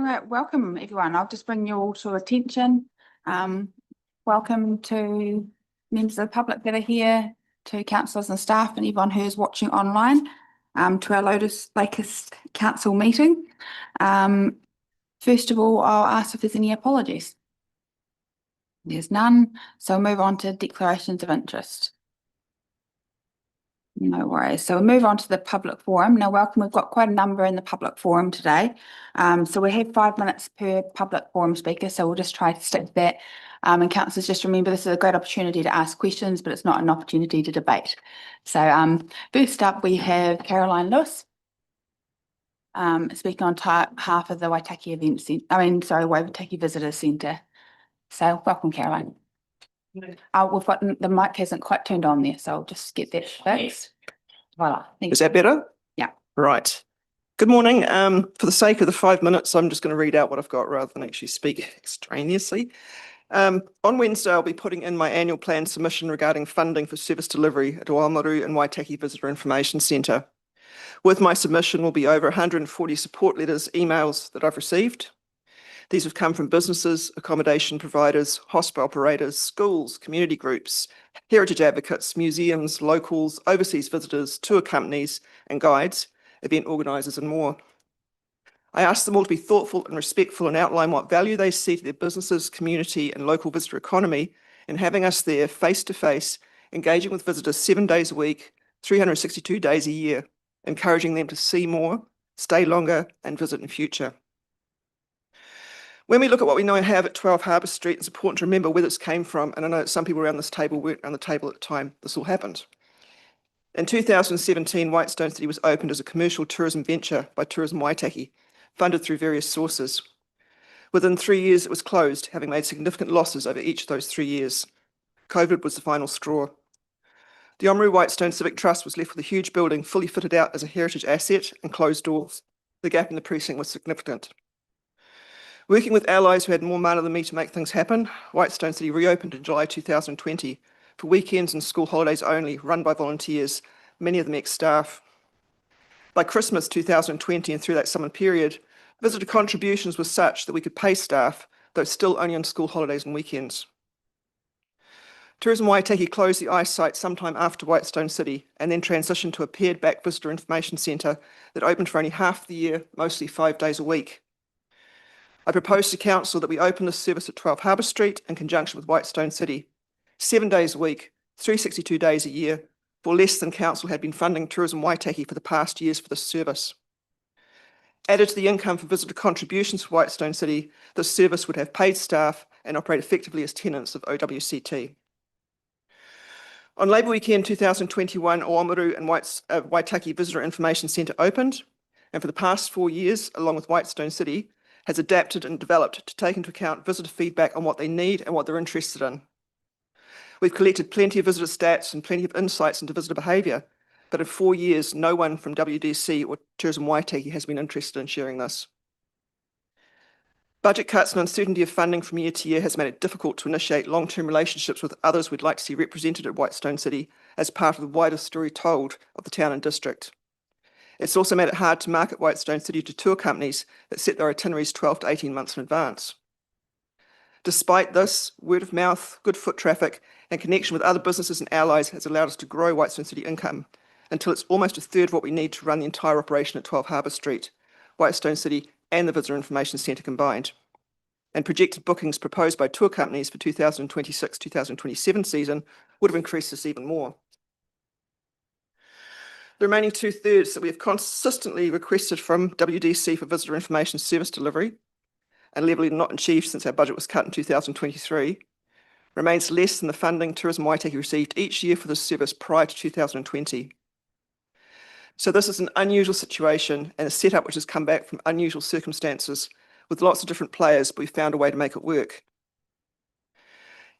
right, welcome everyone. I'll just bring you all to attention. Welcome to members of the public that are here, to councillors and staff and everyone who's watching online, to our latest council meeting. First of all, I'll ask if there's any apologies. There's none, so we'll move on to declarations of interest. No worries. So we'll move on to the public forum. Now, welcome. We've got quite a number in the public forum today. So we have 5 minutes per public forum speaker. So we'll just try to stick to that. And councillors, just remember this is a great opportunity to ask questions, but it's not an opportunity to debate. So first up, we have Caroline Lewis, speaking on behalf of the Waitaki Visitors Centre. So welcome, Caroline. We've got the mic hasn't quite turned on there, so I'll just get that fixed. Voila. Is that better? Yeah. Right. Good morning. For the sake of the 5 minutes, I'm just going to read out what I've got rather than actually speak extraneously. On Wednesday, I'll be putting in my annual plan submission regarding funding for service delivery at Oamaru and Waitaki Visitor Information Centre. With my submission will be over 140 support letters, emails that I've received. These have come from businesses, accommodation providers, hospital operators, schools, community groups, heritage advocates, museums, locals, overseas visitors, tour companies and guides, event organisers and more. I ask them all to be thoughtful and respectful and outline what value they see to their businesses, community and local visitor economy in having us there face-to-face, engaging with visitors 7 days a week, 362 days a year, encouraging them to see more, stay longer and visit in future. When we look at what we now have at 12 Harbour Street, it's important to remember where this came from, and I know that some people around this table weren't around the table at the time this all happened. In 2017, Whitestone City was opened as a commercial tourism venture by Tourism Waitaki, funded through various sources. Within 3 years, it was closed, having made significant losses over each of those 3 years. COVID was the final straw. The Oamaru Whitestone Civic Trust was left with a huge building fully fitted out as a heritage asset and closed doors. The gap in the precinct was significant. Working with allies who had more mana than me to make things happen, Whitestone City reopened in July 2020 for weekends and school holidays only, run by volunteers, many of them ex-staff. By Christmas 2020 and through that summer period, visitor contributions were such that we could pay staff, though still only on school holidays and weekends. Tourism Waitaki closed the ice site sometime after Whitestone City and then transitioned to a pared-back visitor information centre that opened for only half the year, mostly 5 days a week. I proposed to Council that we open this service at 12 Harbour Street in conjunction with Whitestone City, 7 days a week, 362 days a year, for less than Council had been funding Tourism Waitaki for the past years for this service. Added to the income for visitor contributions for Whitestone City, this service would have paid staff and operate effectively as tenants of OWCT. On Labour Weekend 2021, Oamaru and Waitaki Visitor Information Centre opened, and for the past 4 years, along with Whitestone City, has adapted and developed to take into account visitor feedback on what they need and what they're interested in. We've collected plenty of visitor stats and plenty of insights into visitor behaviour, but in 4 years, no one from WDC or Tourism Waitaki has been interested in sharing this. Budget cuts and uncertainty of funding from year to year has made it difficult to initiate long-term relationships with others we'd like to see represented at Whitestone City as part of the wider story told of the town and district. It's also made it hard to market Whitestone City to tour companies that set their itineraries 12 to 18 months in advance. Despite this, word of mouth, good foot traffic, and connection with other businesses and allies has allowed us to grow Whitestone City income until it's almost a third of what we need to run the entire operation at 12 Harbour Street, Whitestone City and the Visitor Information Centre combined. And projected bookings proposed by tour companies for 2026-2027 season would have increased this even more. The remaining 2/3 that we have consistently requested from WDC for visitor information service delivery, a level not achieved since our budget was cut in 2023, remains less than the funding Tourism Waitaki received each year for this service prior to 2020. So this is an unusual situation and a setup which has come back from unusual circumstances with lots of different players, but we found a way to make it work.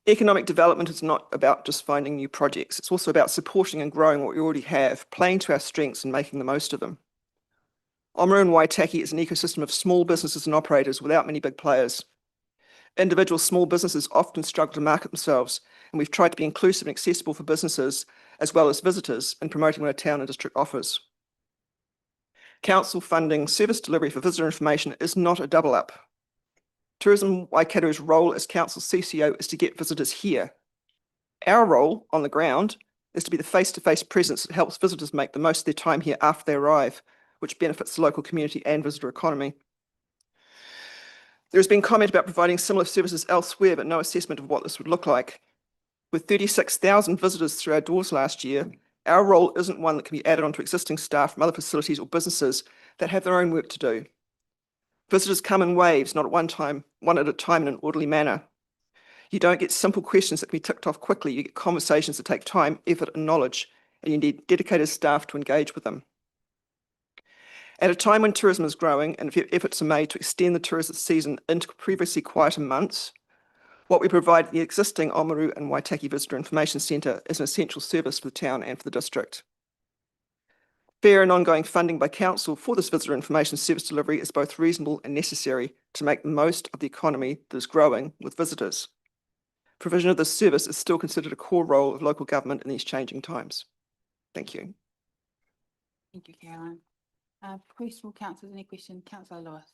Economic development is not about just finding new projects. It's also about supporting and growing what we already have, playing to our strengths and making the most of them. Oamaru and Waitaki is an ecosystem of small businesses and operators without many big players. Individual small businesses often struggle to market themselves, and we've tried to be inclusive and accessible for businesses as well as visitors in promoting what our town and district offers. council funding service delivery for visitor information is not a double up. Tourism Waikato's role as council CCO is to get visitors here. Our role on the ground is to be the face-to-face presence that helps visitors make the most of their time here after they arrive, which benefits the local community and visitor economy. There has been comment about providing similar services elsewhere, but no assessment of what this would look like. With 36,000 visitors through our doors last year, our role isn't one that can be added onto existing staff from other facilities or businesses that have their own work to do. Visitors come in waves, not at one at a time in an orderly manner. You don't get simple questions that can be ticked off quickly. You get conversations that take time, effort, and knowledge, and you need dedicated staff to engage with them. At a time when tourism is growing and efforts are made to extend the tourist season into previously quieter months, what we provide the existing Oamaru and Waitaki Visitor Information Centre is an essential service for the town and for the district. Fair and ongoing funding by council for this visitor information service delivery is both reasonable and necessary to make the most of the economy that is growing with visitors. Provision of this service is still considered a core role of local government in these changing times. Thank you. Thank you, Caroline. Questionable councillors, any question? Councillor Lewis.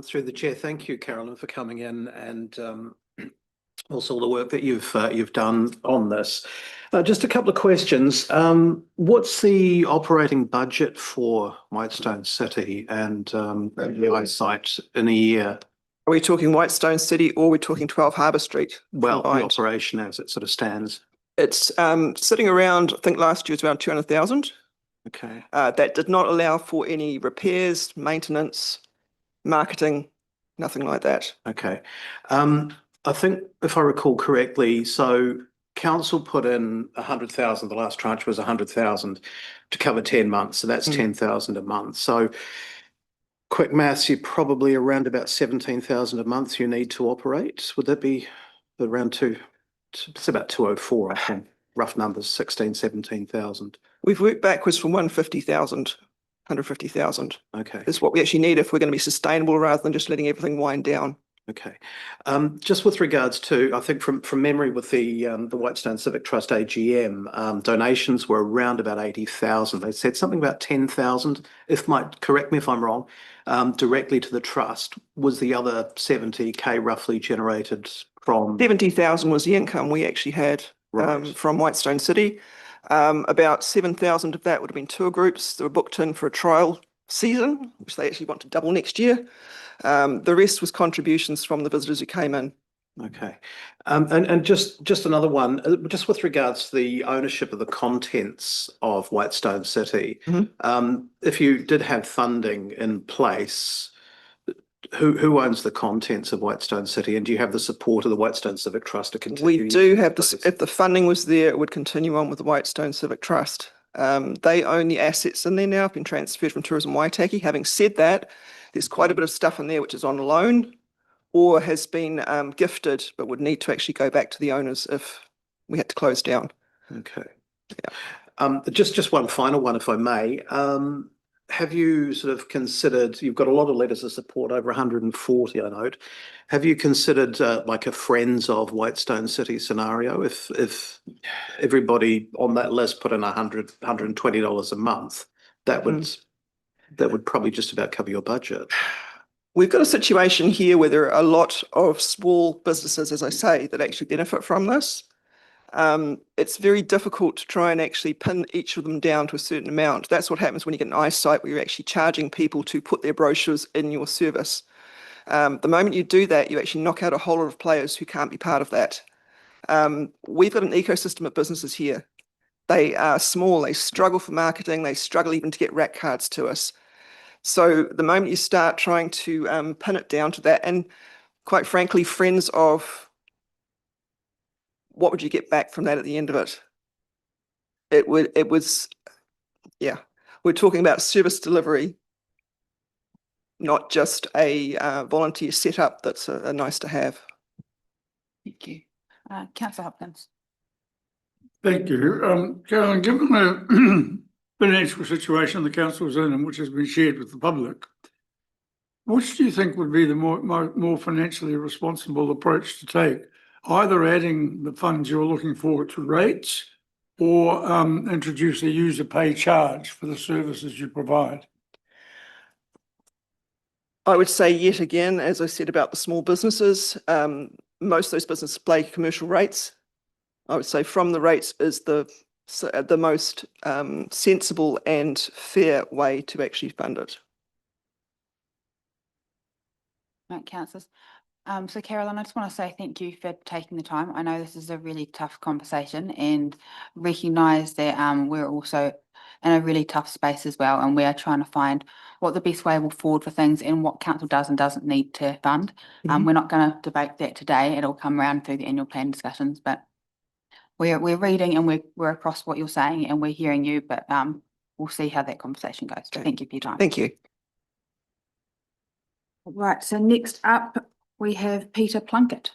Through the chair, thank you, Carolyn, for coming in and also all the work that you've done on this. Just a couple of questions. What's the operating budget for Whitestone City and the eyesight in a year? Are we talking Whitestone City or are we talking 12 Harbour Street? Well, the operation as it sort of stands. It's sitting around, I think last year was around 200,000. Okay. That did not allow for any repairs, maintenance, marketing, nothing like that. Okay. I think if I recall correctly, so council put in 100,000, the last tranche was 100,000 to cover 10 months. So that's 10,000 a month. So quick maths, you're probably around about 17,000 a month you need to operate. Would that be around it's about 204, I think. Rough numbers, 16, 17,000. We've worked backwards from 150,000. Okay. Is what we actually need if we're going to be sustainable rather than just letting everything wind down. Okay. Just with regards to, I think from memory with the Whitestone Civic Trust AGM, donations were around about 80,000. They said something about 10,000, correct me if I'm wrong, directly to the trust. Was the other 70K roughly generated from? 70,000 was the income we actually had from Whitestone City. About 7,000 of that would have been tour groups that were booked in for a trial season, which they actually want to double next year. The rest was contributions from the visitors who came in. Okay. And just another one, just with regards to the ownership of the contents of Whitestone City, if you did have funding in place, who owns the contents of Whitestone City, and do you have the support of the Whitestone Civic Trust to continue? We do have this. If the funding was there, it would continue on with the Whitestone Civic Trust. They own the assets in there now, have been transferred from Tourism Waitaki. Having said that, there's quite a bit of stuff in there which is on loan or has been gifted, but would need to actually go back to the owners if we had to close down. Okay. Yeah. Just one final one, if I may. Have you sort of considered, you've got a lot of letters of support, over 140, I note. Have you considered like a Friends of Whitestone City scenario? If everybody on that list put in $120 a month, that would probably just about cover your budget. We've got a situation here where there are a lot of small businesses, as I say, that actually benefit from this. It's very difficult to try and actually pin each of them down to a certain amount. That's what happens when you get an eyesight where you're actually charging people to put their brochures in your service. The moment you do that, you actually knock out a whole lot of players who can't be part of that. We've got an ecosystem of businesses here. They are small, they struggle for marketing, they struggle even to get rack cards to us. So the moment you start trying to pin it down to that, and quite frankly, Friends of, what would you get back from that at the end of it? It was, yeah, we're talking about service delivery, not just a volunteer setup that's a nice to have. Thank you. Councillor Hopkins. Thank you. Carolyn, given the financial situation the council is in and which has been shared with the public, which do you think would be the more financially responsible approach to take? Either adding the funds you're looking for to rates or introduce a user pay charge for the services you provide? I would say yet again, as I said about the small businesses, most of those businesses pay commercial rates. I would say from the rates is the most sensible and fair way to actually fund it. Right, councillors. So Caroline, I just want to say thank you for taking the time. I know this is a really tough conversation and recognise that we're also in a really tough space as well, and we are trying to find what the best way will forward for things and what council does and doesn't need to fund. We're not going to debate that today. It'll come around through the annual plan discussions, but we're reading and we're across what you're saying and we're hearing you, but we'll see how that conversation goes. Okay. Thank you for your time. Thank you. Right, so next up we have Peter Plunkett.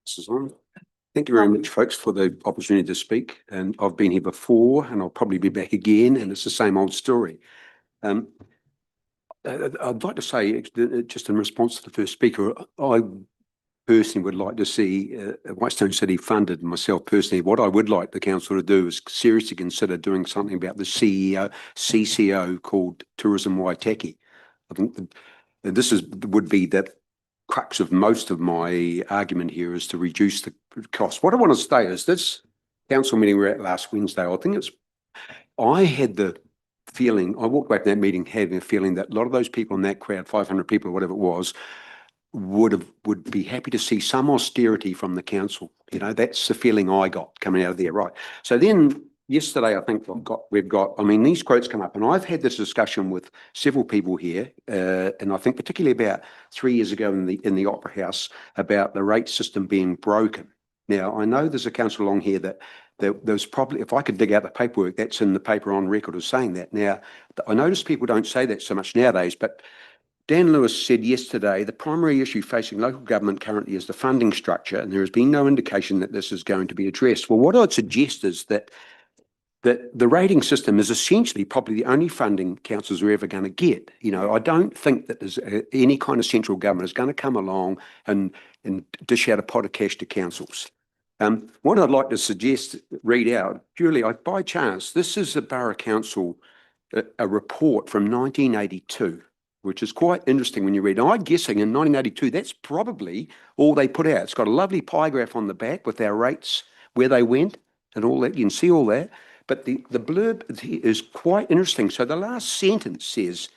This is on. Thank you very much, folks, for the opportunity to speak. And I've been here before and I'll probably be back again, and it's the same old story. I'd like to say, just in response to the first speaker, I personally would like to see Whitestone City funded. Myself personally, what I would like the council to do is seriously consider doing something about the CCO called Tourism Waitaki. I think this would be that crux of most of my argument here, is to reduce the cost. What I want to state is this council meeting we were at last Wednesday, I had the feeling, I walked away from that meeting having a feeling that a lot of those people in that crowd, 500 people or whatever it was, would be happy to see some austerity from the council. You know, that's the feeling I got coming out of there, right? So then yesterday, I think we've got, I mean, these quotes come up, and I've had this discussion with several people here, and I think particularly about 3 years ago in the Opera House, about the rate system being broken. Now, I know there's a council along here that there's probably, if I could dig out the paperwork, that's in the paper on record as saying that. Now, I notice people don't say that so much nowadays, but Dan Lewis said yesterday, the primary issue facing local government currently is the funding structure, and there has been no indication that this is going to be addressed. Well, what I'd suggest is that the rating system is essentially probably the only funding councils are ever going to get. You know, I don't think that there's any kind of central government is going to come along and dish out a pot of cash to councils. What I'd like to suggest, read out, Julie, by chance, this is the Borough Council, a report from 1982, which is quite interesting when you read. Now, I'm guessing in 1982, that's probably all they put out. It's got a lovely pie graph on the back with our rates, where they went and all that. You can see all that. But the blurb is quite interesting. So the last sentence says,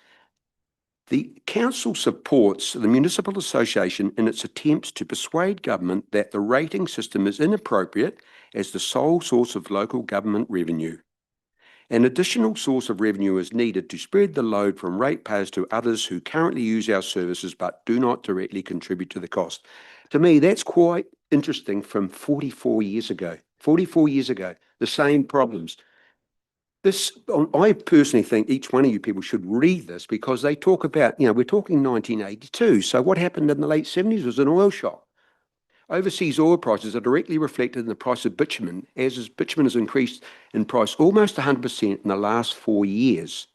the council supports the Municipal Association in its attempts to persuade government that the rating system is inappropriate as the sole source of local government revenue. An additional source of revenue is needed to spread the load from ratepayers to others who currently use our services but do not directly contribute to the cost. To me, that's quite interesting from 44 years ago. 44 years ago, the same problems. I personally think each one of you people should read this, because they talk about, you know, we're talking 1982. So what happened in the late 70s was an oil shock. Overseas oil prices are directly reflected in the price of bitumen, as bitumen has increased in price almost 100% in the last 4 years.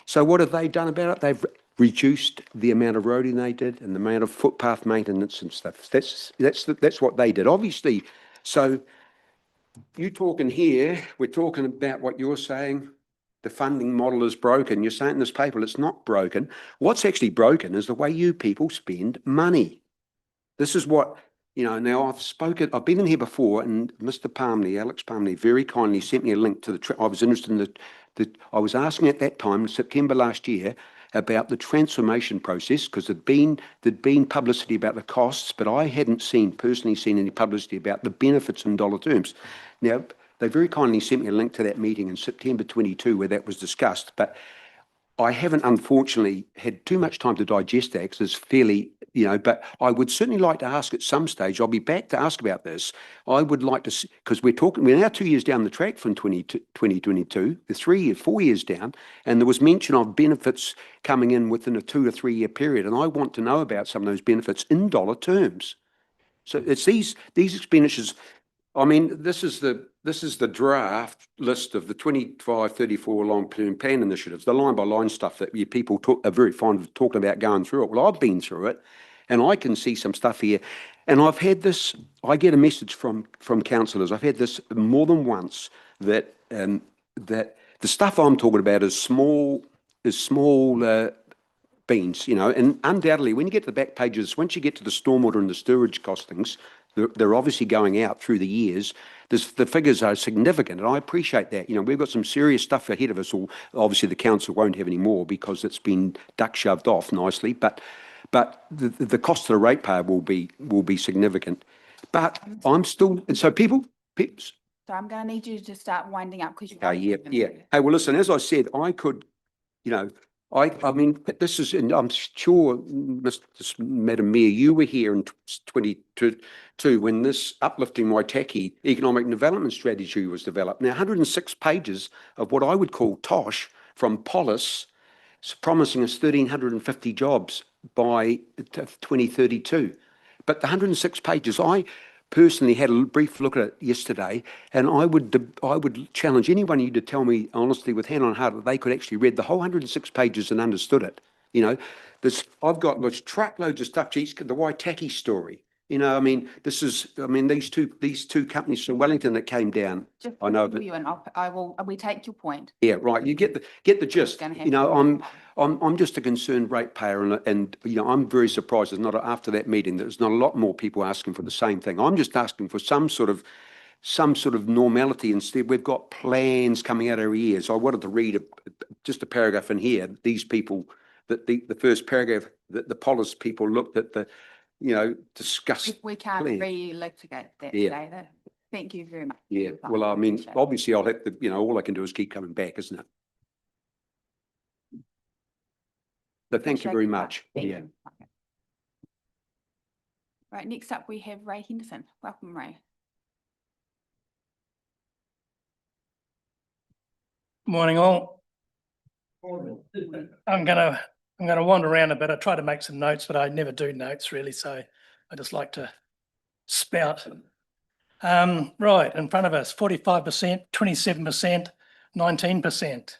So what have they done about it? They've reduced the amount of roading they did and the amount of footpath maintenance and stuff. That's what they did, obviously. So you talking here, we're talking about what you're saying. The funding model is broken. You're saying in this paper it's not broken. What's actually broken is the way you people spend money. This is what, you know, now I've been in here before, and Mr. Palmley, Alex Palmley, very kindly sent me a link to I was interested in I was asking at that time, in September last year, about the transformation process, because there'd been publicity about the costs, but I hadn't personally seen any publicity about the benefits in dollar terms. Now, they very kindly sent me a link to that meeting in September 22 where that was discussed, but I haven't unfortunately had too much time to digest that, because it's fairly, you know, but I would certainly like to ask at some stage, I'll be back to ask about this. I would like to, because we're now 2 years down the track from 2022, the 4 years down, and there was mention of benefits coming in within a 2 to 3 year period. And I want to know about some of those benefits in dollar terms. So it's these expenditures. I mean, this is the draft list of the 25, 34 long-term plan initiatives, the line-by-line stuff that you people are very fond of talking about going through it. Well, I've been through it, and I can see some stuff here. And I've had this, I get a message from councillors, I've had this more than once, that that the stuff I'm talking about is small beans, you know, and undoubtedly when you get to the back pages, once you get to the stormwater and the storage costings, they're obviously going out through the years. The figures are significant, and I appreciate that. You know, we've got some serious stuff ahead of us. Or obviously the council won't have any more because it's been duck shoved off nicely. But the cost to the ratepayer will be significant. But I'm still, and so people. So I'm going to need you to start winding up because Yeah. Hey, well, listen, as I said, I could, you know, I mean, this is, and I'm sure, Madam Mayor, you were here in 2022 when this uplifting Waitaki economic development strategy was developed. Now, 106 pages of what I would call tosh from Polis, promising us 1,350 jobs by 2032. But the 106 pages, I personally had a brief look at it yesterday, and I would challenge anyone of you to tell me honestly, with hand on heart, that they could actually read the whole 106 pages and understood it. You know, I've got truckloads of stuff. Geez, the Waitaki story. You know, I mean, these two companies from Wellington that came down. Just I know, you, and we take your point. yeah, right. You get the gist. You know, I'm just a concerned ratepayer, and you know, I'm very surprised there's not after that meeting there's not a lot more people asking for the same thing. I'm just asking for some sort of normality. Instead, we've got plans coming out every year. So I wanted to read just a paragraph in here. These people, that the first paragraph, that the Polis people looked at the, you know, discuss. We can't plan. re-litigate that Yeah. today. Thank you very much. Yeah, well, I mean, obviously I'll have to, you know, all I can do is keep coming back, isn't it? But thank you very much. Thank Yeah. you. Okay. Right, next up we have Ray Henderson. Welcome, Ray. Morning all. I'm gonna wander around a bit. I try to make some notes, but I never do notes really, so I just like to spout. Right, in front of us, 45%, 27%, 19%.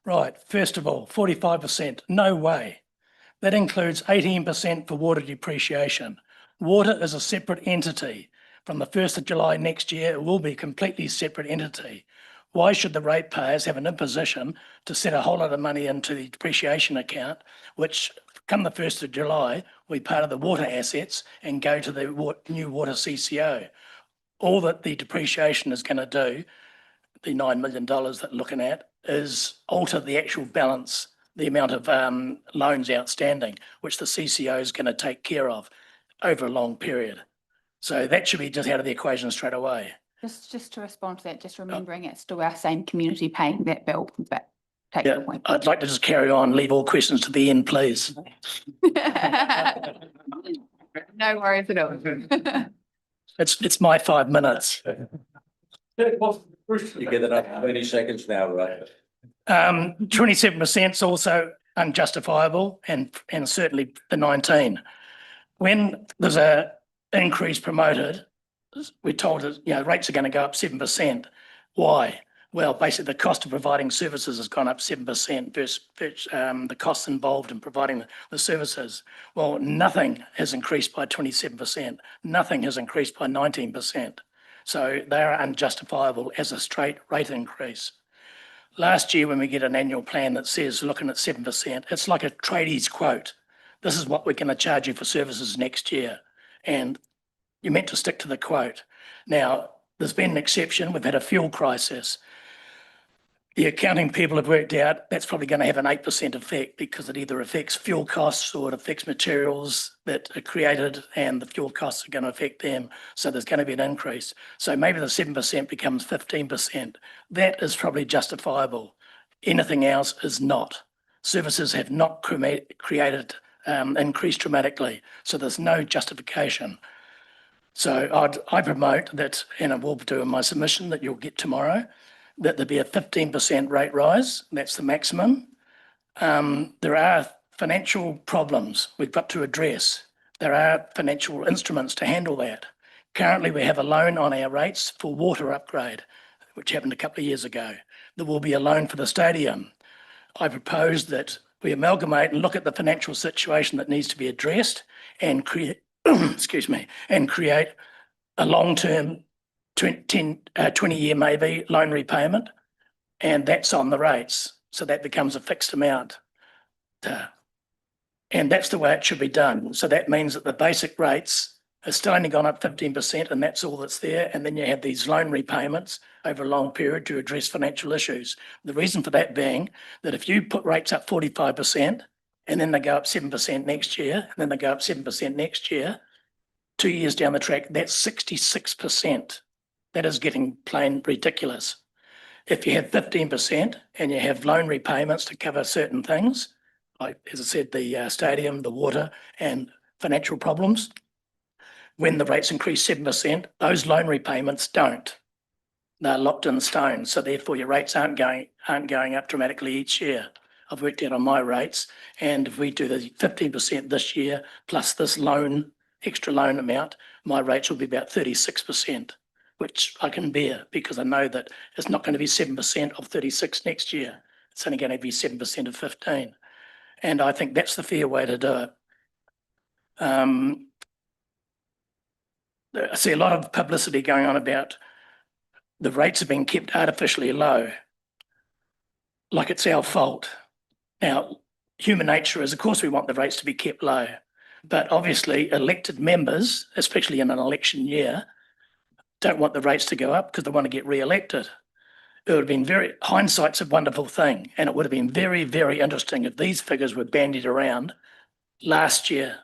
Right, first of all, 45%, no way. That includes 18% for water depreciation. Water is a separate entity. From the 1st of July next year, it will be a completely separate entity. Why should the ratepayers have an imposition to set a whole lot of money into the depreciation account, which come the 1st of July, will be part of the water assets and go to the new water CCO? All that the depreciation is going to do, the $9 million that we're looking at, is alter the actual balance, the amount of loans outstanding, which the CCO is going to take care of over a long period. So that should be just out of the equation straight away. Just to respond to that, just remembering it's still our same community paying that bill, but take Yeah, your point. I'd like to just carry on, leave all questions to the end, please. No worries at all. It's my 5 minutes. You get it up 20 seconds now, right? 27% is also unjustifiable, and certainly the 19. When there's a increase promoted, we're told that, you know, rates are going to go up 7%. Why? Well, basically the cost of providing services has gone up 7% versus the costs involved in providing the services. Well, nothing has increased by 27%. Nothing has increased by 19%. So they are unjustifiable as a straight rate increase. Last year, when we get an annual plan that says looking at 7%, it's like a tradie's quote. This is what we're going to charge you for services next year. And you're meant to stick to the quote. Now, there's been an exception. We've had a fuel crisis. The accounting people have worked out that's probably going to have an 8% effect because it either affects fuel costs or it affects materials that are created, and the fuel costs are going to affect them. So there's going to be an increase. So maybe the 7% becomes 15%. That is probably justifiable. Anything else is not. Services have not created increased dramatically. So there's no justification. So I promote that, and I will do in my submission that you'll get tomorrow, that there be a 15% rate rise. That's the maximum. There are financial problems we've got to address. There are financial instruments to handle that. Currently, we have a loan on our rates for water upgrade, which happened a couple of years ago. There will be a loan for the stadium. I propose that we amalgamate and look at the financial situation that needs to be addressed and excuse me, and create a long-term 20-year maybe loan repayment, and that's on the rates. So that becomes a fixed amount. And that's the way it should be done. So that means that the basic rates are still only gone up 15%, and that's all that's there. And then you have these loan repayments over a long period to address financial issues. The reason for that being that if you put rates up 45% and then they go up 7% next year, and then they go up 7% next year, 2 years down the track, that's 66%. That is getting plain ridiculous. If you have 15% and you have loan repayments to cover certain things, like, as I said, the stadium, the water, and financial problems, when the rates increase 7%, those loan repayments don't. They're locked in stone. So therefore your rates aren't going up dramatically each year. I've worked out on my rates, and if we do the 15% this year plus this extra loan amount, my rates will be about 36%, which I can bear because I know that it's not going to be 7% of 36 next year. It's only going to be 7% of 15. And I think that's the fair way to do it. I see a lot of publicity going on about the rates have been kept artificially low, like it's our fault. Now, human nature is, of course, we want the rates to be kept low, but obviously elected members, especially in an election year, don't want the rates to go up because they want to get re-elected. It would have been hindsight's a wonderful thing, and it would have been very, very interesting if these figures were bandied around last year,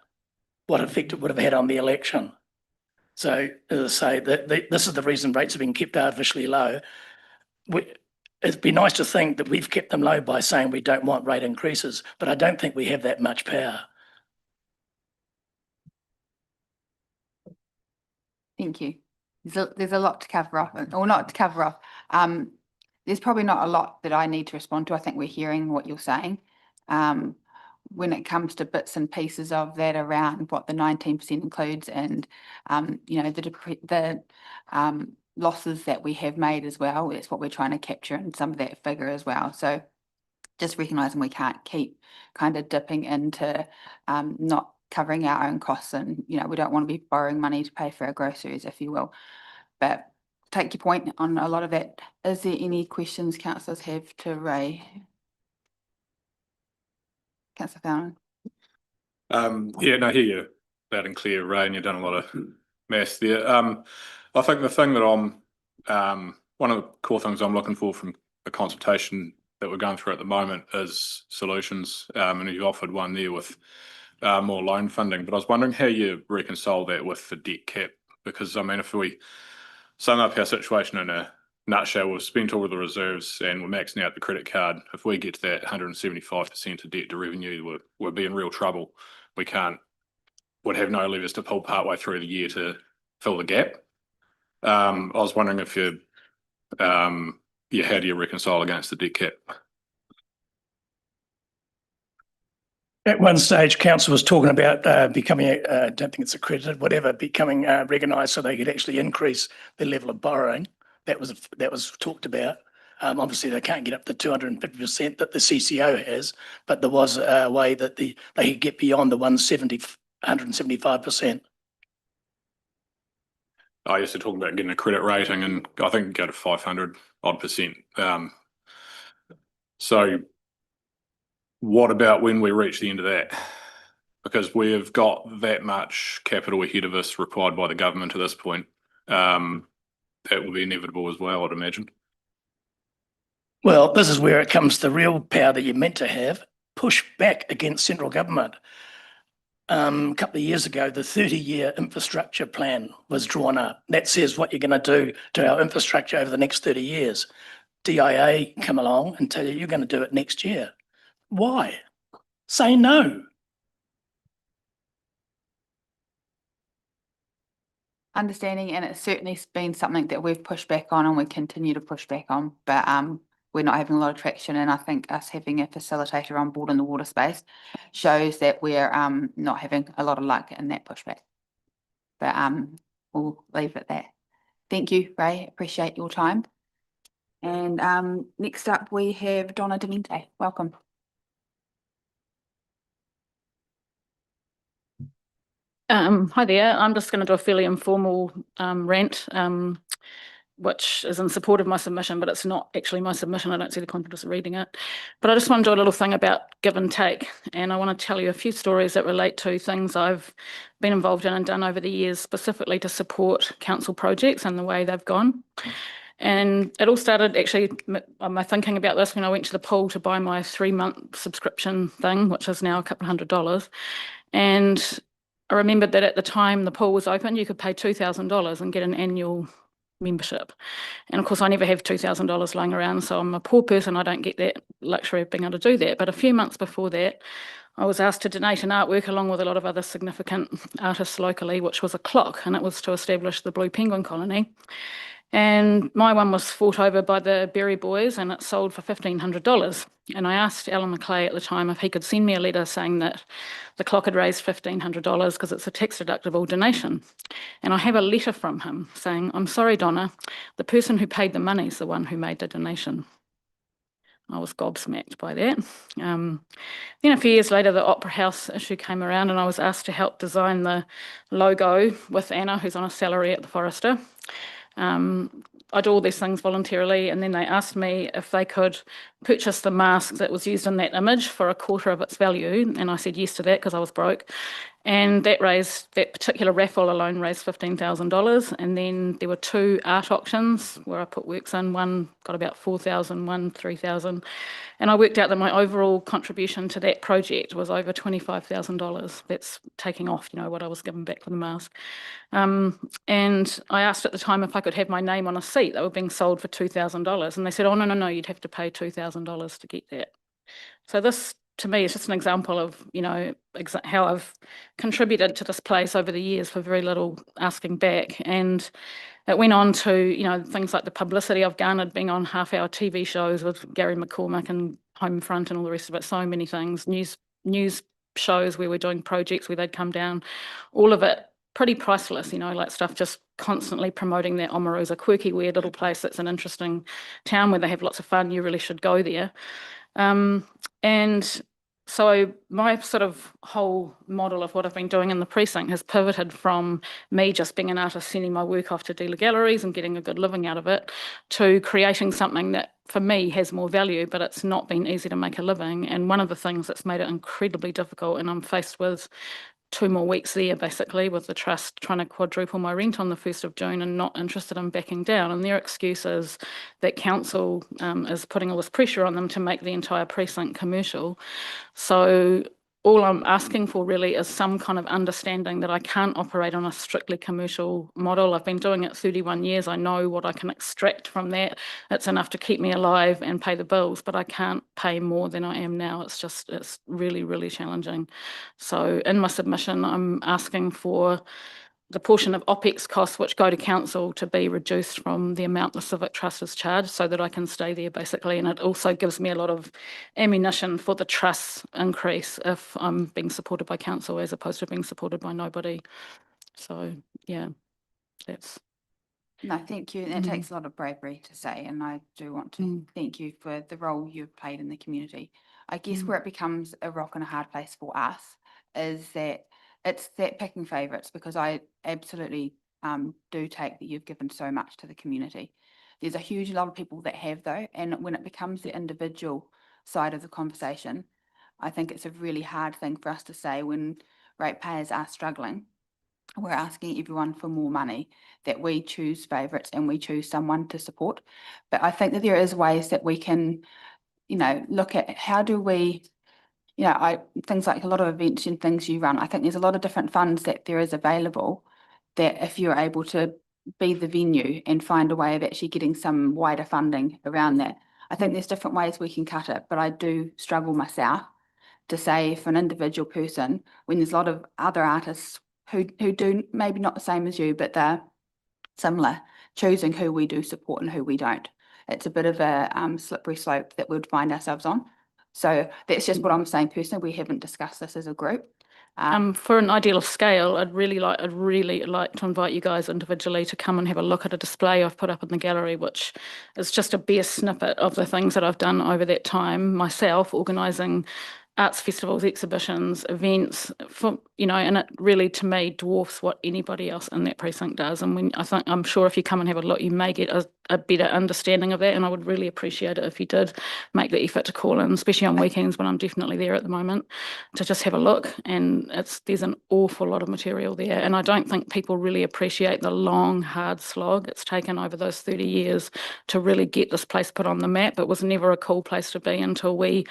what effect it would have had on the election. So, as I say, this is the reason rates have been kept artificially low. It'd be nice to think that we've kept them low by saying we don't want rate increases, but I don't think we have that much power. Thank you. There's a lot to cover off, or not to cover off. There's probably not a lot that I need to respond to. I think we're hearing what you're saying. When it comes to bits and pieces of that around what the 19% includes, and you know, the losses that we have made as well, it's what we're trying to capture in some of that figure as well. So just recognizing we can't keep kind of dipping into not covering our own costs, and you know, we don't want to be borrowing money to pay for our groceries, if you will. But take your point on a lot of that. Is there any questions councillors have to Ray? Councillor Fallon. Yeah, no, I hear you loud and clear, Ray, and you've done a lot of maths there. I think the thing that one of the core things I'm looking for from the consultation that we're going through at the moment is solutions, and you've offered one there with more loan funding, but I was wondering how you reconcile that with the debt cap, because I mean, if we sum up our situation in a nutshell, we've spent all of the reserves and we're maxing out the credit card. If we get to that 175% of debt to revenue, we'll be in real trouble. We'd have no levers to pull partway through the year to fill the gap. I was wondering if how do you reconcile against the debt cap? At one stage, council was talking about becoming, I don't think it's accredited, whatever, becoming recognised so they could actually increase their level of borrowing. That was talked about. Obviously, they can't get up to 250% that the CCO has, but there was a way that they could get beyond the 175%. I used to talk about getting a credit rating, and I think go to 500-odd%. So what about when we reach the end of that? Because we've got that much capital ahead of us required by the government at this point. That will be inevitable as well, I'd imagine. Well, this is where it comes to the real power that you're meant to have, push back against central government. A couple of years ago, the 30-year infrastructure plan was drawn up. That says what you're going to do to our infrastructure over the next 30 years. DIA come along and tell you you're going to do it next year. Why? Say no. Understanding, and it's certainly been something that we've pushed back on and we continue to push back on, but we're not having a lot of traction, and I think us having a facilitator on board in the water space shows that we're not having a lot of luck in that pushback. But we'll leave it at that. Thank you, Ray. Appreciate your time. And next up we have Donna Demente. Welcome. Hi there. I'm just going to do a fairly informal rant, which is in support of my submission, but it's not actually my submission. I don't see the point of just reading it. But I just want to do a little thing about give and take. And I want to tell you a few stories that relate to things I've been involved in and done over the years, specifically to support council projects and the way they've gone. And it all started actually, my thinking about this when I went to the pool to buy my 3-month subscription thing, which is now a couple $100. And I remembered that at the time the pool was open, you could pay $2,000 and get an annual membership. And of course, I never have $2,000 lying around, so I'm a poor person. I don't get that luxury of being able to do that. But a few months before that, I was asked to donate an artwork along with a lot of other significant artists locally, which was a clock, and it was to establish the Blue Penguin Colony. And my one was fought over by the Berry Boys and it sold for $1,500. And I asked Alan McClay at the time if he could send me a letter saying that the clock had raised $1,500 because it's a tax deductible donation. And I have a letter from him saying, I'm sorry, Donna, the person who paid the money is the one who made the donation. I was gobsmacked by that. Then a few years later, the Opera House issue came around and I was asked to help design the logo with Anna, who's on a salary at the Forester. I do all these things voluntarily, and then they asked me if they could purchase the mask that was used in that image for a quarter of its value, and I said yes to that because I was broke. And that particular raffle alone raised $15,000. And then there were 2 art auctions where I put works in. One got about 4,000, one 3,000. And I worked out that my overall contribution to that project was over $25,000. That's taking off, what I was given back for the mask. And I asked at the time if I could have my name on a seat. They were being sold for $2,000. And they said, oh, no, you'd have to pay $2,000 to get that. So this, to me, is just an example of, how I've contributed to this place over the years for very little asking back. And it went on to, things like the publicity I've garnered being on half-hour TV shows with Gary McCormick and Homefront and all the rest of it, so many things, news shows where we're doing projects where they'd come down, all of it pretty priceless, like stuff just constantly promoting that Oamaru's a quirky, weird little place that's an interesting town where they have lots of fun, you really should go there. And so my sort of whole model of what I've been doing in the precinct has pivoted from me just being an artist sending my work off to dealer galleries and getting a good living out of it to creating something that for me has more value, but it's not been easy to make a living. And one of the things that's made it incredibly difficult, and I'm faced with 2 more weeks there basically with the trust trying to quadruple my rent on the 1st of June and not interested in backing down. And their excuse is that council is putting all this pressure on them to make the entire precinct commercial. So all I'm asking for really is some kind of understanding that I can't operate on a strictly commercial model. I've been doing it 31 years. I know what I can extract from that. It's enough to keep me alive and pay the bills, but I can't pay more than I am now. It's really, really challenging. So in my submission, I'm asking for the portion of OPEX costs which go to council to be reduced from the amount the Civic Trust is charged so that I can stay there basically. And it also gives me a lot of ammunition for the trust increase if I'm being supported by council as opposed to being supported by nobody. So yeah, that's. No, thank you. That takes a lot of bravery to say, and I do want to thank you for the role you've played in the community. I guess where it becomes a rock and a hard place for us is that it's that picking favourites, because I absolutely do take that you've given so much to the community. There's a huge lot of people that have though, and when it becomes the individual side of the conversation, I think it's a really hard thing for us to say when ratepayers are struggling. We're asking everyone for more money, that we choose favourites and we choose someone to support. But I think that there is ways that we can, look at how do we, things like a lot of events and things you run. I think there's a lot of different funds that there is available that if you're able to be the venue and find a way of actually getting some wider funding around that. I think there's different ways we can cut it, but I do struggle myself to say for an individual person, when there's a lot of other artists who do maybe not the same as you, but they're similar, choosing who we do support and who we don't. It's a bit of a slippery slope that we'd find ourselves on. So that's just what I'm saying personally. We haven't discussed this as a group. For an ideal scale, I'd really like to invite you guys individually to come and have a look at a display I've put up in the gallery, which is just a bare snippet of the things that I've done over that time myself, organising arts festivals, exhibitions, events for, you know, and it really to me dwarfs what anybody else in that precinct does. And when I'm sure if you come and have a look, you may get a better understanding of that. And I would really appreciate it if you did make the effort to call in, especially on weekends when I'm definitely there at the moment, to just have a look. And there's an awful lot of material there. And I don't think people really appreciate the long, hard slog it's taken over those 30 years to really get this place put on the map. It was never a cool place to be until we,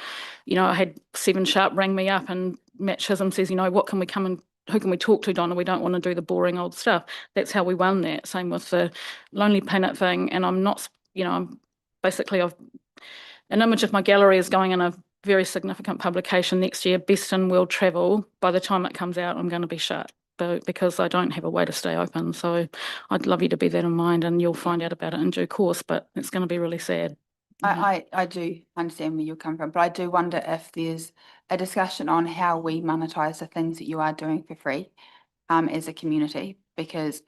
you know, I had Seven Sharp rang me up and Matt Chisholm says, you know, what can we come and who can we talk to, Donna? We don't want to do the boring old stuff. That's how we won that. Same with the Lonely Planet thing. And I'm not, you know, I'm basically an image of my gallery is going in a very significant publication next year, Best in World Travel. By the time it comes out, I'm going to be shut because I don't have a way to stay open. So I'd love you to bear that in mind, and you'll find out about it in due course, but it's going to be really sad. I do understand where you're coming from, but I do wonder if there's a discussion on how we monetize the things that you are doing for free as a community, because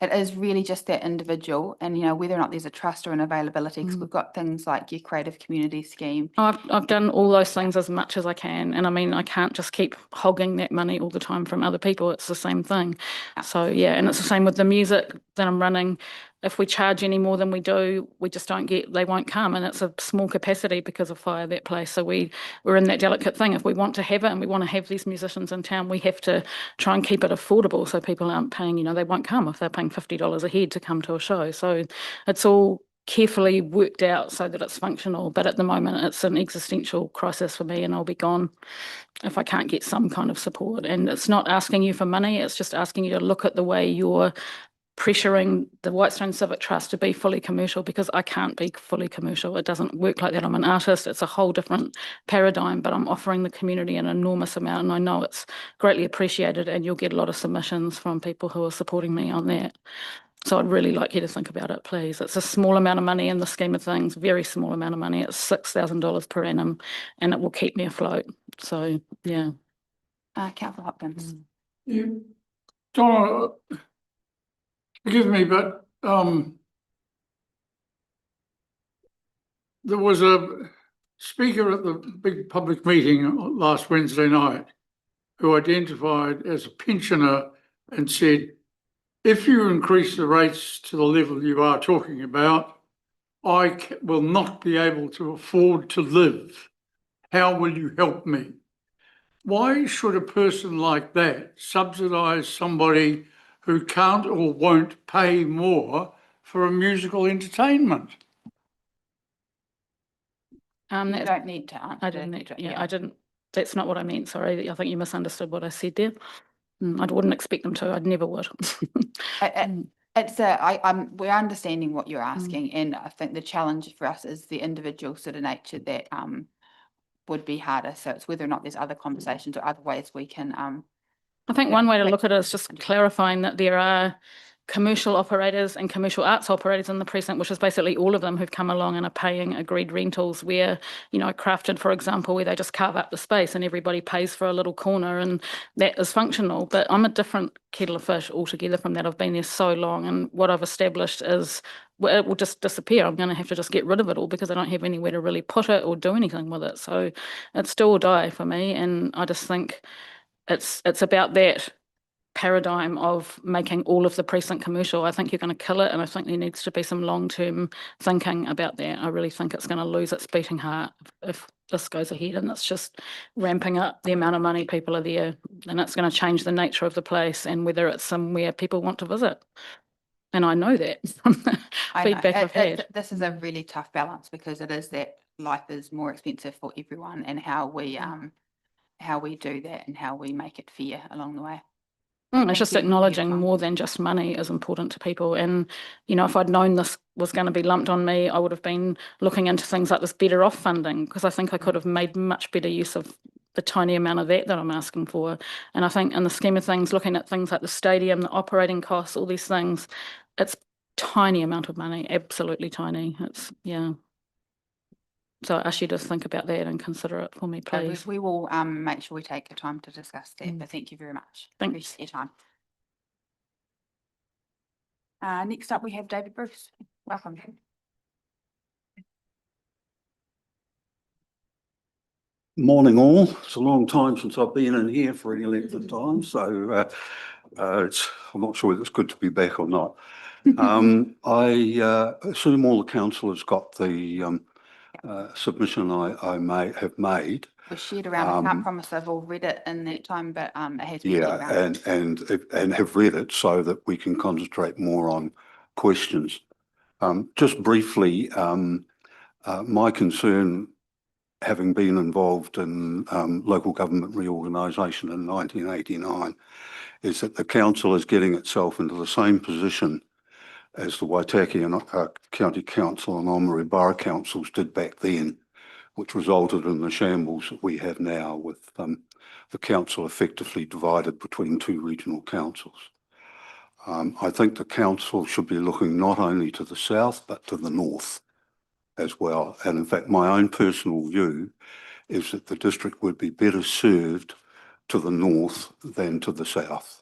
it is really just that individual, and you know, whether or not there's a trust or an availability, because we've got things like your creative community scheme. I've done all those things as much as I can, and I mean, I can't just keep hogging that money all the time from other people. It's the same thing. So yeah, and it's the same with the music that I'm running. If we charge any more than we do, we just don't get, they won't come, and it's a small capacity because of fire, that place. So we're in that delicate thing. If we want to have it and we want to have these musicians in town, we have to try and keep it affordable so people aren't paying, you know, they won't come if they're paying $50 a head to come to a show. So it's all carefully worked out so that it's functional. But at the moment, it's an existential crisis for me, and I'll be gone if I can't get some kind of support. And it's not asking you for money, it's just asking you to look at the way you're pressuring the Whitestone Civic Trust to be fully commercial, because I can't be fully commercial. It doesn't work like that. I'm an artist. It's a whole different paradigm, but I'm offering the community an enormous amount, and I know it's greatly appreciated, and you'll get a lot of submissions from people who are supporting me on that. So I'd really like you to think about it, please. It's a small amount of money in the scheme of things, very small amount of money. It's $6,000 per annum, and it will keep me afloat. So, yeah. Councillor Hopkins. You, Donna, forgive me, but there was a speaker at the big public meeting last Wednesday night who identified as a pensioner and said, if you increase the rates to the level you are talking about, I will not be able to afford to live. How will you help me? Why should a person like that subsidise somebody who can't or won't pay more for a musical entertainment? You don't need to answer. I didn't, that's not what I meant, sorry. I think you misunderstood what I said there. I wouldn't expect them to, I'd never would. We're understanding what you're asking, and I think the challenge for us is the individual sort of nature that would be harder. So it's whether or not there's other conversations or other ways we can I think one way to look at it is just clarifying that there are commercial operators and commercial arts operators in the precinct, which is basically all of them who've come along and are paying agreed rentals where, you know, Crafted, for example, where they just carve up the space and everybody pays for a little corner, and that is functional. But I'm a different kettle of fish altogether from that. I've been there so long, and what I've established is, well, it will just disappear. I'm going to have to just get rid of it all because I don't have anywhere to really put it or do anything with it. So it's do or die for me. And I just think it's about that paradigm of making all of the precinct commercial. I think you're going to kill it, and I think there needs to be some long-term thinking about that. I really think it's going to lose its beating heart if this goes ahead, and it's just ramping up the amount of money people are there, and it's going to change the nature of the place and whether it's somewhere people want to visit. And I know that from the feedback I've had. This is a really tough balance, because it is that life is more expensive for everyone, and how we do that and how we make it fair along the way. It's just acknowledging more than just money is important to people. And, you know, if I'd known this was going to be lumped on me, I would have been looking into things like this better off funding, because I think I could have made much better use of the tiny amount of that I'm asking for. And I think in the scheme of things, looking at things like the stadium, the operating costs, all these things, it's tiny amount of money, absolutely tiny. It's, yeah. So I ask you to think about that and consider it for me, please. We will make sure we take the time to discuss that, but thank you very much. Thanks. Appreciate your time. Next up, we have David Bruce. Welcome. Morning all. It's a long time since I've been in here for any length of time, so I'm not sure whether it's good to be back or not. I assume all the councillors got the submission I have made. Was shared around. I can't promise I've all read it in that time, but it has been shared Yeah, around. and have read it so that we can concentrate more on questions. Just briefly, my concern, having been involved in local government reorganisation in 1989, is that the council is getting itself into the same position as the Waitaki and County Council and Oamaru Borough Councils did back then, which resulted in the shambles that we have now, with the council effectively divided between two regional councils. I think the council should be looking not only to the south but to the north as well. And in fact, my own personal view is that the district would be better served to the north than to the south.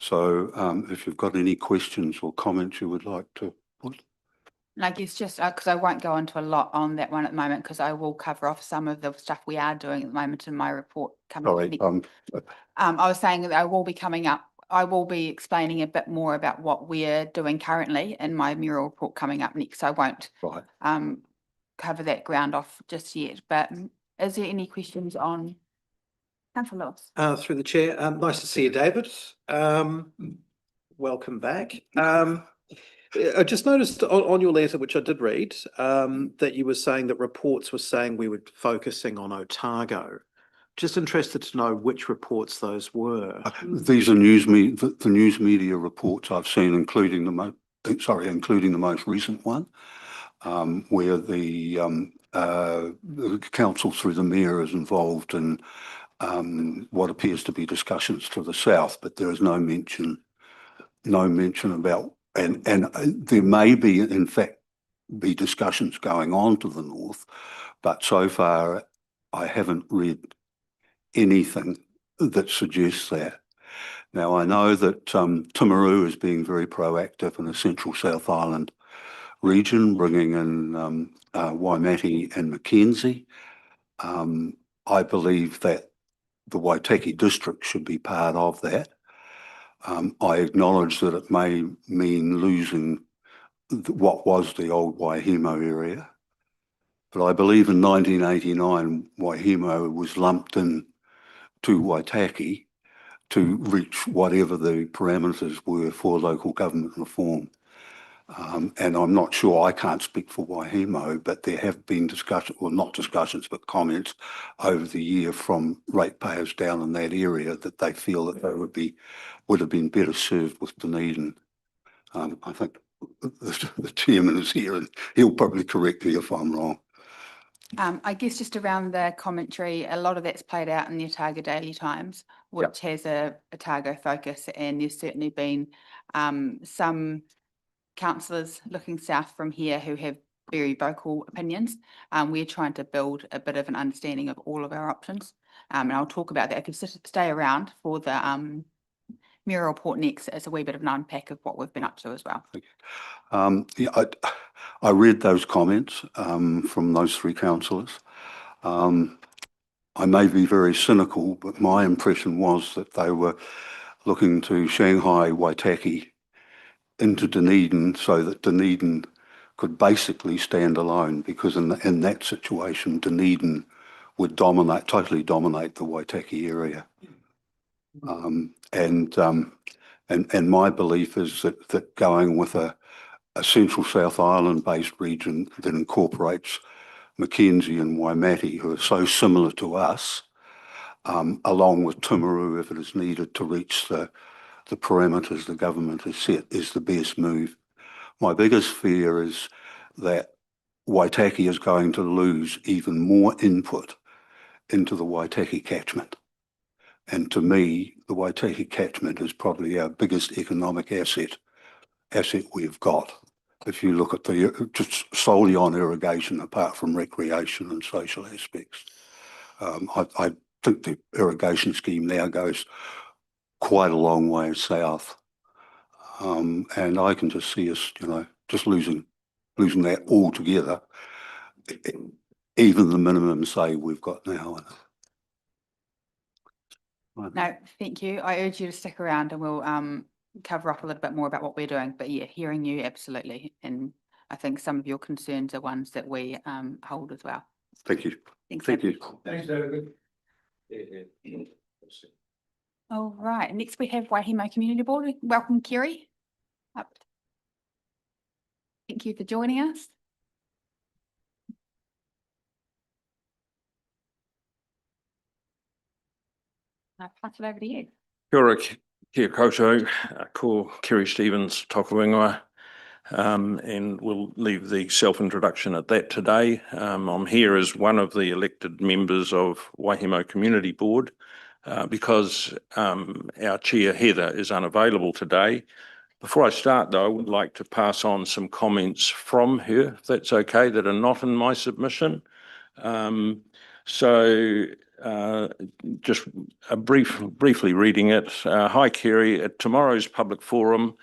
So if you've got any questions or comments you would like to put. And I guess just because I won't go into a lot on that one at the moment, because I will cover off some of the stuff we are doing at the moment in my report coming up. I was saying that I will be coming up. I will be explaining a bit more about what we're doing currently in my mural report coming up next. So I won't cover that ground off just yet. But is there any questions on Councillor Lewis? Through the chair, nice to see you, David. Welcome back. I just noticed on your letter, which I did read, that you were saying that reports were saying we were focusing on Otago. Just interested to know which reports those were. These are the news media reports I've seen, including the most recent one, where the council through the mayor is involved in what appears to be discussions to the south, but there is no mention about, and there may be, in fact, be discussions going on to the north, but so far I haven't read anything that suggests that. Now, I know that Timaru is being very proactive in the Central South Island region, bringing in Waimati and Mackenzie. I believe that the Waitaki District should be part of that. I acknowledge that it may mean losing what was the old Waihemo area, but I believe in 1989 Waihemo was lumped in to Waitaki to reach whatever the parameters were for local government reform. And I'm not sure, I can't speak for Waihemo, but there have been discussions, well, not discussions, but comments over the year from ratepayers down in that area that they feel that they would have been better served with Dunedin. I think the chairman is here and he'll probably correct me if I'm wrong. I guess just around the commentary, a lot of that's played out in the Otago Daily Times, which has a Otago focus, and there's certainly been some councillors looking south from here who have very vocal opinions. We're trying to build a bit of an understanding of all of our options, and I'll talk about that. If you stay around for the mural report next, it's a wee bit of an unpack of what we've been up to as well. Yeah, I read those comments from those three councillors. I may be very cynical, but my impression was that they were looking to Shanghai Waitaki into Dunedin so that Dunedin could basically stand alone, because in that situation, Dunedin would totally dominate the Waitaki area. And my belief is that going with a Central South Island based region that incorporates Mackenzie and Waimati, who are so similar to us, along with Timaru if it is needed to reach the parameters the government has set, is the best move. My biggest fear is that Waitaki is going to lose even more input into the Waitaki catchment. And to me, the Waitaki catchment is probably our biggest economic asset we've got. If you look at just solely on irrigation, apart from recreation and social aspects. I think the irrigation scheme now goes quite a long way south. And I can just see us, just losing that altogether. even the minimum say we've got now. Right. No, thank you. I urge you to stick around and we'll cover up a little bit more about what we're doing. But yeah, hearing you absolutely. And I think some of your concerns are ones that we hold as well. Thank you. Thanks, Thank David. you. Thanks, David. All right, next we have Waihemo Community Board. Welcome, Kerry. Up. Thank you for joining us. I'll pass it over to you. Kia ora, kia koutou, ko Kerry Stevens, toka wingoa. And we'll leave the self-introduction at that today. I'm here as one of the elected members of Waihemo Community Board because our chair Heather is unavailable today. Before I start though, I would like to pass on some comments from her, if that's okay, that are not in my submission. Just briefly reading it. Hi Kerry, at tomorrow's public forum,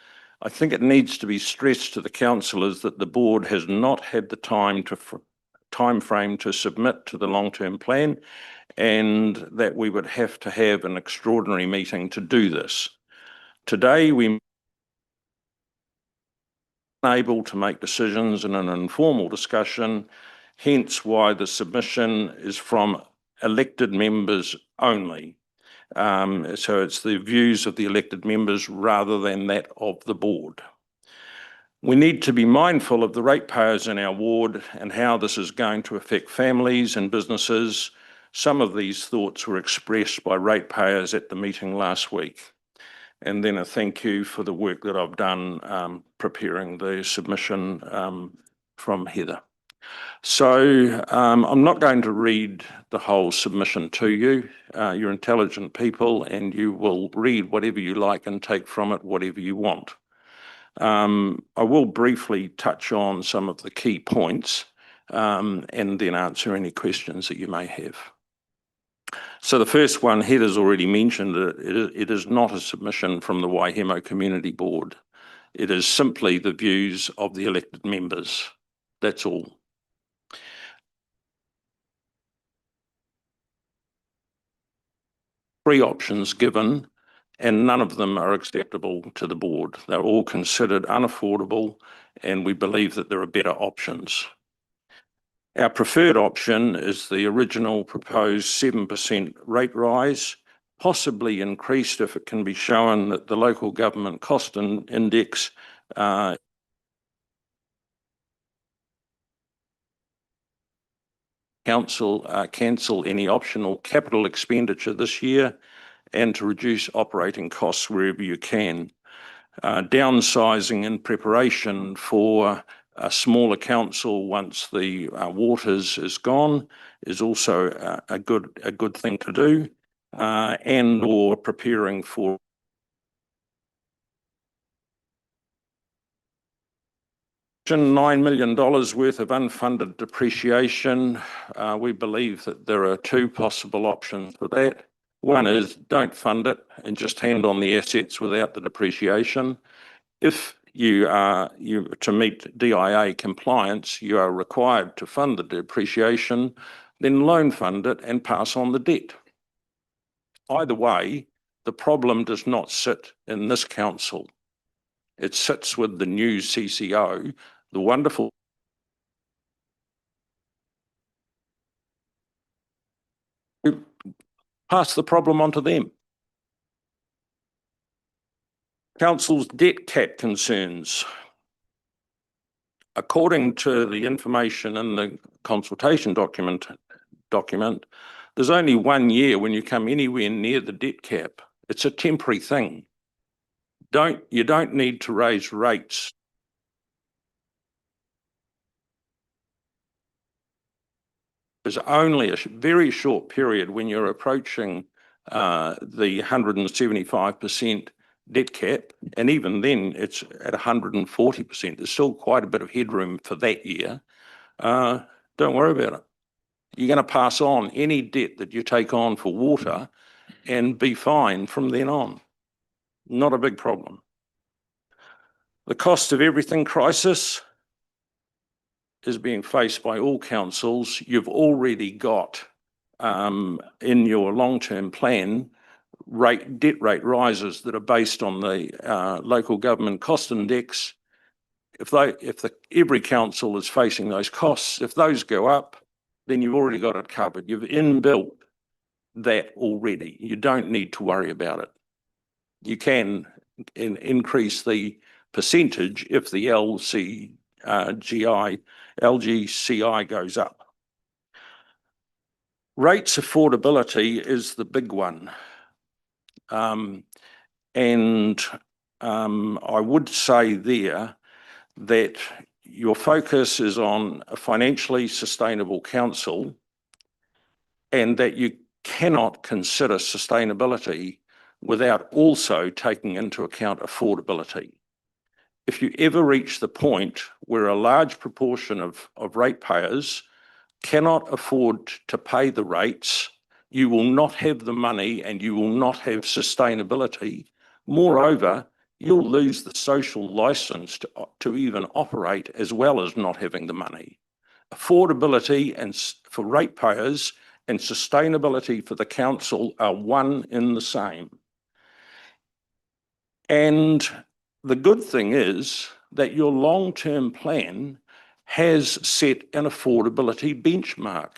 I think it needs to be stressed to the councillors that the board has not had the time frame to submit to the long-term plan, and that we would have to have an extraordinary meeting to do this. Today, we are able to make decisions in an informal discussion, hence why the submission is from elected members only. So it's the views of the elected members rather than that of the board. We need to be mindful of the ratepayers in our ward and how this is going to affect families and businesses. Some of these thoughts were expressed by ratepayers at the meeting last week. And then a thank you for the work that I've done preparing the submission from Heather. So I'm not going to read the whole submission to you. You're intelligent people and you will read whatever you like and take from it whatever you want. I will briefly touch on some of the key points and then answer any questions that you may have. So the first one, Heather's already mentioned that it is not a submission from the Waihemo Community Board. It is simply the views of the elected members. That's all. Three options given, and none of them are acceptable to the board. They're all considered unaffordable, and we believe that there are better options. Our preferred option is the original proposed 7% rate rise, possibly increased if it can be shown that the local government cost index council cancel any optional capital expenditure this year and to reduce operating costs wherever you can. Downsizing in preparation for a smaller council once the waters is gone is also a good thing to do, and or preparing for $9 million worth of unfunded depreciation. We believe that there are two possible options for that. One is don't fund it and just hand on the assets without the depreciation. If you are to meet DIA compliance, you are required to fund the depreciation, then loan fund it and pass on the debt. Either way, the problem does not sit in this council. It sits with the new CCO, the wonderful pass the problem on to them. Council's debt cap concerns. According to the information in the consultation document, there's only 1 year when you come anywhere near the debt cap. It's a temporary thing. You don't need to raise rates. There's only a very short period when you're approaching the 175% debt cap, and even then it's at 140%. There's still quite a bit of headroom for that year. Don't worry about it. You're going to pass on any debt that you take on for water and be fine from then on. Not a big problem. The cost of everything crisis is being faced by all councils. You've already got in your long-term plan debt rate rises that are based on the local government cost index. If every council is facing those costs, if those go up, then you've already got it covered. You've inbuilt that already. You don't need to worry about it. You can increase the percentage if the LGCI goes up. Rates affordability is the big one. I would say there that your focus is on a financially sustainable council, and that you cannot consider sustainability without also taking into account affordability. If you ever reach the point where a large proportion of ratepayers cannot afford to pay the rates, you will not have the money and you will not have sustainability. Moreover, you'll lose the social license to even operate, as well as not having the money. Affordability and for ratepayers and sustainability for the council are one in the same. And the good thing is that your long-term plan has set an affordability benchmark.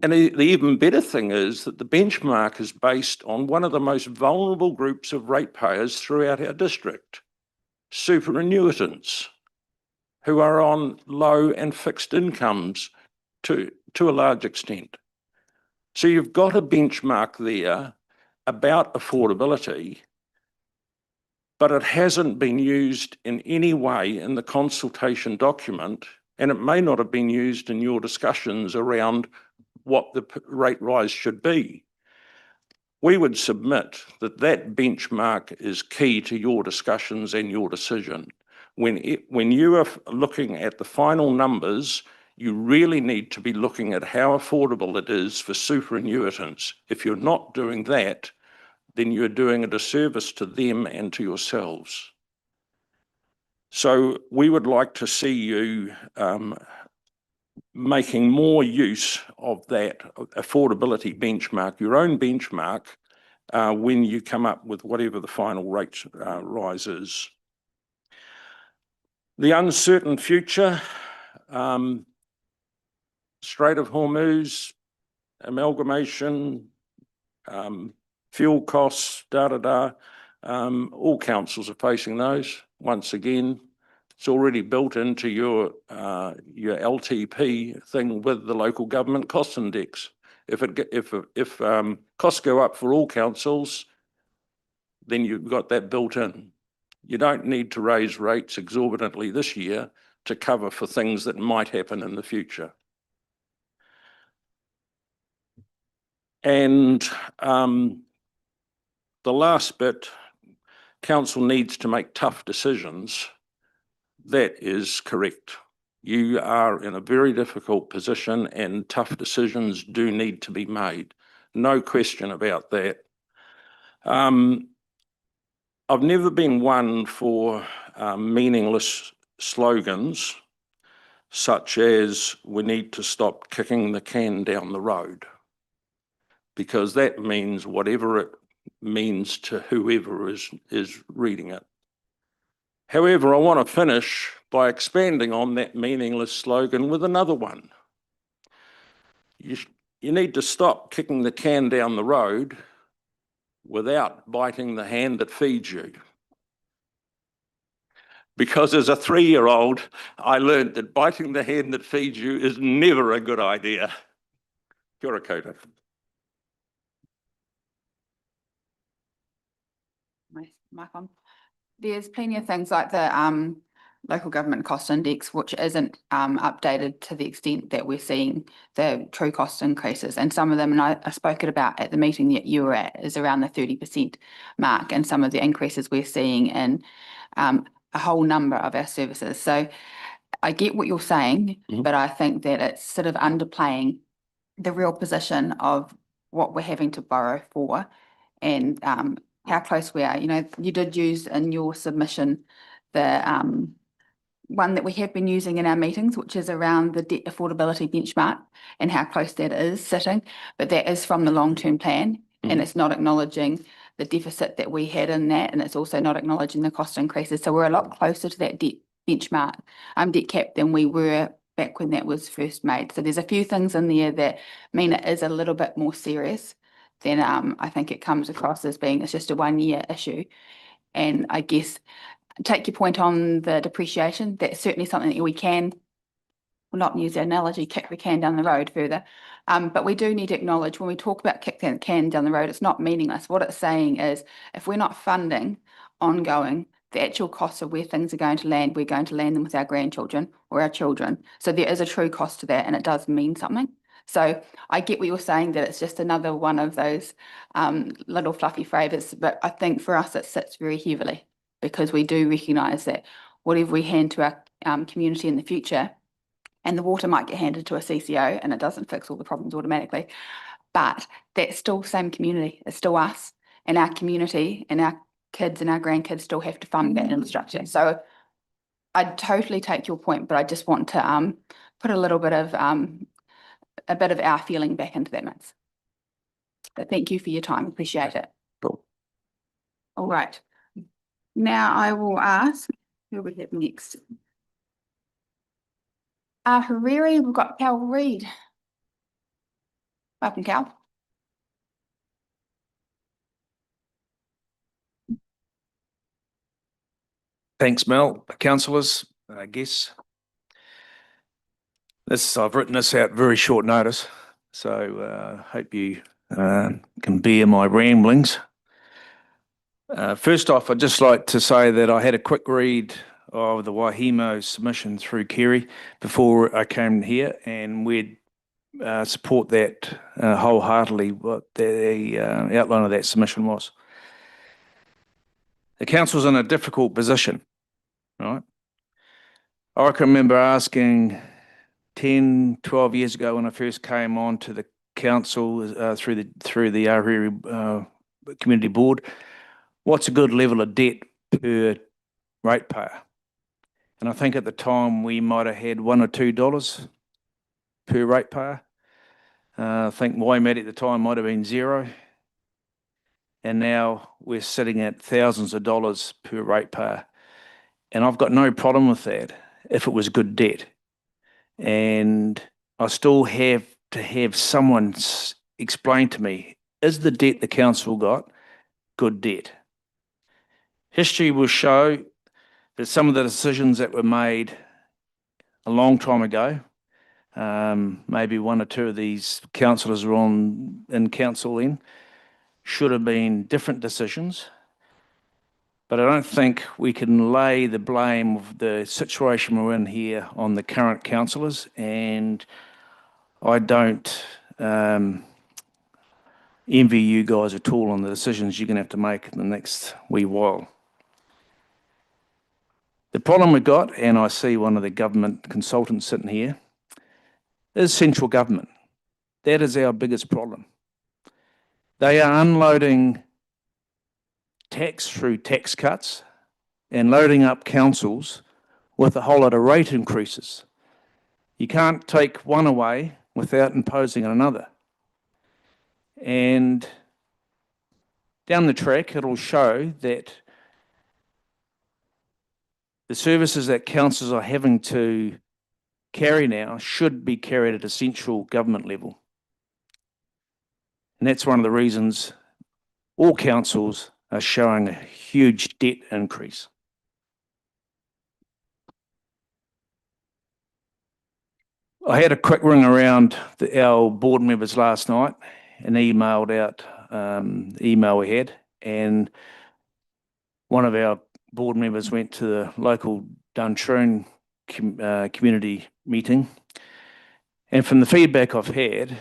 And the even better thing is that the benchmark is based on one of the most vulnerable groups of ratepayers throughout our district, superannuitants, who are on low and fixed incomes to a large extent. So you've got a benchmark there about affordability, but it hasn't been used in any way in the consultation document, and it may not have been used in your discussions around what the rate rise should be. We would submit that that benchmark is key to your discussions and your decision. When you are looking at the final numbers, you really need to be looking at how affordable it is for superannuitants. If you're not doing that, then you're doing a disservice to them and to yourselves. So we would like to see you making more use of that affordability benchmark, your own benchmark, when you come up with whatever the final rate rise is. The uncertain future, Strait of Hormuz, amalgamation, fuel costs, all councils are facing those. Once again, it's already built into your LTP thing with the local government cost index. If costs go up for all councils, then you've got that built in. You don't need to raise rates exorbitantly this year to cover for things that might happen in the future. And the last bit, council needs to make tough decisions. That is correct. You are in a very difficult position and tough decisions do need to be made. No question about that. I've never been one for meaningless slogans such as "we need to stop kicking the can down the road," because that means whatever it means to whoever is reading it. However, I want to finish by expanding on that meaningless slogan with another one. You need to stop kicking the can down the road without biting the hand that feeds you. Because as a 3-year-old, I learned that biting the hand that feeds you is never a good idea. Kia ora koutou. Mic on. There's plenty of things like the local government cost index, which isn't updated to the extent that we're seeing the true cost increases. And some of them, and I spoke about at the meeting that you were at, is around the 30% mark, and some of the increases we're seeing in a whole number of our services. So I get what you're saying, but I think that it's sort of underplaying the real position of what we're having to borrow for, and how close we are. You know, you did use in your submission the one that we have been using in our meetings, which is around the debt affordability benchmark and how close that is sitting. But that is from the long-term plan, and it's not acknowledging the deficit that we had in that, and it's also not acknowledging the cost increases. So we're a lot closer to that debt benchmark, debt cap than we were back when that was first made. So there's a few things in there that mean it is a little bit more serious than I think it comes across as being. It's just a 1-year issue. And I guess take your point on the depreciation. That's certainly something that we can, well, not use the analogy, kick the can down the road further. But we do need to acknowledge when we talk about kick the can down the road, it's not meaningless. What it's saying is if we're not funding ongoing, the actual costs of where things are going to land, we're going to land them with our grandchildren or our children. So there is a true cost to that, and it does mean something. So I get what you're saying, that it's just another one of those little fluffy phrases, but I think for us it sits very heavily because we do recognise that whatever we hand to our community in the future, and the water might get handed to a CCO and it doesn't fix all the problems automatically, but that's still the same community. It's still us and our community, and our kids and our grandkids still have to fund that infrastructure. So I totally take your point, but I just want to put a bit of our feeling back into that mix. But thank you for your time. Appreciate it. Cool. All right. Now I will ask who we have next. Hariri, we've got Cal Reid. Welcome, Cal. Thanks, Mel. Councillors, I guess. I've written this out very short notice, so hope you can bear my ramblings. First off, I'd just like to say that I had a quick read of the Waihemo submission through Kerry before I came here, and we'd support that wholeheartedly, what the outline of that submission was. The council's in a difficult position, right? I can remember asking 10, 12 years ago when I first came on to the council through the Ariri Community Board, what's a good level of debt per ratepayer? And I think at the time we might have had $1 or $2 per ratepayer. I think Waimate at the time might have been $0. And now we're sitting at thousands of dollars per ratepayer. And I've got no problem with that if it was good debt. And I still have to have someone explain to me, is the debt the council got good debt? History will show that some of the decisions that were made a long time ago, maybe 1 or 2 of these councillors were in council then, should have been different decisions. But I don't think we can lay the blame of the situation we're in here on the current councillors, and I don't envy you guys at all on the decisions you're going to have to make in the next wee while. The problem we've got, and I see one of the government consultants sitting here, is central government. That is our biggest problem. They are unloading tax through tax cuts and loading up councils with a whole lot of rate increases. You can't take one away without imposing on another. And down the track, it'll show that the services that councils are having to carry now should be carried at a central government level. And that's one of the reasons all councils are showing a huge debt increase. I had a quick ring around our board members last night and emailed out the email we had, and one of our board members went to the local Duntroon community meeting, and from the feedback I've had,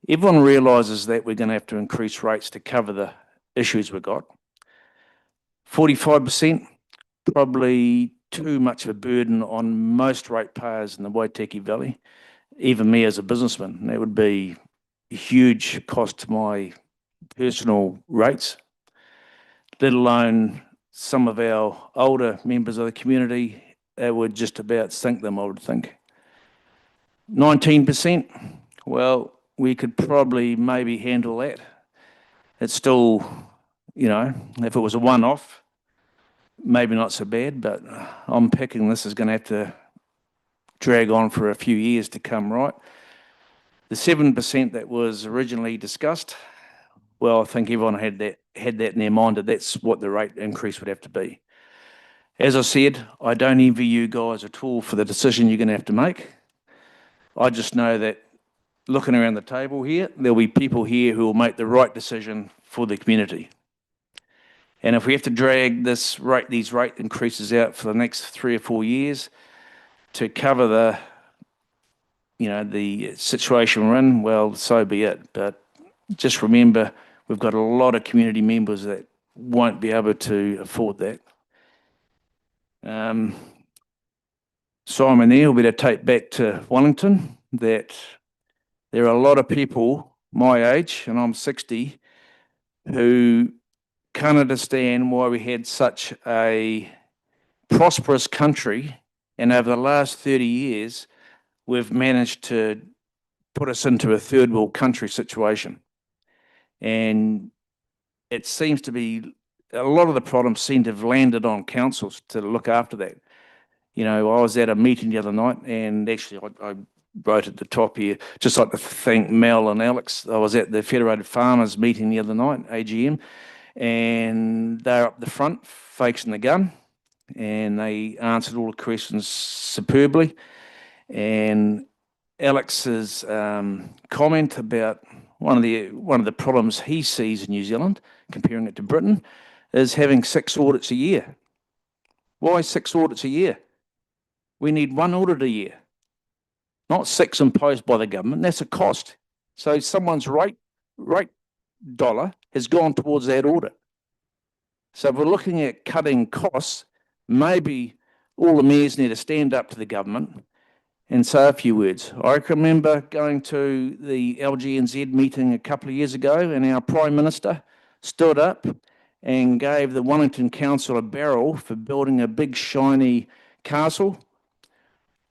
everyone realises that we're going to have to increase rates to cover the issues we've got. 45%, probably too much of a burden on most ratepayers in the Waitaki Valley, even me as a businessman. That would be a huge cost to my personal rates, let alone some of our older members of the community it would just about sink them, I would think. 19%, well, we could probably maybe handle that. It's still, you know, if it was a one-off, maybe not so bad, but I'm picking this is going to have to drag on for a few years to come, right? The 7% that was originally discussed, well, I think everyone had that in their mind that that's what the rate increase would have to be. As I said, I don't envy you guys at all for the decision you're going to have to make. I just know that looking around the table here, there'll be people here who will make the right decision for the community. And if we have to drag these rate increases out for the next 3 or 4 years to cover the, you know, the situation we're in, well, so be it. But just remember, we've got a lot of community members that won't be able to afford that. Simon there will be to take back to Wellington that there are a lot of people my age, and I'm 60, who can't understand why we had such a prosperous country, and over the last 30 years, we've managed to put us into a third world country situation. And it seems to be, a lot of the problems seem to have landed on councils to look after that. You know, I was at a meeting the other night, and actually I wrote at the top here, just like to thank Mel and Alex. I was at the Federated Farmers meeting the other night, AGM, and they're up the front facing the gun, and they answered all the questions superbly. And Alex's comment about one of the problems he sees in New Zealand, comparing it to Britain, is having 6 audits a year. Why 6 audits a year? We need 1 audit a year, not 6 imposed by the government. That's a cost. So someone's rate dollar has gone towards that audit. So if we're looking at cutting costs, maybe all the mayors need to stand up to the government and say a few words. I can remember going to the LGNZ meeting a couple of years ago, and our Prime Minister stood up and gave the Wellington Council a barrel for building a big shiny castle,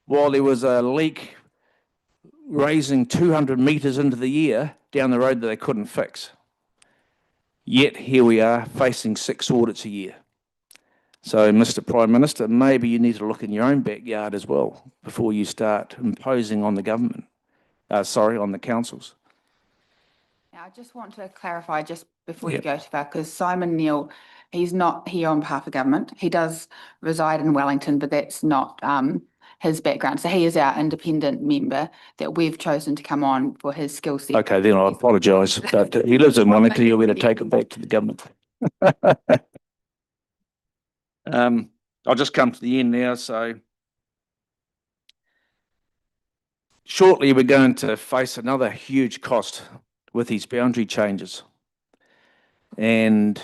while there was a leak raising 200 metres into the air down the road that they couldn't fix. Yet here we are facing 6 audits a year. So, Mr. Prime Minister, maybe you need to look in your own backyard as well before you start imposing on the government, on the councils. Now, I just want to clarify just before you go too far, because Simon Neal, he's not here on behalf of government. He does reside in Wellington, but that's not his background. So he is our independent member that we've chosen to come on for his skill set. Okay, then I apologise, but he lives in Wellington. You'll be able to take it back to the government. I'll just come to the end now. So shortly, we're going to face another huge cost with these boundary changes. And,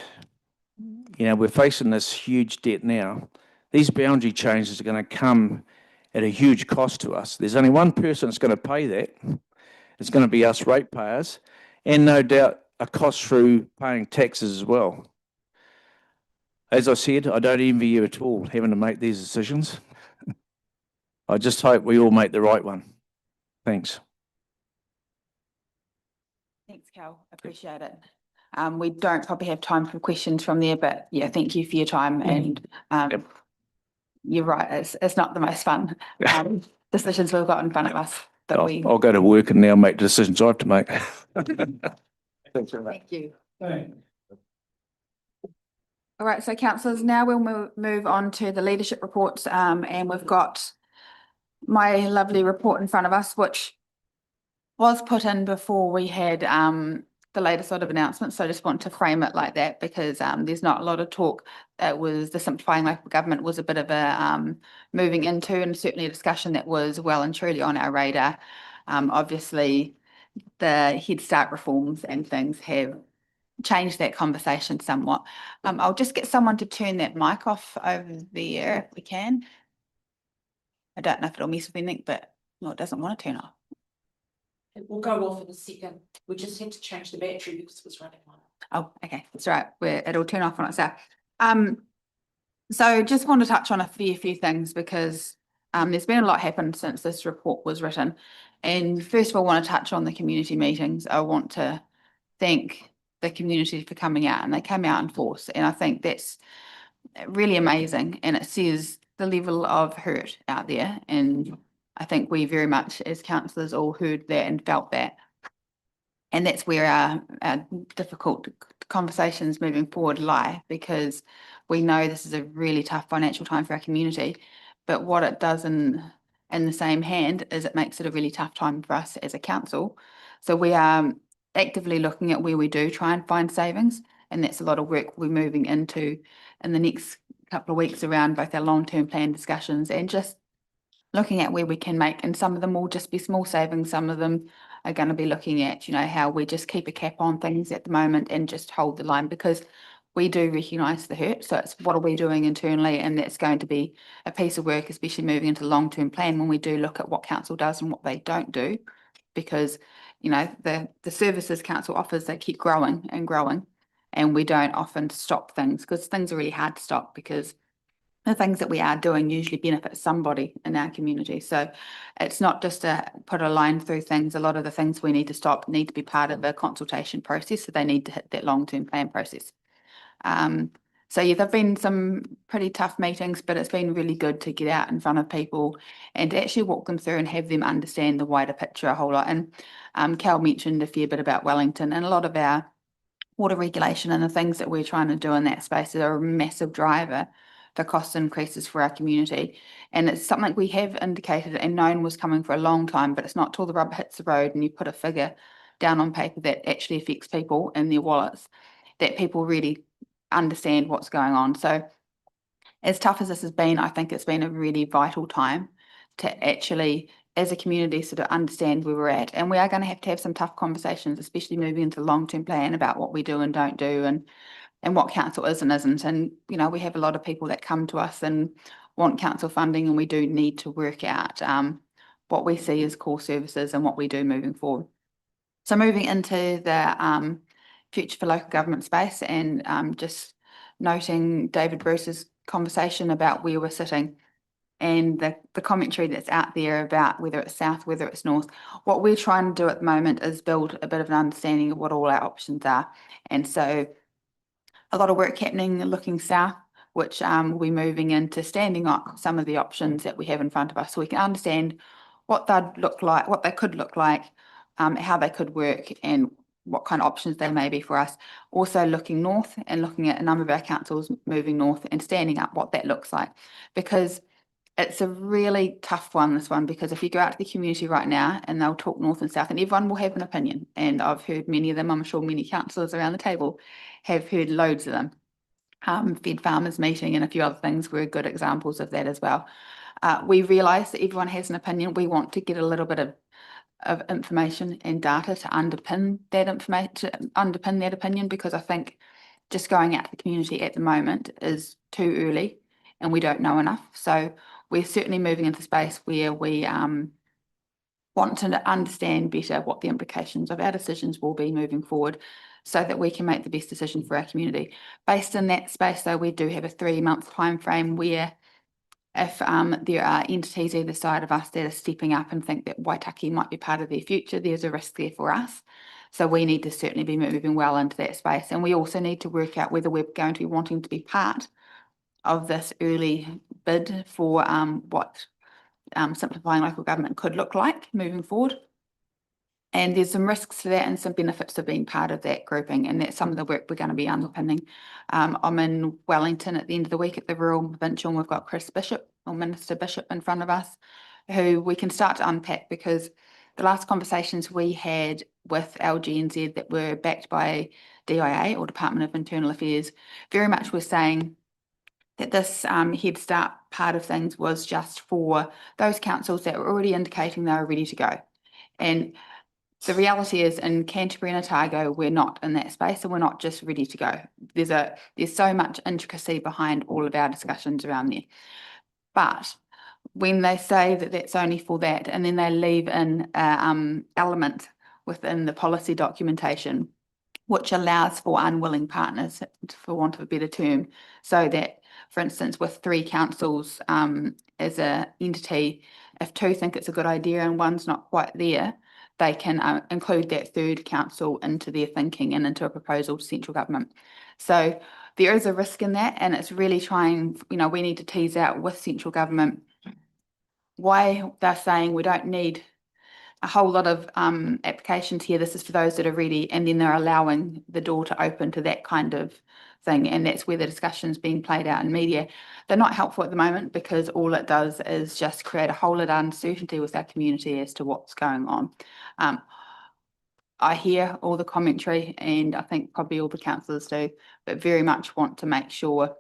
you know, we're facing this huge debt now. These boundary changes are going to come at a huge cost to us. There's only one person that's going to pay that. It's going to be us ratepayers, and no doubt a cost through paying taxes as well. As I said, I don't envy you at all having to make these decisions. I just hope we all make the right one. Thanks. Thanks, Cal. Appreciate it. We don't probably have time for questions from there, but yeah, thank you for your time. And you're right, it's not the most fun decisions we've got in front of us. But I'll go to work and now make the decisions I have to make. Thanks very much. Thank you. All right, so councillors, now we'll move on to the leadership reports, and we've got my lovely report in front of us, which was put in before we had the latest sort of announcements. So I just want to frame it like that, because there's not a lot of talk. It was the simplifying local government was a bit of a moving into, and certainly a discussion that was well and truly on our radar. Obviously, the Head Start reforms and things have changed that conversation somewhat. I'll just get someone to turn that mic off over there if we can. I don't know if it'll mess with anything, but no, it doesn't want to turn off. It will go off in a second. We just had to change the battery because it was running on. Oh, okay, that's right. It'll turn off on itself. So just want to touch on a few things because there's been a lot happened since this report was written. And first of all, I want to touch on the community meetings. I want to thank the community for coming out, and they came out in force. And I think that's really amazing. And it says the level of hurt out there. And I think we very much as councillors all heard that and felt that. And that's where our difficult conversations moving forward lie, because we know this is a really tough financial time for our community. But what it does in the same hand is it makes it a really tough time for us as a council. So we are actively looking at where we do try and find savings. And that's a lot of work we're moving into in the next couple of weeks around both our long-term plan discussions and just looking at where we can make, and some of them will just be small savings. Some of them are going to be looking at, you know, how we just keep a cap on things at the moment and just hold the line, because we do recognise the hurt. So it's what are we doing internally, and that's going to be a piece of work, especially moving into the long-term plan when we do look at what council does and what they don't do, because, you know, the services council offers, they keep growing and growing, and we don't often stop things because things are really hard to stop, because the things that we are doing usually benefit somebody in our community. So it's not just to put a line through things. A lot of the things we need to stop need to be part of the consultation process. So they need to hit that long-term plan process. So yeah, there've been some pretty tough meetings, but it's been really good to get out in front of people and to actually walk them through and have them understand the wider picture a whole lot. And Cal mentioned a fair bit about Wellington, and a lot of our water regulation and the things that we're trying to do in that space are a massive driver for cost increases for our community. And it's something we have indicated and known was coming for a long time, but it's not till the rubber hits the road and you put a figure down on paper that actually affects people in their wallets, that people really understand what's going on. So as tough as this has been, I think it's been a really vital time to actually, as a community, sort of understand where we're at. And we are going to have some tough conversations, especially moving into the long-term plan about what we do and don't do, and what council is and isn't. And, you know, we have a lot of people that come to us and want council funding, and we do need to work out what we see as core services and what we do moving forward. So moving into the future for local government space, and just noting David Bruce's conversation about where we're sitting and the commentary that's out there about whether it's south, whether it's north. What we're trying to do at the moment is build a bit of an understanding of what all our options are. And so a lot of work happening looking south, which we'll be moving into standing up some of the options that we have in front of us, so we can understand what they'd look like, what they could look like, how they could work, and what kind of options they may be for us. Also looking north and looking at a number of our councils moving north and standing up what that looks like, because it's a really tough one, this one, because if you go out to the community right now and they'll talk north and south, and everyone will have an opinion, and I've heard many of them. I'm sure many councillors around the table have heard loads of them. Fed Farmers Meeting and a few other things were good examples of that as well. We realise that everyone has an opinion. We want to get a little bit of information and data to underpin that information, to underpin that opinion, because I think just going out to the community at the moment is too early and we don't know enough. So we're certainly moving into space where we want to understand better what the implications of our decisions will be moving forward, so that we can make the best decision for our community. Based in that space, though, we do have a 3-month time frame where if there are entities either side of us that are stepping up and think that Waitaki might be part of their future, there's a risk there for us. So we need to certainly be moving well into that space. And we also need to work out whether we're going to be wanting to be part of this early bid for what simplifying local government could look like moving forward. And there's some risks to that and some benefits of being part of that grouping, and that's some of the work we're going to be underpinning. I'm in Wellington at the end of the week at the Rural Provincial, and we've got Chris Bishop, or Minister Bishop, in front of us, who we can start to unpack, because the last conversations we had with LGNZ that were backed by DIA, or Department of Internal Affairs, very much were saying that this Head Start part of things was just for those councils that were already indicating they were ready to go. And the reality is, in Canterbury and Otago, we're not in that space, and we're not just ready to go. There's so much intricacy behind all of our discussions around there. But when they say that that's only for that, and then they leave in an element within the policy documentation which allows for unwilling partners, for want of a better term, so that, for instance, with 3 councils as a entity, if 2 think it's a good idea and one's not quite there, they can include that 3rd council into their thinking and into a proposal to central government. So there is a risk in that, and it's really trying, you know, we need to tease out with central government why they're saying we don't need a whole lot of applications here. This is for those that are ready, and then they're allowing the door to open to that kind of thing, and that's where the discussion's being played out in media. They're not helpful at the moment because all it does is just create a whole lot of uncertainty with our community as to what's going on. I hear all the commentary, and I think probably all the councillors do, but very much want to make sure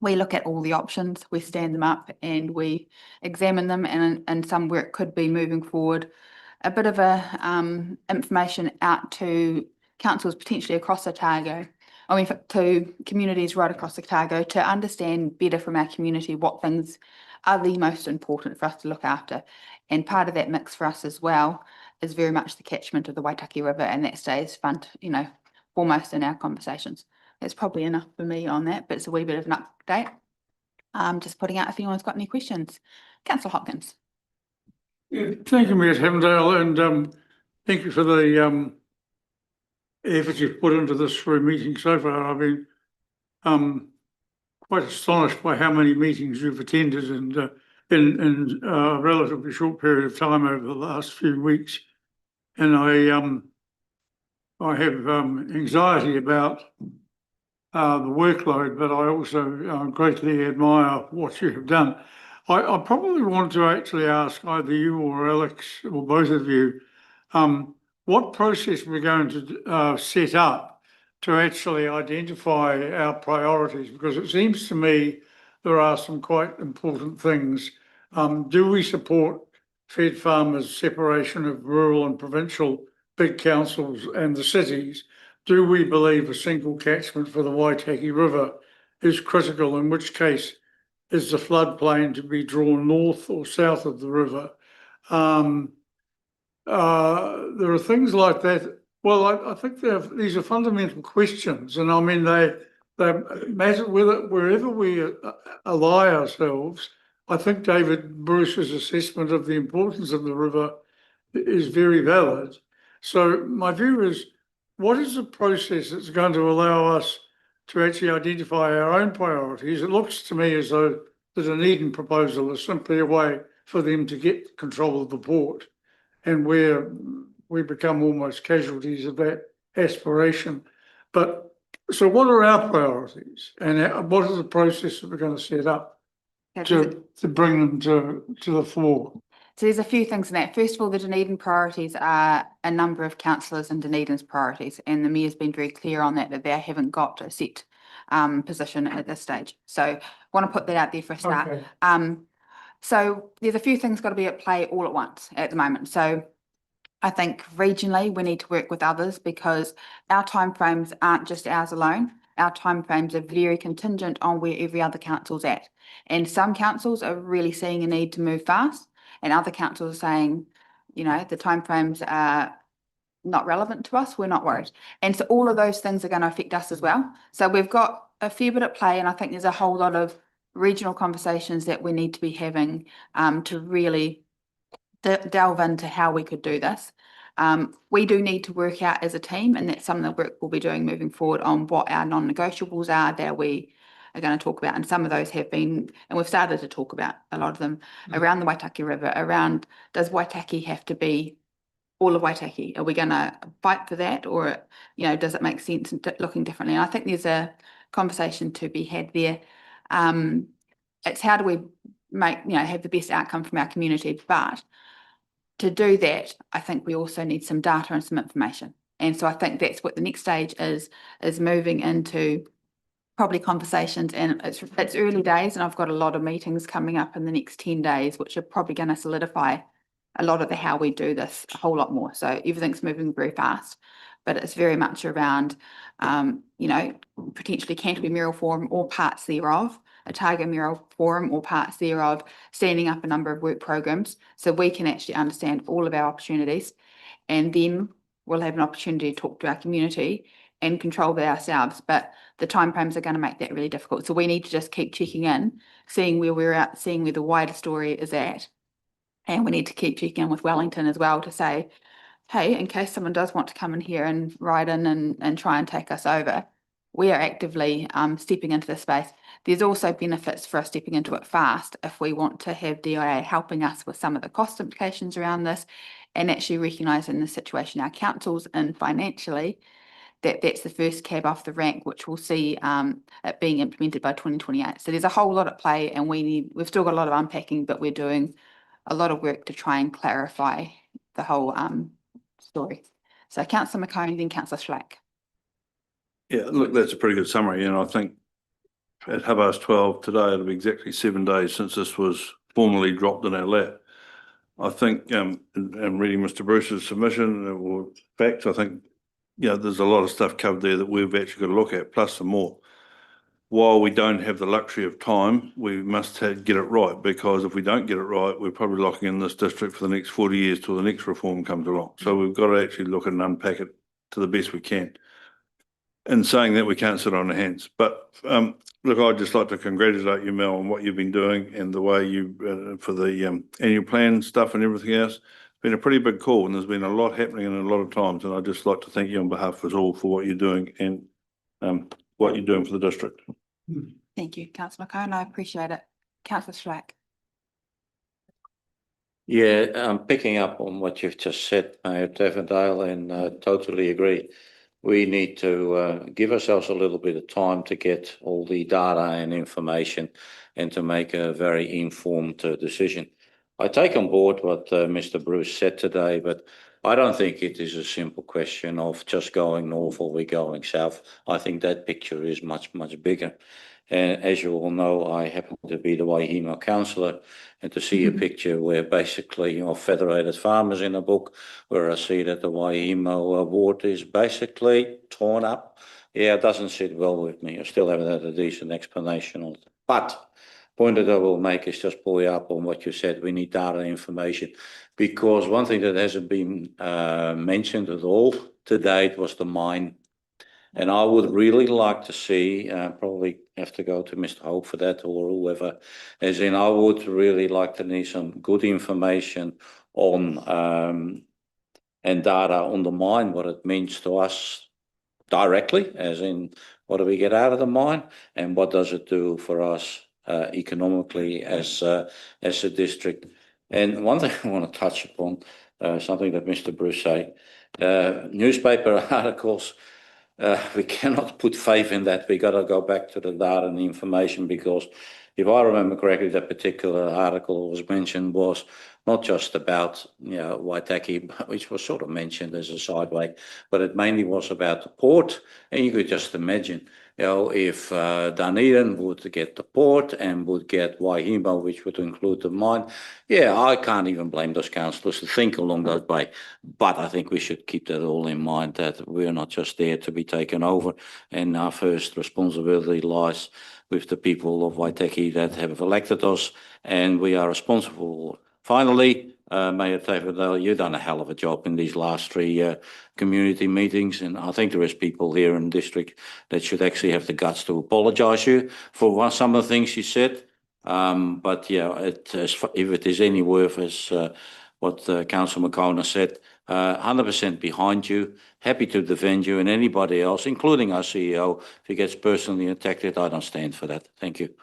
we look at all the options, we stand them up and we examine them, and some where it could be moving forward, a bit of a information out to councils potentially across Otago, I mean to communities right across Otago, to understand better from our community what things are the most important for us to look after. And part of that mix for us as well is very much the catchment of the Waitaki River, and that stays front, you know, foremost in our conversations. That's probably enough for me on that, but it's a wee bit of an update. Just putting out if anyone's got any questions. Councillor Hopkins. Yeah, thank you, Ms. Hemdale, and thank you for the effort you've put into this for a meeting so far. I've been quite astonished by how many meetings you've attended, and in a relatively short period of time over the last few weeks. And I have anxiety about the workload, but I also greatly admire what you have done. I probably want to actually ask either you or Alex or both of you, what process we're going to set up to actually identify our priorities, because it seems to me there are some quite important things. Do we support fed farmers' separation of rural and provincial big councils and the cities? Do we believe a single catchment for the Waitaki River is critical, in which case is the floodplain to be drawn north or south of the river? There are things like that. Well, I think these are fundamental questions, and I mean they matter wherever we ally ourselves. I think David Bruce's assessment of the importance of the river is very valid. So my view is, what is the process that's going to allow us to actually identify our own priorities? It looks to me as though the Dunedin proposal is simply a way for them to get control of the port, and where we become almost casualties of that aspiration. But so what are our priorities, and what is the process that we're going to set up to bring them to the fore? So there's a few things in that. First of all, the Dunedin priorities are a number of councillors in Dunedin's priorities, and the Mayor's been very clear on that they haven't got a set position at this stage. So want to put that out there for a start. Okay. So there's a few things got to be at play all at once at the moment. So I think regionally we need to work with others, because our timeframes aren't just ours alone. Our timeframes are very contingent on where every other council's at. And some councils are really seeing a need to move fast, and other councils are saying, you know, the timeframes are not relevant to us, we're not worried. And so all of those things are going to affect us as well. So we've got a fair bit at play, and I think there's a whole lot of regional conversations that we need to be having to really delve into how we could do this. We do need to work out as a team, and that's some of the work we'll be doing moving forward on what our non-negotiables are that we are going to talk about. And some of those have been, and we've started to talk about a lot of them around the Waitaki River, around, does Waitaki have to be all of Waitaki? Are we going to fight for that, or, you know, does it make sense looking differently? And I think there's a conversation to be had there. It's how do we make, you know, have the best outcome from our community, but to do that, I think we also need some data and some information. And so I think that's what the next stage is moving into probably conversations, and it's early days, and I've got a lot of meetings coming up in the next 10 days, which are probably going to solidify a lot of the how we do this a whole lot more. So everything's moving very fast, but it's very much around, you know, potentially Canterbury Mural Forum or parts thereof, Otago Mural Forum or parts thereof, standing up a number of work programs so we can actually understand all of our opportunities, and then we'll have an opportunity to talk to our community and control that ourselves, but the timeframes are going to make that really difficult. So we need to just keep checking in, seeing where we're at, seeing where the wider story is at. And we need to keep checking in with Wellington as well to say, hey, in case someone does want to come in here and ride in and try and take us over, we are actively stepping into this space. There's also benefits for us stepping into it fast if we want to have DIA helping us with some of the cost implications around this and actually recognising the situation our councils in financially, that's the first cab off the rank, which we'll see it being implemented by 2028. So there's a whole lot at play, and we've still got a lot of unpacking, but we're doing a lot of work to try and clarify the whole story. So Councillor McCone, then Councillor Schlack. Yeah, look, that's a pretty good summary, and I think at 12:30 today, it'll be exactly 7 days since this was formally dropped in our lap. I think, and reading Mr. Bruce's submission or facts, I think, there's a lot of stuff covered there that we've actually got to look at, plus some more. While we don't have the luxury of time, we must get it right, because if we don't get it right, we're probably locking in this district for the next 40 years till the next reform comes along. So we've got to actually look and unpack it to the best we can. In saying that, we can't sit on our hands. But look, I'd just like to congratulate you, Mel, on what you've been doing and the way you, for the annual plan stuff and everything else. It's been a pretty big call, and there's been a lot happening in a lot of times. And I'd just like to thank you on behalf of us all for what you're doing and what you're doing for the district. Thank you, Councillor McCone. I appreciate it. Councillor Schlack. Yeah, I'm picking up on what you've just said, Mayor Davendale, and totally agree. We need to give ourselves a little bit of time to get all the data and information and to make a very informed decision. I take on board what Mr. Bruce said today, but I don't think it is a simple question of just going north or we're going south. I think that picture is much, much bigger. And as you all know, I happen to be the Waihima councillor, and to see a picture where basically federated farmers in a book, where I see that the Waihima ward is basically torn up. Yeah, it doesn't sit well with me. I still haven't had a decent explanation on it. But point that I will make is just pull you up on what you said. We need data information, because one thing that hasn't been mentioned at all to date was the mine. And I would really like to see, probably have to go to Mr. Hope for that or whoever, as in I would really like to need some good information on and data on the mine, what it means to us directly, as in what do we get out of the mine and what does it do for us economically as a district. And one thing I want to touch upon, something that Mr. Bruce said, newspaper articles, we cannot put faith in that. We got to go back to the data and the information, because if I remember correctly, that particular article was mentioned was not just about Waitaki, which was sort of mentioned as a sideway, but it mainly was about the port. And you could just imagine, if Dunedin would get the port and would get Waihima, which would include the mine, yeah, I can't even blame those councillors to think along that way. But I think we should keep that all in mind, that we're not just there to be taken over, and our first responsibility lies with the people of Waitaki that have elected us, and we are responsible. Finally, Mayor Davendale, you've done a hell of a job in these last 3 community meetings, and I think there is people here in the district that should actually have the guts to apologise you for some of the things you said. But yeah, if it is any worth, as what Councillor McCona said, 100% behind you, happy to defend you, and anybody else, including our CEO, if he gets personally attacked, I don't stand for that. Thank you.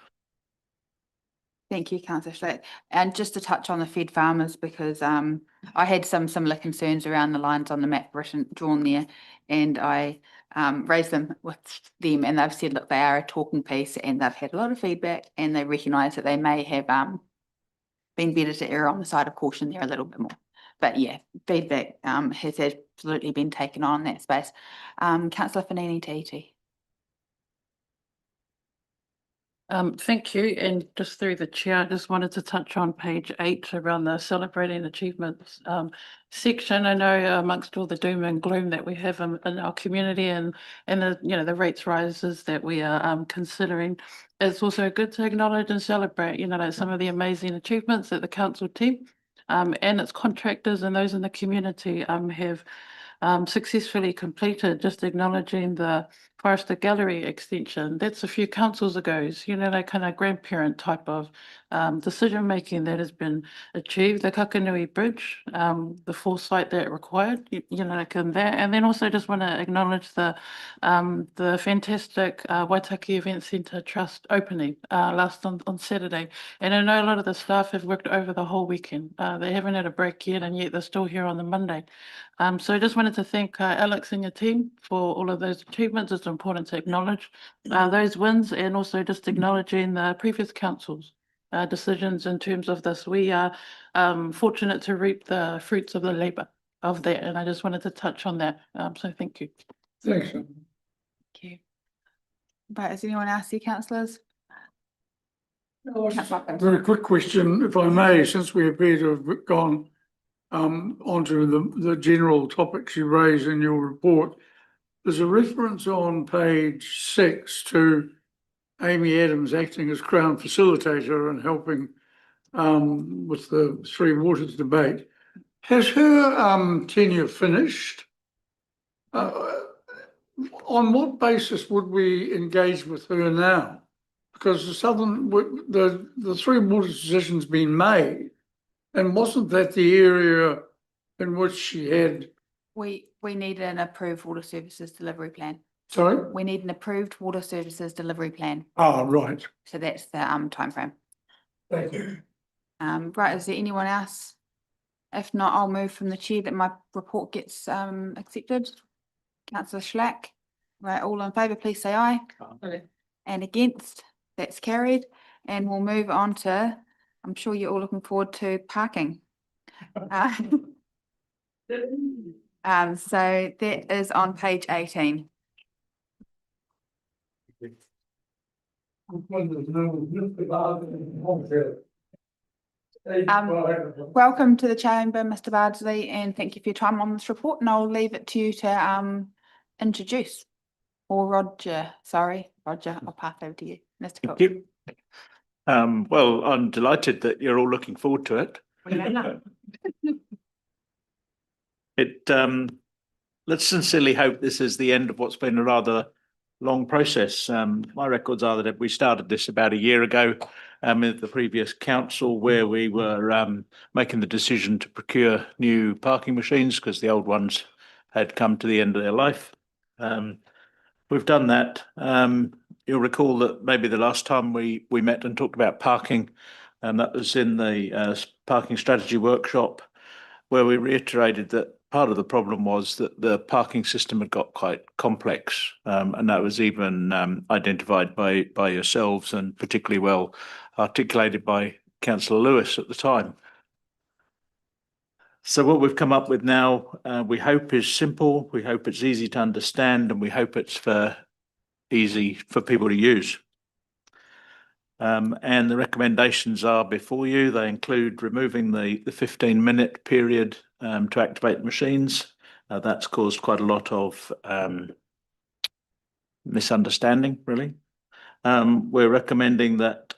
Thank you, Councillor Schlack. And just to touch on the fed farmers, because I had some similar concerns around the lines on the map drawn there, and I raised them with them, and they've said, look, they are a talking piece, and they've had a lot of feedback, and they recognise that they may have been better to err on the side of caution there a little bit more. But yeah, feedback has absolutely been taken on in that space. Councillor Fanini Tahiti. Thank you. And just through the chair, I just wanted to touch on page 8 around the celebrating achievements section. I know amongst all the doom and gloom that we have in our community and the the rates rises that we are considering, it's also good to acknowledge and celebrate like some of the amazing achievements that the council team and its contractors and those in the community have successfully completed, just acknowledging the Forester Gallery extension. That's a few councils ago, that kind of grandparent type of decision making that has been achieved. The Kakanui Bridge, the foresight that it required, like in that. And then also just want to acknowledge the fantastic Waitaki Event Centre Trust opening last on Saturday. And I know a lot of the staff have worked over the whole weekend. They haven't had a break yet, and yet they're still here on the Monday. So I just wanted to thank Alex and your team for all of those achievements. It's important to acknowledge those wins, and also just acknowledging the previous council's decisions in terms of this. We are fortunate to reap the fruits of the labour of that, and I just wanted to touch on that. So thank you. Thanks. Thank you. Right, is anyone else here, councillors? Very quick question, if I may, since we appear to have gone onto the general topics you raise in your report. There's a reference on page 6 to Amy Adams acting as Crown facilitator and helping with the Three Waters debate. Has her tenure finished? On what basis would we engage with her now? Because the Three Waters decision's been made, and wasn't that the area in which she had? We need an approved water services delivery plan. Sorry? We need an approved water services delivery plan. Oh, right. So that's the timeframe. Thank you. Right, is there anyone else? If not, I'll move from the chair that my report gets accepted. Councillor Schlack. Right, all in favour, please say aye. Aye. And against, that's carried. And we'll move on to, I'm sure you're all looking forward to parking. So that is on page 18. Welcome to the chamber, Mr. Bardsley, and thank you for your time on this report, and I'll leave it to you to introduce. Or Roger, I'll pass over to you, Mr. Cook. Thank you. Well, I'm delighted that you're all looking forward to it. Let's sincerely hope this is the end of what's been a rather long process. My records are that we started this about a year ago with the previous council, where we were making the decision to procure new parking machines because the old ones had come to the end of their life. We've done that. You'll recall that maybe the last time we met and talked about parking, and that was in the parking strategy workshop, where we reiterated that part of the problem was that the parking system had got quite complex, and that was even identified by yourselves, and particularly well articulated by Councillor Lewis at the time. So what we've come up with now, we hope is simple, we hope it's easy to understand, and we hope it's easy for people to use. And the recommendations are before you. They include removing the 15-minute period to activate machines. That's caused quite a lot of misunderstanding, really. We're recommending that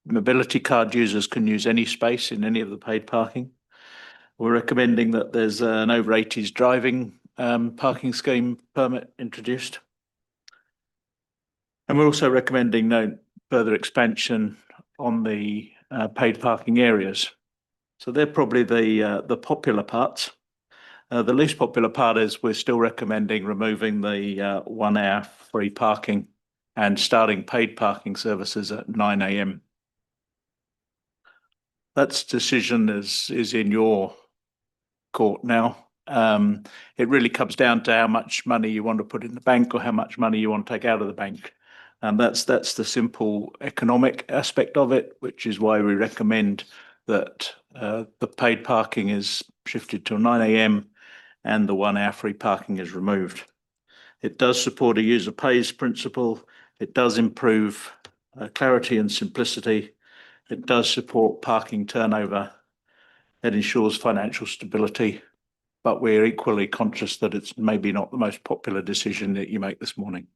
mobility card users can use any space in any of the paid parking. We're recommending that there's an over 80s driving parking scheme permit introduced. And we're also recommending no further expansion on the paid parking areas. So they're probably the popular parts. The least popular part is we're still recommending removing the 1 hour free parking and starting paid parking services at 9 a.m. That decision is in your court now. It really comes down to how much money you want to put in the bank or how much money you want to take out of the bank. And that's the simple economic aspect of it, which is why we recommend that the paid parking is shifted to 9 a.m. and the 1 hour free parking is removed. It does support a user pays principle. It does improve clarity and simplicity. It does support parking turnover. It ensures financial stability, but we're equally conscious that it's maybe not the most popular decision that you make this morning.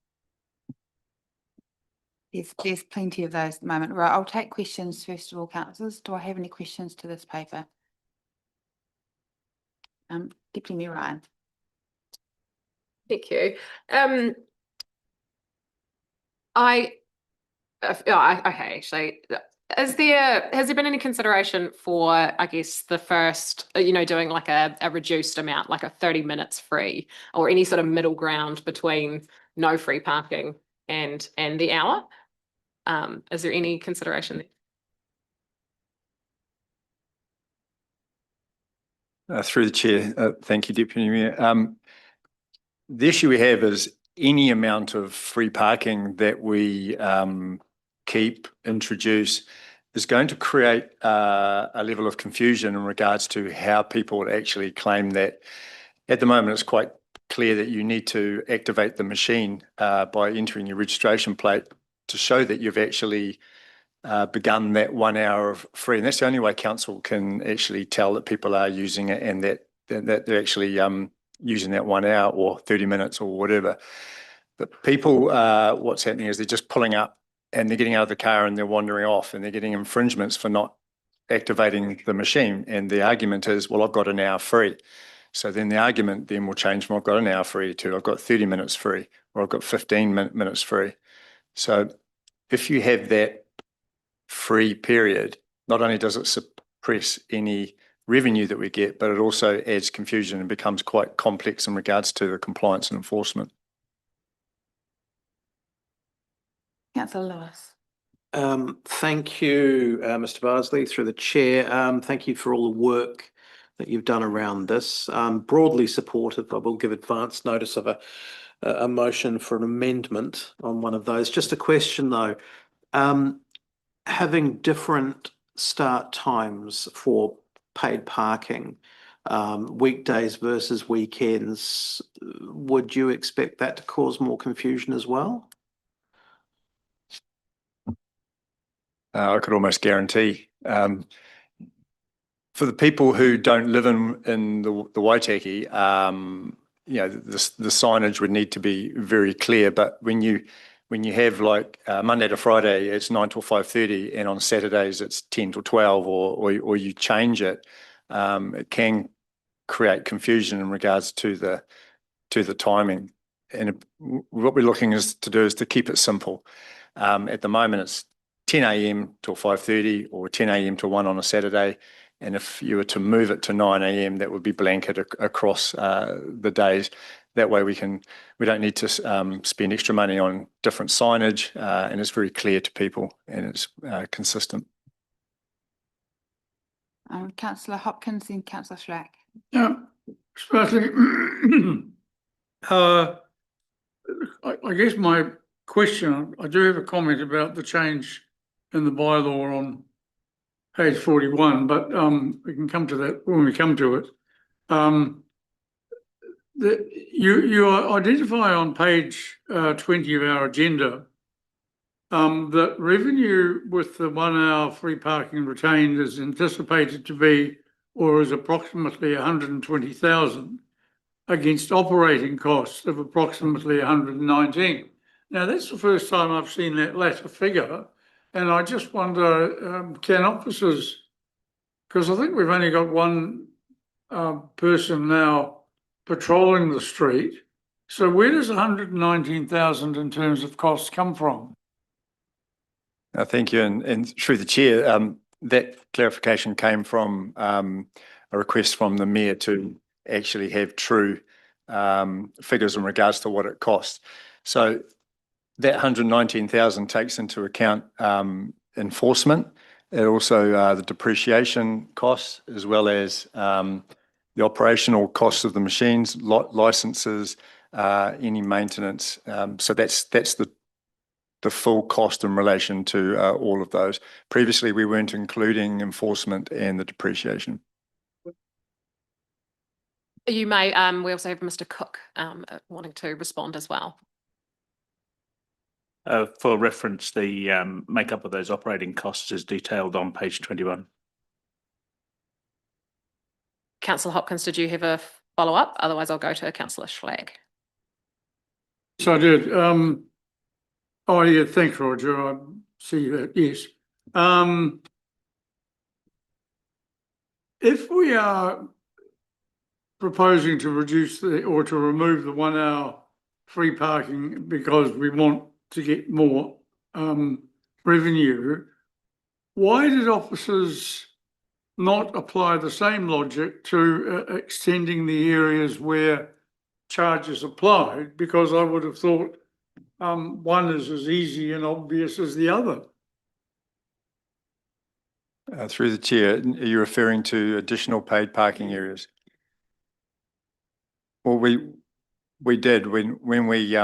There's plenty of those at the moment. Right, I'll take questions first of all, councillors. Do I have any questions to this paper? Deputy Mayor Ryan. Thank you. Okay, actually, has there been any consideration for, I guess, the first, doing like a reduced amount, like a 30 minutes free, or any sort of middle ground between no free parking and the hour? Is there any consideration there? Through the chair, thank you, Deputy Mayor. The issue we have is any amount of free parking that we introduce is going to create a level of confusion in regards to how people actually claim that. At the moment, it's quite clear that you need to activate the machine by entering your registration plate to show that you've actually begun that 1 hour of free. And that's the only way council can actually tell that people are using it and that they're actually using that 1 hour or 30 minutes or whatever. But people, what's happening is they're just pulling up and they're getting out of the car and they're wandering off and they're getting infringements for not activating the machine. And the argument is, well, I've got an hour free. So then the argument then will change from I've got an hour free to I've got 30 minutes free or I've got 15 minutes free. So if you have that free period, not only does it suppress any revenue that we get, but it also adds confusion and becomes quite complex in regards to the compliance and enforcement. Councillor Lewis. Thank you, Mr. Barsley, through the chair. Thank you for all the work that you've done around this. Broadly supportive. I will give advance notice of a motion for an amendment on one of those. Just a question though, having different start times for paid parking, weekdays versus weekends, would you expect that to cause more confusion as well? I could almost guarantee for the people who don't live in the Waitaki, the signage would need to be very clear. But when you have like Monday to Friday, it's 9 till 5:30, and on Saturdays it's 10 till 12, or you change it, it can create confusion in regards to the timing. And what we're looking to do is to keep it simple. At the moment, it's 10 a.m. till 5:30 or 10 a.m. till 1 on a Saturday. And if you were to move it to 9 a.m., that would be blanket across the days. That way we don't need to spend extra money on different signage, and it's very clear to people and it's consistent. Councillor Hopkins and Councillor Schlack. Yeah, especially, I guess my question, I do have a comment about the change in the bylaw on page 41, but we can come to that when we come to it. You identify on page 20 of our agenda that revenue with the 1 hour free parking retained is anticipated to be, or is approximately 120,000 against operating costs of approximately 119. Now that's the first time I've seen that latter figure. And I just wonder, can officers, because I think we've only got one person now patrolling the street. So where does 119,000 in terms of costs come from? Thank you. And through the chair, that clarification came from a request from the mayor to actually have true figures in regards to what it costs. So that 119,000 takes into account enforcement, and also the depreciation costs, as well as the operational costs of the machines, licenses, any maintenance. So that's the full cost in relation to all of those. Previously, we weren't including enforcement and the depreciation. You may, we also have Mr. Cook wanting to respond as well. For reference, the makeup of those operating costs is detailed on page 21. Councillor Hopkins, did you have a follow-up? Otherwise, I'll go to Councillor Schlack. Yes, I did. Oh, yeah, thanks, Roger. I see that, yes. If we are proposing to reduce or to remove the 1 hour free parking because we want to get more revenue. Why did officers not apply the same logic to extending the areas where charges applied? Because I would have thought one is as easy and obvious as the other. Through the chair, are you referring to additional paid parking areas? Well, we did when we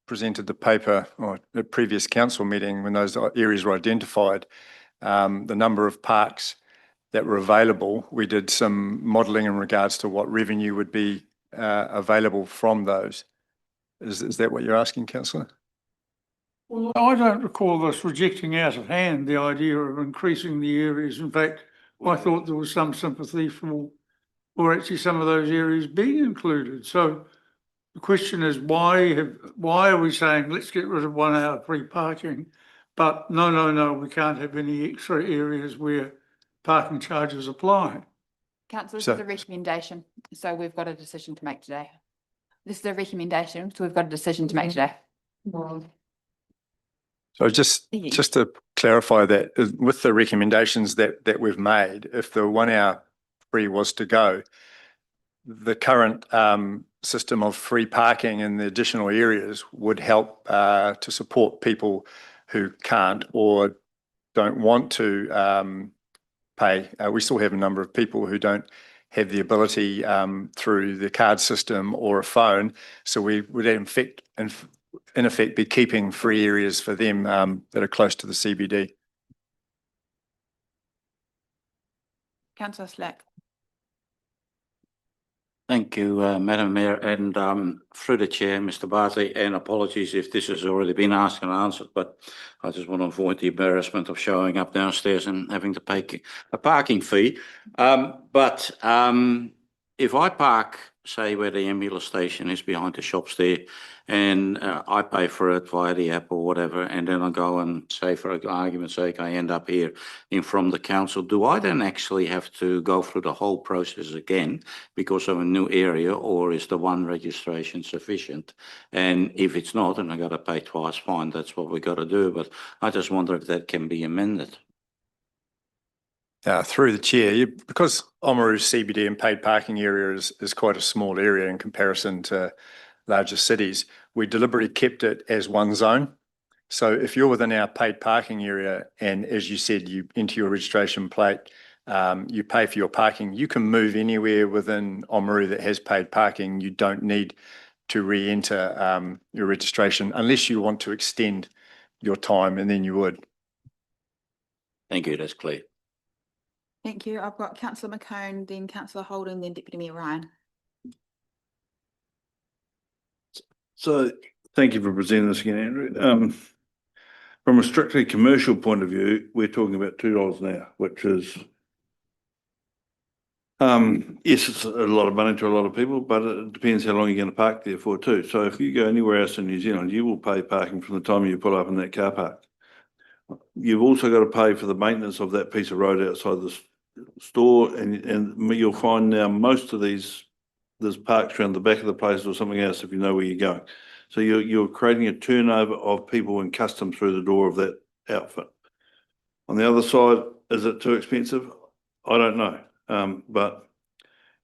presented the paper or the previous council meeting, when those areas were identified, the number of parks that were available, we did some modelling in regards to what revenue would be available from those. Is that what you're asking, councillor? Well, I don't recall us rejecting out of hand the idea of increasing the areas. In fact, I thought there was some sympathy for actually some of those areas being included. So the question is, why are we saying let's get rid of 1 hour free parking, but no, we can't have any extra areas where parking charges apply? Councillor, this is a recommendation, so we've got a decision to make today. This is a recommendation, so we've got a decision to make today. So just to clarify that, with the recommendations that we've made, if the 1 hour free was to go, the current system of free parking in the additional areas would help to support people who can't or don't want to pay. We still have a number of people who don't have the ability through the card system or a phone. So we would in effect be keeping free areas for them that are close to the CBD. Councillor Slack. Thank you, Madam Mayor, and through the chair, Mr. Bartley, and apologies if this has already been asked and answered, but I just want to avoid the embarrassment of showing up downstairs and having to pay a parking fee. But if I park, say, where the ambulance station is behind the shops there, and I pay for it via the app or whatever, and then I go and say, for argument's sake, I end up here in from the council, do I then actually have to go through the whole process again because of a new area, or is the one registration sufficient? And if it's not, and I got to pay twice, fine, that's what we got to do. But I just wonder if that can be amended. Through the chair, because Oamaru's CBD and paid parking area is quite a small area in comparison to larger cities, we deliberately kept it as one zone. So if you're within our paid parking area, and as you said, you enter your registration plate, you pay for your parking, you can move anywhere within Oamaru that has paid parking. You don't need to re-enter your registration unless you want to extend your time, and then you would. Thank you, that's clear. Thank you. I've got Councillor McCone, then Councillor Holden, then Deputy Mayor Ryan. So thank you for presenting this again, Andrew. From a strictly commercial point of view, we're talking about $2 an hour, which is, yes, it's a lot of money to a lot of people, but it depends how long you're going to park there for too. So if you go anywhere else in New Zealand, you will pay parking from the time you pull up in that car park. You've also got to pay for the maintenance of that piece of road outside the store, and you'll find now most of there's parks around the back of the place or something else if you know where you're going. So you're creating a turnover of people and custom through the door of that outfit. On the other side, is it too expensive? I don't know. But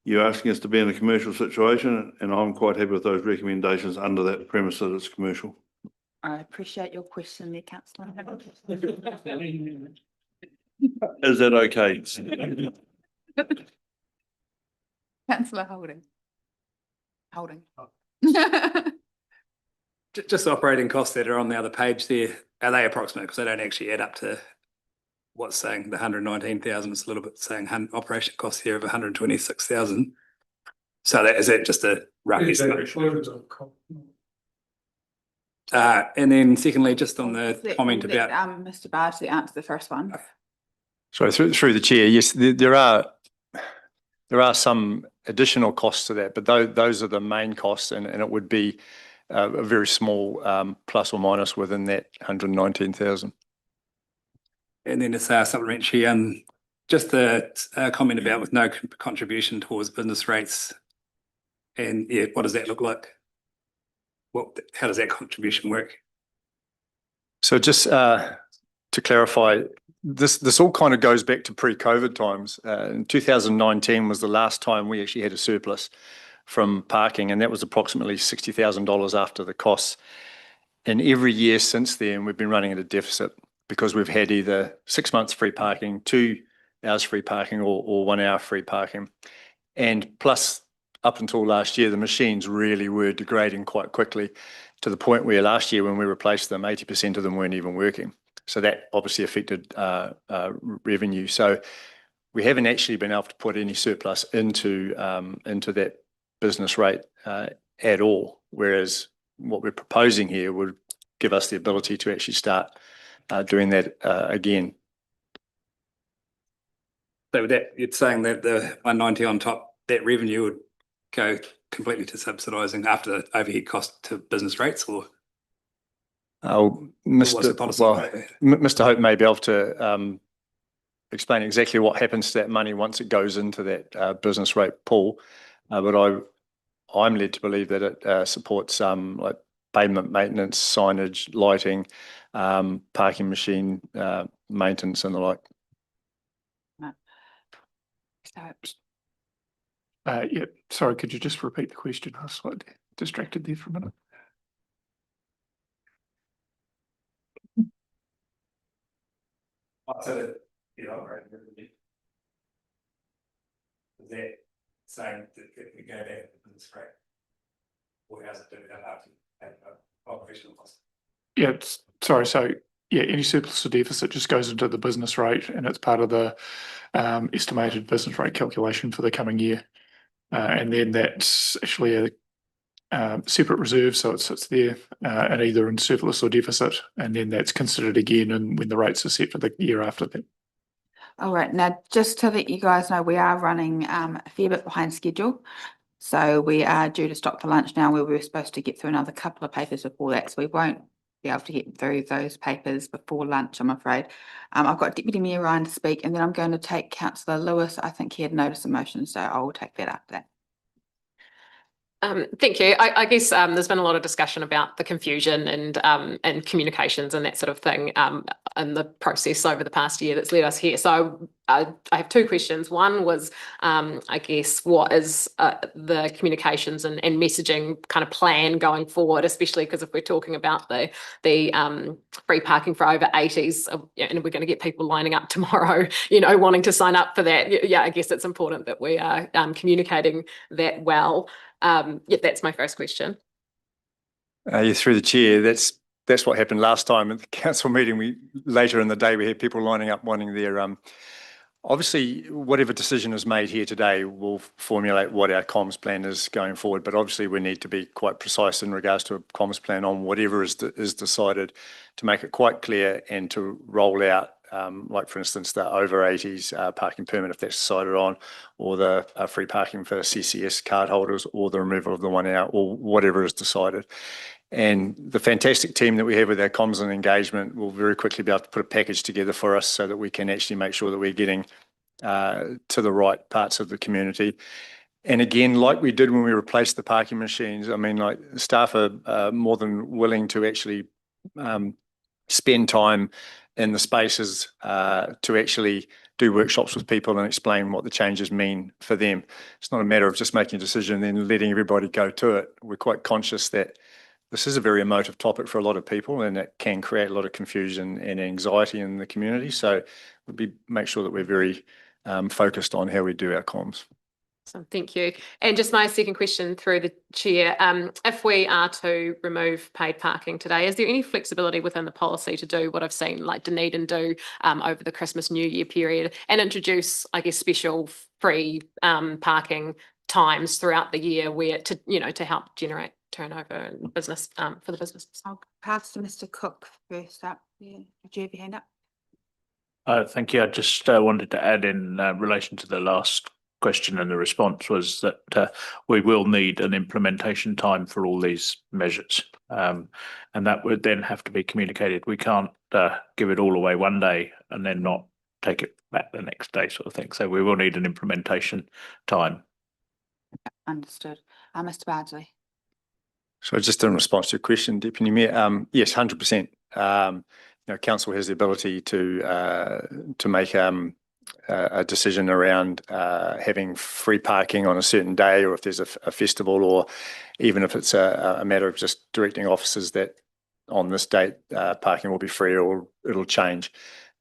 you're asking us to be in a commercial situation, and I'm quite happy with those recommendations under that premise that it's commercial. I appreciate your question there, Councillor. Is that okay? Councillor Holden. Just the operating costs that are on the other page there, are they approximate? Because they don't actually add up to what's saying the 119,000. It's a little bit saying operation costs here of 126,000. So is that just a rough estimate? And then secondly, just on the comment about Mr. Bartley answer the first one. So through the chair, yes, there are some additional costs to that, but those are the main costs, and it would be a very small plus or minus within that 119,000. And then it's supplementary, just the comment about with no contribution towards business rates And yeah, what does that look like? How does that contribution work? So just to clarify, this all kind of goes back to pre-COVID times. In 2019 was the last time we actually had a surplus from parking, and that was approximately $60,000 after the costs. And every year since then, we've been running at a deficit because we've had either 6 months free parking, 2 hours free parking, or 1 hour free parking. And plus, up until last year, the machines really were degrading quite quickly to the point where last year when we replaced them, 80% of them weren't even working. So that obviously affected revenue. So we haven't actually been able to put any surplus into that business rate at all. Whereas what we're proposing here would give us the ability to actually start doing that again. So with that, you're saying that the 190 on top, that revenue would go completely to subsidising after the overhead cost to business rates, or? Mr. Hope may be able to explain exactly what happens to that money once it goes into that business rate pool. But I'm led to believe that it supports like pavement maintenance, signage, lighting, parking machine maintenance and the like. Yeah, sorry, could you just repeat the question? I was slightly distracted there for a minute. So, is that saying that if we go back to business rate, or how's it do that after operational cost? Yeah, sorry. So yeah, any surplus or deficit just goes into the business rate, and it's part of the estimated business rate calculation for the coming year. And then that's actually a separate reserve, so it sits there and either in surplus or deficit, and then that's considered again and when the rates are set for the year after that. All right, now just to let you guys know, we are running a fair bit behind schedule. So we are due to stop for lunch now, where we were supposed to get through another couple of papers before that, so we won't be able to get through those papers before lunch, I'm afraid. I've got Deputy Mayor Ryan to speak, and then I'm going to take Councillor Lewis. I think he had notice of motion, so I will take that after that. Thank you. I guess there's been a lot of discussion about the confusion and communications and that sort of thing in the process over the past year that's led us here. So I have two questions. One was, I guess, what is the communications and messaging kind of plan going forward, especially because if we're talking about the free parking for over 80s, and we're going to get people lining up tomorrow, wanting to sign up for that. Yeah, I guess it's important that we are communicating that well. Yeah, that's my first question. Yeah, through the chair, that's what happened last time at the council meeting. Later in the day, we had people lining up wanting their obviously, whatever decision is made here today will formulate what our comms plan is going forward. But obviously, we need to be quite precise in regards to a comms plan on whatever is decided, to make it quite clear and to roll out, like for instance, the over 80s parking permit if that's decided on, or the free parking for CCS card holders, or the removal of the 1 hour, or whatever is decided. And the fantastic team that we have with our comms and engagement will very quickly be able to put a package together for us so that we can actually make sure that we're getting to the right parts of the community. And again, like we did when we replaced the parking machines, I mean, like staff are more than willing to actually spend time in the spaces to actually do workshops with people and explain what the changes mean for them. It's not a matter of just making a decision and then letting everybody go to it. We're quite conscious that this is a very emotive topic for a lot of people, and it can create a lot of confusion and anxiety in the community. So we'll make sure that we're very focused on how we do our comms. So thank you. And just my second question through the chair, if we are to remove paid parking today, is there any flexibility within the policy to do what I've seen like Dunedin do over the Christmas New Year period and introduce, I guess, special free parking times throughout the year where to help generate turnover and business for the businesses? I'll pass to Mr. Cook first up. Yeah, did you have your hand up? Thank you. I just wanted to add in relation to the last question, and the response was that we will need an implementation time for all these measures, and that would then have to be communicated. We can't give it all away one day and then not take it back the next day, sort of thing. So we will need an implementation time. Understood. Mr. Bardsley. So just in response to your question, Deputy Mayor, yes, 100%. Council has the ability to make a decision around having free parking on a certain day, or if there's a festival, or even if it's a matter of just directing officers that on this date parking will be free or it'll change.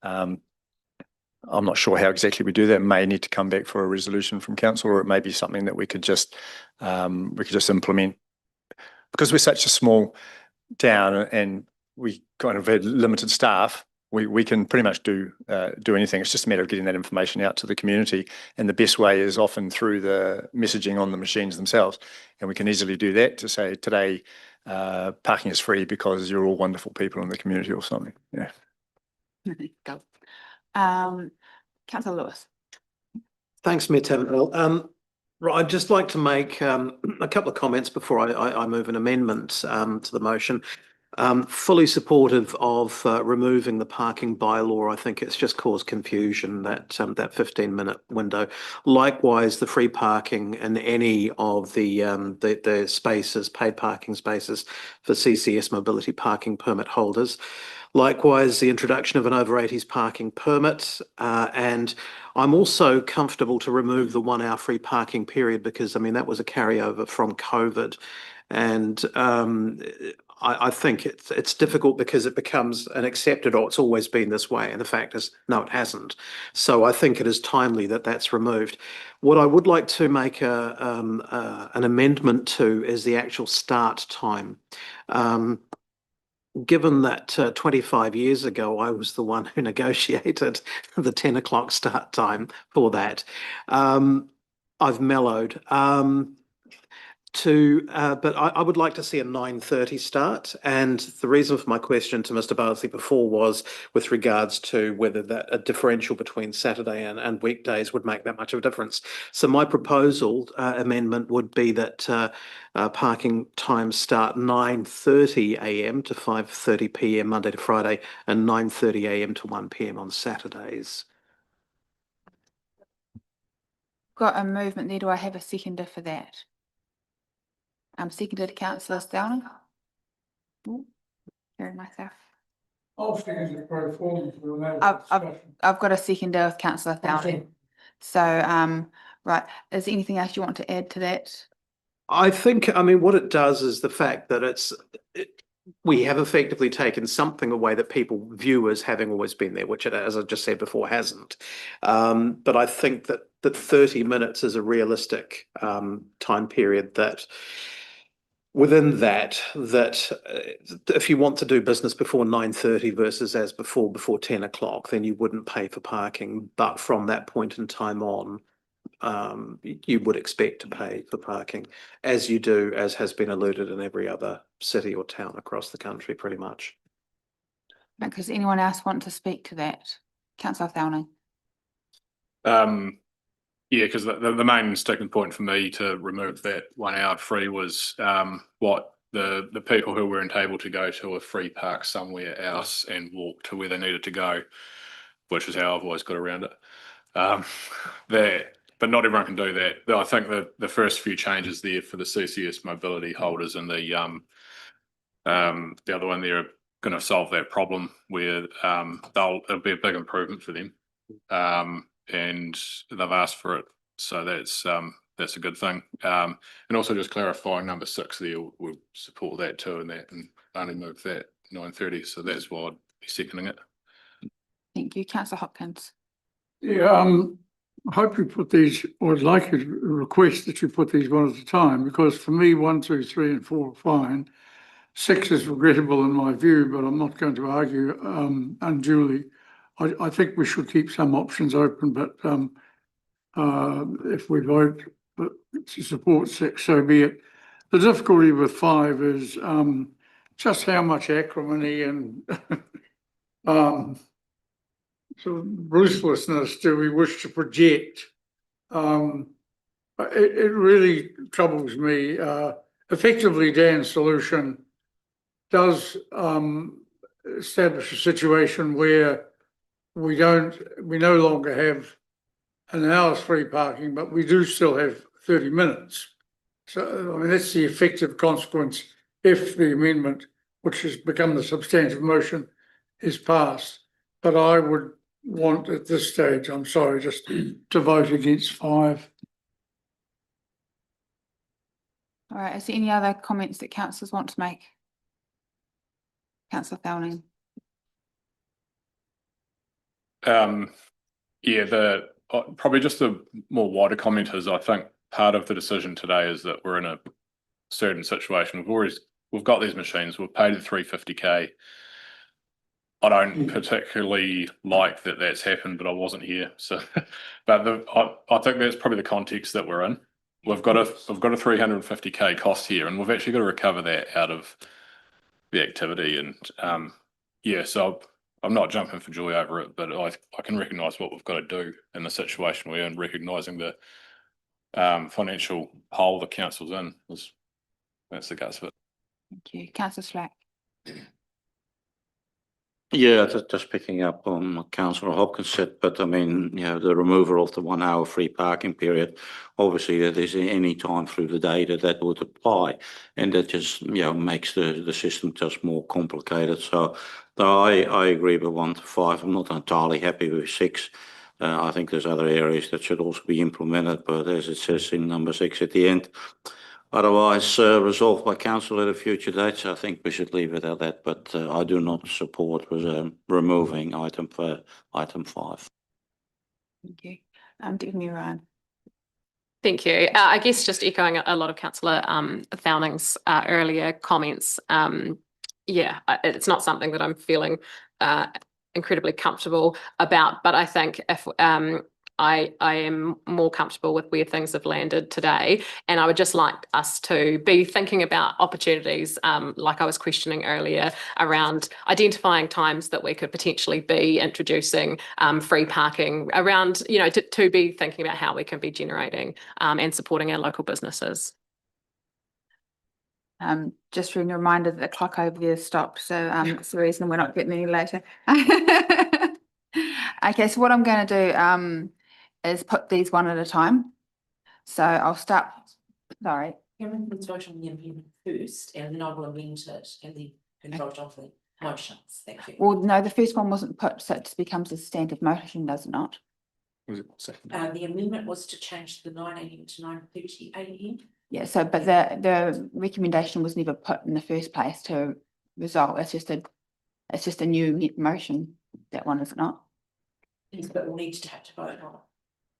I'm not sure how exactly we do that. It may need to come back for a resolution from council, or it may be something that we could just implement. Because we're such a small town and we kind of had limited staff, we can pretty much do anything. It's just a matter of getting that information out to the community, and the best way is often through the messaging on the machines themselves. And we can easily do that to say today parking is free because you're all wonderful people in the community or something. Yeah. Go. Councillor Lewis. Thanks, Mayor Tavernell. Right, I'd just like to make a couple of comments before I move an amendment to the motion. Fully supportive of removing the parking bylaw. I think it's just caused confusion, that 15-minute window. Likewise, the free parking in any of the spaces, paid parking spaces for CCS mobility parking permit holders. Likewise, the introduction of an over 80s parking permit, and I'm also comfortable to remove the 1 hour free parking period, because I mean that was a carryover from COVID, and I think it's difficult because it becomes an accepted, or it's always been this way, and the fact is no, it hasn't. So I think it is timely that that's removed. What I would like to make an amendment to is the actual start time. Given that 25 years ago, I was the one who negotiated the 10 o'clock start time for that, I've mellowed but I would like to see a 9:30 start. And the reason for my question to Mr. Bardsley before was with regards to whether that a differential between Saturday and weekdays would make that much of a difference. So my proposal amendment would be that parking times start 9:30 a.m. to 5:30 p.m. Monday to Friday, and 9:30 a.m. to 1 p.m. on Saturdays. Got a movement there. Do I have a seconder for that? Seconded Councillor Downing. Hearing myself. I'll second the pro forma. I've got a seconder with Councillor Downing. So right, is there anything else you want to add to that? I think, I mean, what it does is the fact that we have effectively taken something away that people view as having always been there, which it, as I just said before, hasn't. But I think that 30 minutes is a realistic time period, that within that if you want to do business before 9:30 versus as before 10 o'clock, then you wouldn't pay for parking. But from that point in time on, you would expect to pay for parking, as you do, as has been alluded in every other city or town across the country, pretty much. Does anyone else want to speak to that? Councillor Downing. Yeah, because the main sticking point for me to remove that 1 hour free was what the people who weren't able to go to a free park somewhere else and walk to where they needed to go, which is how I've always got around it. But not everyone can do that. I think the first few changes there for the CCS mobility holders and the other one, they're going to solve that problem where it'll be a big improvement for them. And they've asked for it, so that's a good thing. And also just clarifying number 6 there, we'll support that too, and only move that 9:30. So that's why I'd be seconding it. Thank you, Councillor Hopkins. Yeah, I hope you put these, or I'd like you to request that you put these one at a time, because for me 1, 2, 3 and 4 are fine. 6 is regrettable in my view, but I'm not going to argue unduly. I think we should keep some options open, but if we vote to support 6, so be it. The difficulty with 5 is just how much acrimony and sort of ruthlessness do we wish to project. It really troubles me. Effectively, Dan's solution does establish a situation where we no longer have an hour's free parking, but we do still have 30 minutes. So, I mean, that's the effective consequence if the amendment, which has become the substantive motion, is passed. But I would want at this stage, I'm sorry, just to vote against 5. All right, is there any other comments that councillors want to make? Councillor Fowling. Yeah, probably just a more wider comment is I think part of the decision today is that we're in a certain situation. We've got these machines, we've paid the 350K. I don't particularly like that that's happened, but I wasn't here. So, but I think that's probably the context that we're in. We've got a 350K cost here, and we've actually got to recover that out of the activity. And yeah, so I'm not jumping for joy over it, but I can recognise what we've got to do in the situation we're in, recognising the financial hole the council's in. That's the guts of it. Thank you. Councillor Slack. Yeah, just picking up on what Councillor Hopkins said, but I mean, you know, the removal of the 1 hour free parking period, obviously that is any time through the day that would apply, and that just, you know, makes the system just more complicated. So I agree with 1 to 5. I'm not entirely happy with 6. I think there's other areas that should also be implemented, but as it says in number 6 at the end, otherwise resolved by council at a future date. So I think we should leave it at that, but I do not support with removing item 5. Thank you. Give me Ryan. Thank you. I guess just echoing a lot of Councillor Fowning's earlier comments. Yeah, it's not something that I'm feeling incredibly comfortable about, but I think if I am more comfortable with where things have landed today, and I would just like us to be thinking about opportunities, like I was questioning earlier, around identifying times that we could potentially be introducing free parking around, you know, to be thinking about how we can be generating and supporting our local businesses. Just a reminder that the clock over there stopped, so that's the reason we're not getting any later. Okay, so what I'm going to do is put these one at a time. So I'll start. Sorry. Let's vote on the amendment first, and then I will amend it, and then can vote on the motions. Thank you. Well, no, the first one wasn't put, so it just becomes a standard motion, does it not? Was it second? The amendment was to change the 9 AM to 9:30 AM. Yeah, so but the recommendation was never put in the first place to resolve. It's just a new motion. That one, is it not? Yes, but we'll need to have to vote on it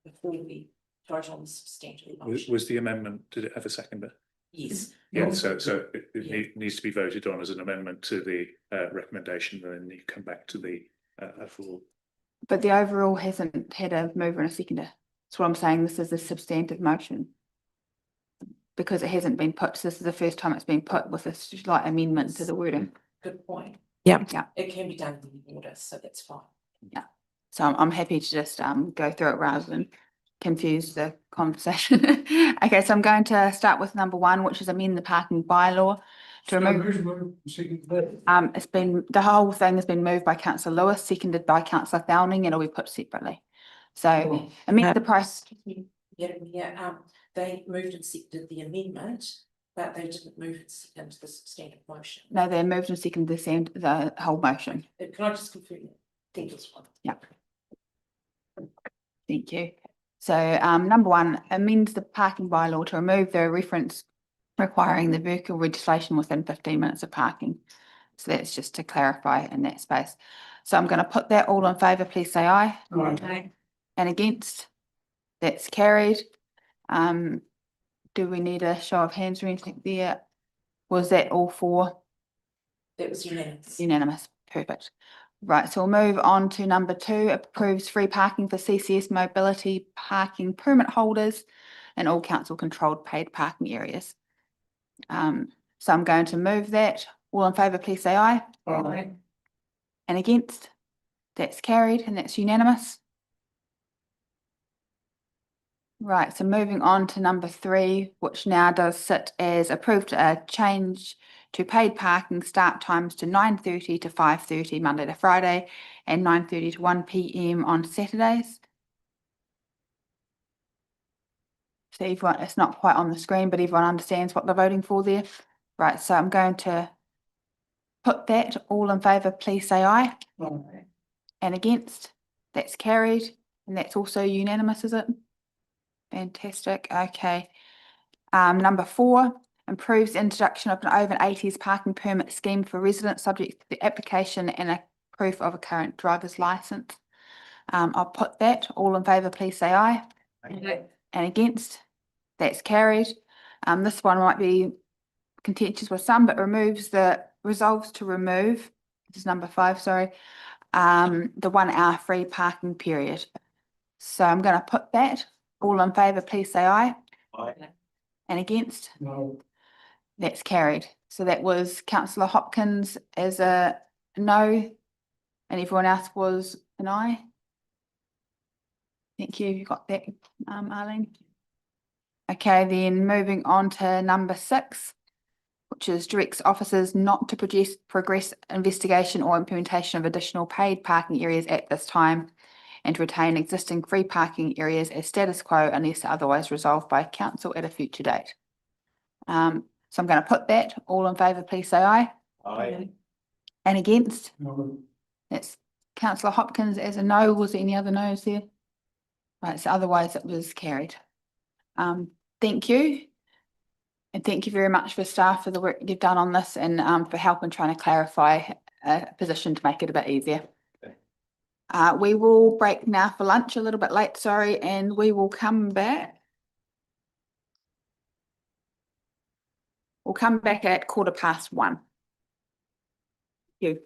before we vote on the substantive motion. Was the amendment, did it have a seconder? Yes. Yeah, so it needs to be voted on as an amendment to the recommendation, and then you come back to the full. But the overall hasn't had a mover and a seconder. That's what I'm saying. This is a substantive motion. Because it hasn't been put, so this is the first time it's been put with a slight amendment to the wording. Good point. Yeah. It can be done in the order, so that's fine. Yeah. So I'm happy to just go through it rather than confuse the conversation. Okay, so I'm going to start with number 1, which is amend the parking bylaw to remove. It's been, the whole thing has been moved by Councillor Lewis, seconded by Councillor Fowling, and it'll be put separately. So amend the price. They moved and seconded the amendment, but they didn't move and second the substantive motion. No, they moved and seconded the whole motion. Can I just confirm that? Thank you. Yeah. Thank you. So number 1, amend the parking bylaw to remove the reference requiring the vehicle registration within 15 minutes of parking. So that's just to clarify in that space. So I'm going to put that. All in favour, please say aye. Aye. And against? That's carried. Do we need a show of hands or anything there? Was that all for? That was unanimous. Unanimous. Perfect. Right, so we'll move on to number 2, approves free parking for CCS mobility parking permit holders in all council controlled paid parking areas. So I'm going to move that. All in favour, please say aye. Aye. And against? That's carried and that's unanimous. Right, so moving on to number 3, which now does sit as approved a change to paid parking start times to 9:30 to 5:30 Monday to Friday and 9:30 to 1 PM on Saturdays. So everyone, it's not quite on the screen, but everyone understands what they're voting for there. Right, so I'm going to put that. All in favour, please say aye. Aye. And against? That's carried. And that's also unanimous, is it? Fantastic. Okay. Number 4, improves introduction of an over 80s parking permit scheme for residents subject to the application and a proof of a current driver's license. I'll put that. All in favour, please say aye. Aye. And against? That's carried. This one might be contentious with some, but resolves to remove, this is number 5, sorry, the 1 hour free parking period. So I'm going to put that. All in favour, please say aye. Aye. And against? No. That's carried. So that was Councillor Hopkins as a no, and everyone else was an aye. Thank you. You got that, Arlene? Okay, then moving on to number 6, which is directs officers not to progress investigation or implementation of additional paid parking areas at this time, and to retain existing free parking areas as status quo unless otherwise resolved by council at a future date. So I'm going to put that. All in favour, please say aye. Aye. And against? No. That's Councillor Hopkins as a no. Was there any other no's there? Right, so otherwise it was carried. Thank you. And thank you very much for staff for the work you've done on this and for helping trying to clarify a position to make it a bit easier. We will break now for lunch, a little bit late, sorry, and we will come back. We'll come back at 1:15. Thank you.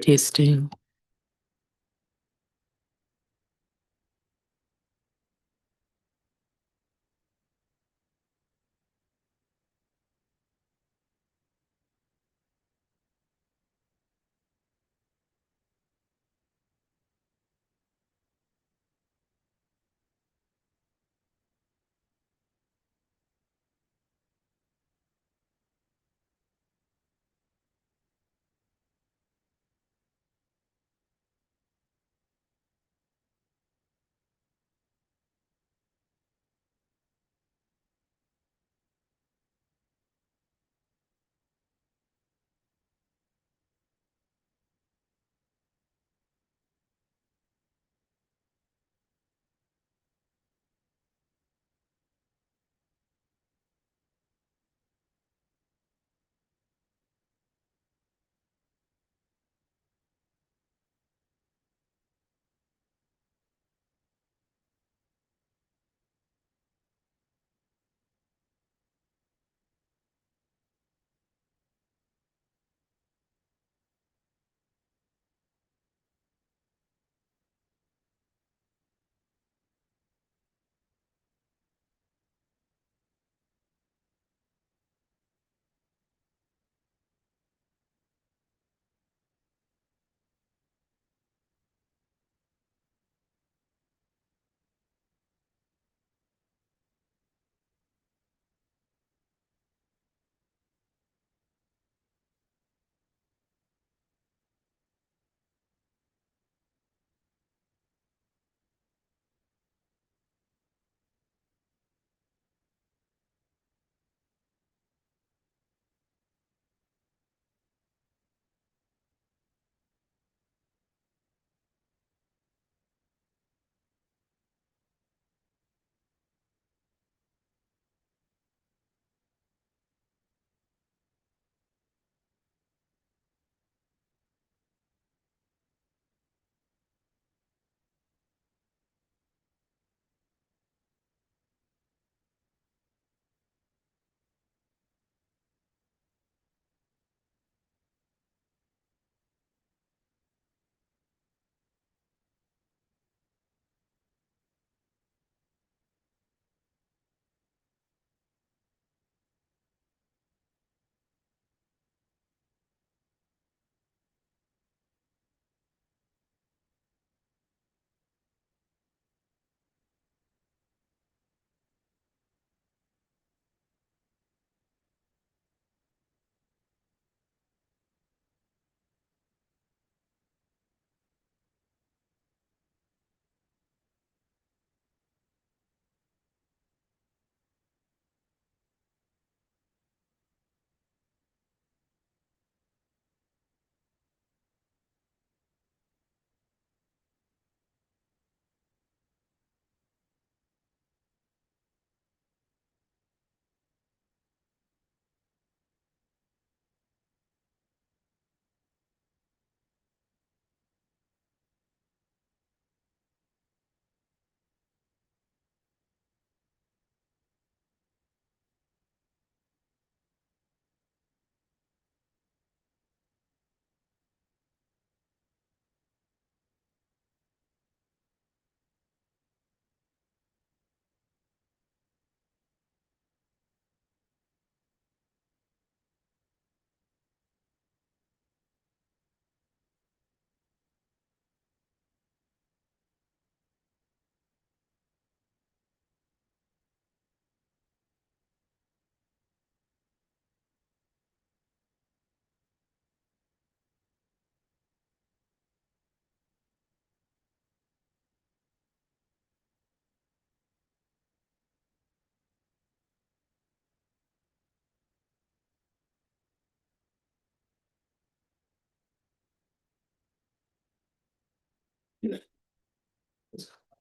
Testing.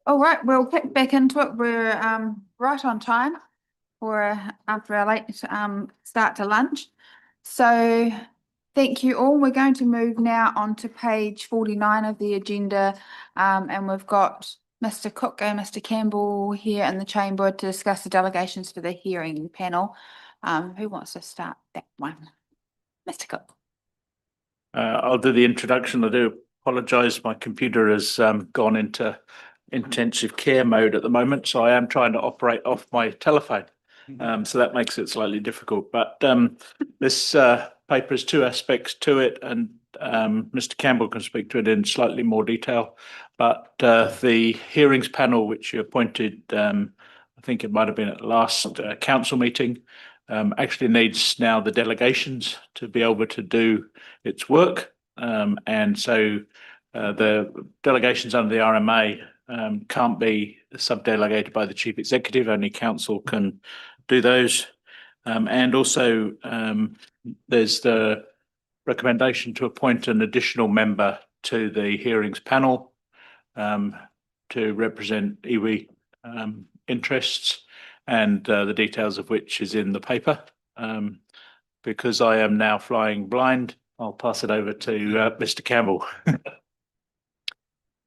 All right, we'll kick back into it. We're right on time for after our late start to lunch. So thank you all. We're going to move now on to page 49 of the agenda, and we've got Mr. Cook and Mr. Campbell here in the chamber to discuss the delegations for the hearing panel. Who wants to start that one? Mr. Cook. I'll do the introduction. I do apologise. My computer has gone into intensive care mode at the moment, so I am trying to operate off my telephone. So that makes it slightly difficult. But this paper has two aspects to it, and Mr. Campbell can speak to it in slightly more detail. But the hearings panel, which you appointed, I think it might have been at the last council meeting, actually needs now the delegations to be able to do its work. And so the delegations under the RMA can't be sub-delegated by the chief executive, only council can do those. And also there's the recommendation to appoint an additional member to the hearings panel to represent iwi interests, and the details of which is in the paper. Because I am now flying blind, I'll pass it over to Mr. Campbell.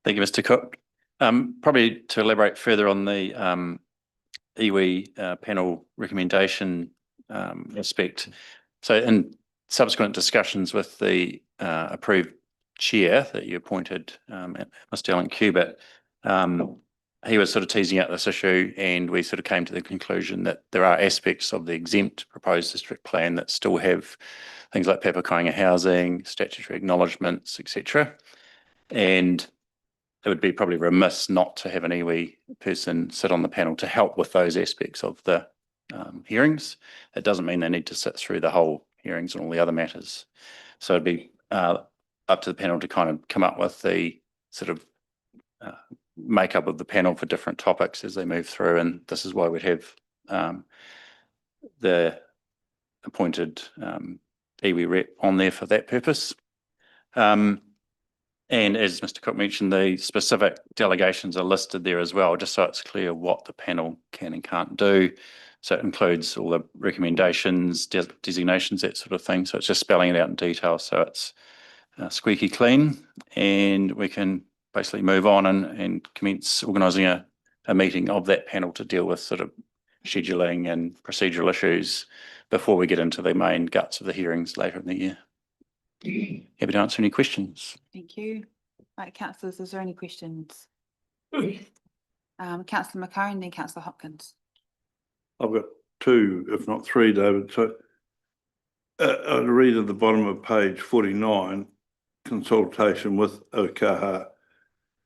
Thank you, Mr. Cook. Probably to elaborate further on the iwi panel recommendation aspect. So in subsequent discussions with the approved chair that you appointed, Mr. Alan Cubitt, he was sort of teasing out this issue, and we sort of came to the conclusion that there are aspects of the exempt proposed district plan that still have things like Papakainga housing, statutory acknowledgements, etc. And it would be probably remiss not to have an iwi person sit on the panel to help with those aspects of the hearings. It doesn't mean they need to sit through the whole hearings and all the other matters. So it'd be up to the panel to kind of come up with the sort of makeup of the panel for different topics as they move through, and this is why we'd have the appointed iwi rep on there for that purpose. And as Mr. Cook mentioned, the specific delegations are listed there as well, just so it's clear what the panel can and can't do. So it includes all the recommendations, designations, that sort of thing. So it's just spelling it out in detail, so it's squeaky clean, and we can basically move on and commence organising a meeting of that panel to deal with sort of scheduling and procedural issues before we get into the main guts of the hearings later in the year. Happy to answer any questions. Thank you. Right, councillors, is there any questions? Councillor McCone, then Councillor Hopkins. I've got two, if not three, David. So I'd read at the bottom of page 49, consultation with Okaha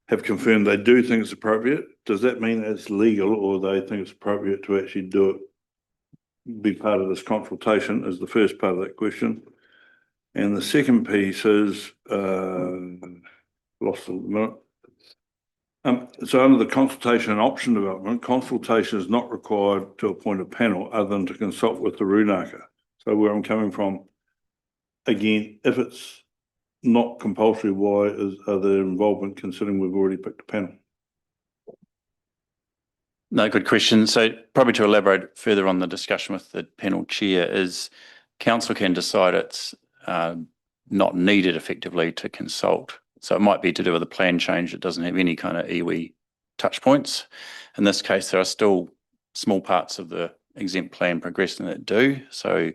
have confirmed they do think it's appropriate. Does that mean it's legal, or they think it's appropriate to actually do it, be part of this consultation, is the first part of that question. And the second piece is, lost a minute. So under the consultation and option development, consultation is not required to appoint a panel other than to consult with the Runaka. So where I'm coming from, again, if it's not compulsory, why are there involvement considering we've already picked a panel? No, good question. So probably to elaborate further on the discussion with the panel chair is council can decide it's not needed effectively to consult. So it might be to do with a plan change that doesn't have any kind of iwi touch points. In this case, there are still small parts of the exempt plan progressing that do. So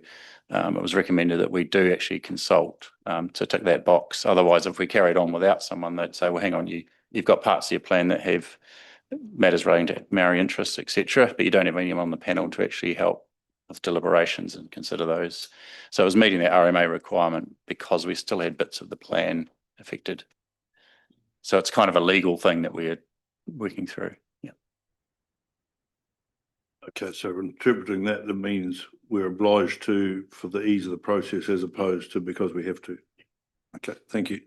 it was recommended that we do actually consult to tick that box. Otherwise, if we carried on without someone, they'd say, well, hang on, you've got parts of your plan that have matters relating to Maori interests, etc., but you don't have anyone on the panel to actually help with deliberations and consider those. So it was meeting that RMA requirement because we still had bits of the plan affected. So it's kind of a legal thing that we're working through. Yeah. Okay, so interpreting that, that means we're obliged to for the ease of the process as opposed to because we have to. Okay, thank you.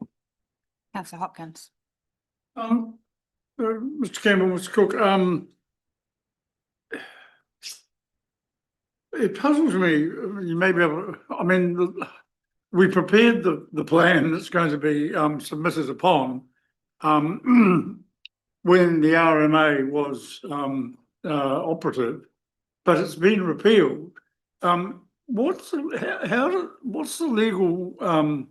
Councillor Hopkins. Mr. Campbell, Mr. Cook, it puzzles me. You may be able to, I mean, we prepared the plan that's going to be submitted upon when the RMA was operative, but it's been repealed. What's the legal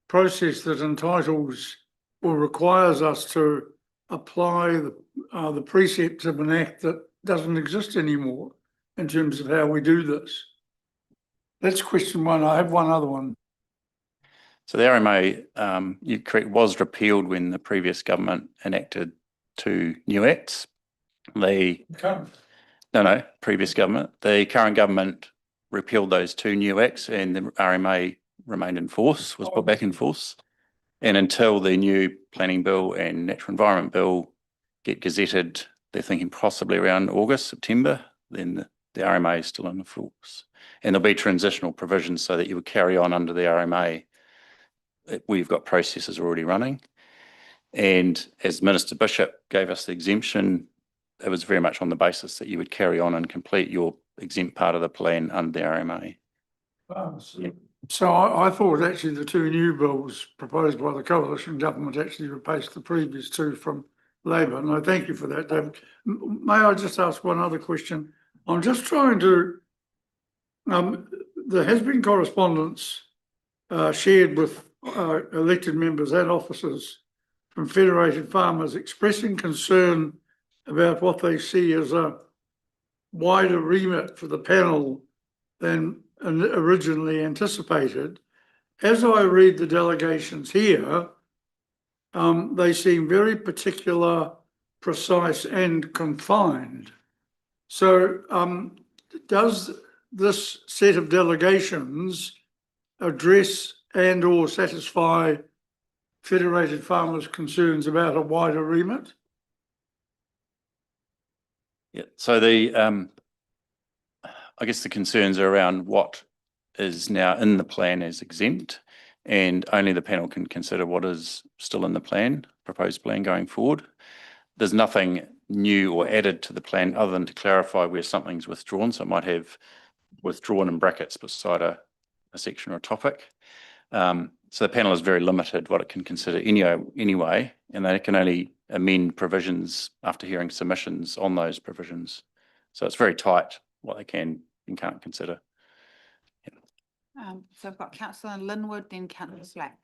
process that entitles or requires us to apply the precepts of an act that doesn't exist anymore in terms of how we do this? That's question one. I have one other one. So the RMA, you're correct, was repealed when the previous government enacted 2 new acts. Previous government. The current government repealed those 2 new acts and the RMA remained in force, was put back in force. And until the new planning bill and natural environment bill get gazetted, they're thinking possibly around August, September, then the RMA is still in force. And there'll be transitional provisions so that you would carry on under the RMA. We've got processes already running. And as Minister Bishop gave us the exemption, it was very much on the basis that you would carry on and complete your exempt part of the plan under the RMA. So I thought actually the 2 new bills proposed by the coalition government actually replaced the previous 2 from Labor. And I thank you for that, David. May I just ask one other question? I'm just trying to, there has been correspondence shared with elected members and officers from Federated Farmers expressing concern about what they see as a wider remit for the panel than originally anticipated. As I read the delegations here, they seem very particular, precise and confined. So does this set of delegations address and or satisfy Federated Farmers' concerns about a wider remit? Yeah, so I guess the concerns are around what is now in the plan as exempt, and only the panel can consider what is still in the plan, proposed plan going forward. There's nothing new or added to the plan other than to clarify where something's withdrawn. So it might have withdrawn in brackets beside a section or a topic. So the panel is very limited what it can consider anyway, and they can only amend provisions after hearing submissions on those provisions. So it's very tight what they can and can't consider. So I've got Councillor Linwood, then Councillor Slack.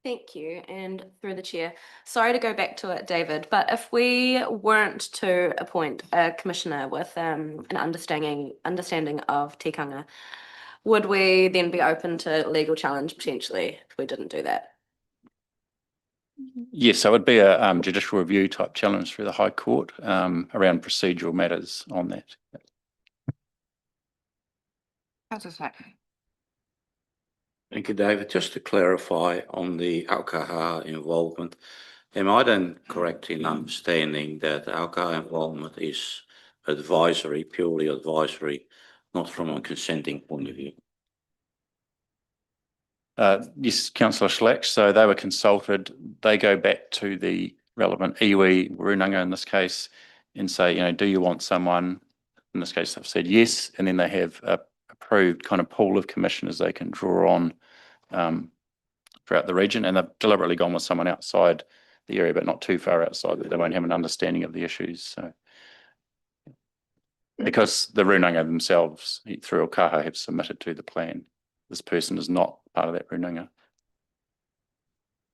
Thank you, and through the chair. Sorry to go back to it, David, but if we weren't to appoint a commissioner with an understanding of tikanga, would we then be open to legal challenge potentially if we didn't do that? Yes, so it would be a judicial review type challenge through the High Court around procedural matters on that. Councillor Slack. Thank you, David. Just to clarify on the Aokaha involvement, am I then correct in understanding that Aokaha involvement is advisory, purely advisory, not from a consenting point of view? Yes, Councillor Schlack. So they were consulted. They go back to the relevant iwi, Runanga in this case, and say, do you want someone? In this case, they've said yes, and then they have a approved kind of pool of commissioners they can draw on throughout the region, and they've deliberately gone with someone outside the area, but not too far outside that they won't have an understanding of the issues. So, because the Runanga themselves, through Okaha, have submitted to the plan, this person is not part of that Runanga.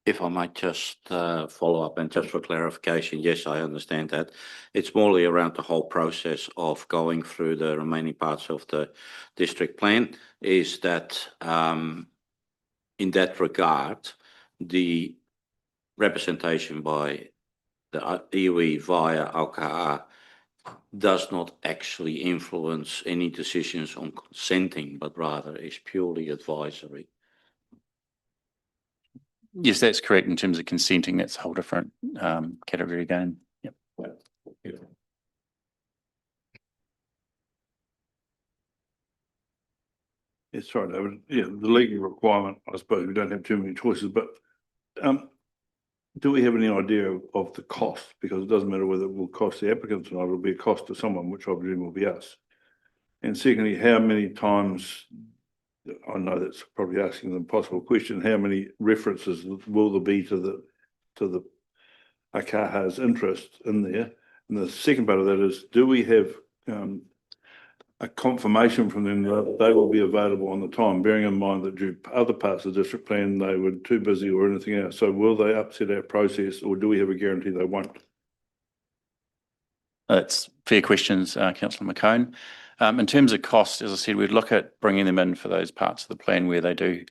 If I might just follow up and just for clarification, yes, I understand that. It's morely around the whole process of going through the remaining parts of the district plan, is that in that regard, the representation by the iwi via Aokaha does not actually influence any decisions on consenting, but rather is purely advisory. Yes, that's correct. In terms of consenting, that's a whole different category again. Yep. Yes, sorry, David. Yeah, the legal requirement, I suppose we don't have too many choices, but do we have any idea of the cost? Because it doesn't matter whether it will cost the applicants or not, it'll be a cost to someone, which I presume will be us. And secondly, how many times, I know that's probably asking an impossible question, how many references will there be to the Akaha's interest in there? And the second part of that is, do we have a confirmation from them that they will be available on the time, bearing in mind that due other parts of the district plan, they were too busy or anything else. So will they upset our process, or do we have a guarantee they won't? That's fair questions, Councillor McCone. In terms of cost, as I said, we'd look at bringing them in for those parts of the plan where they do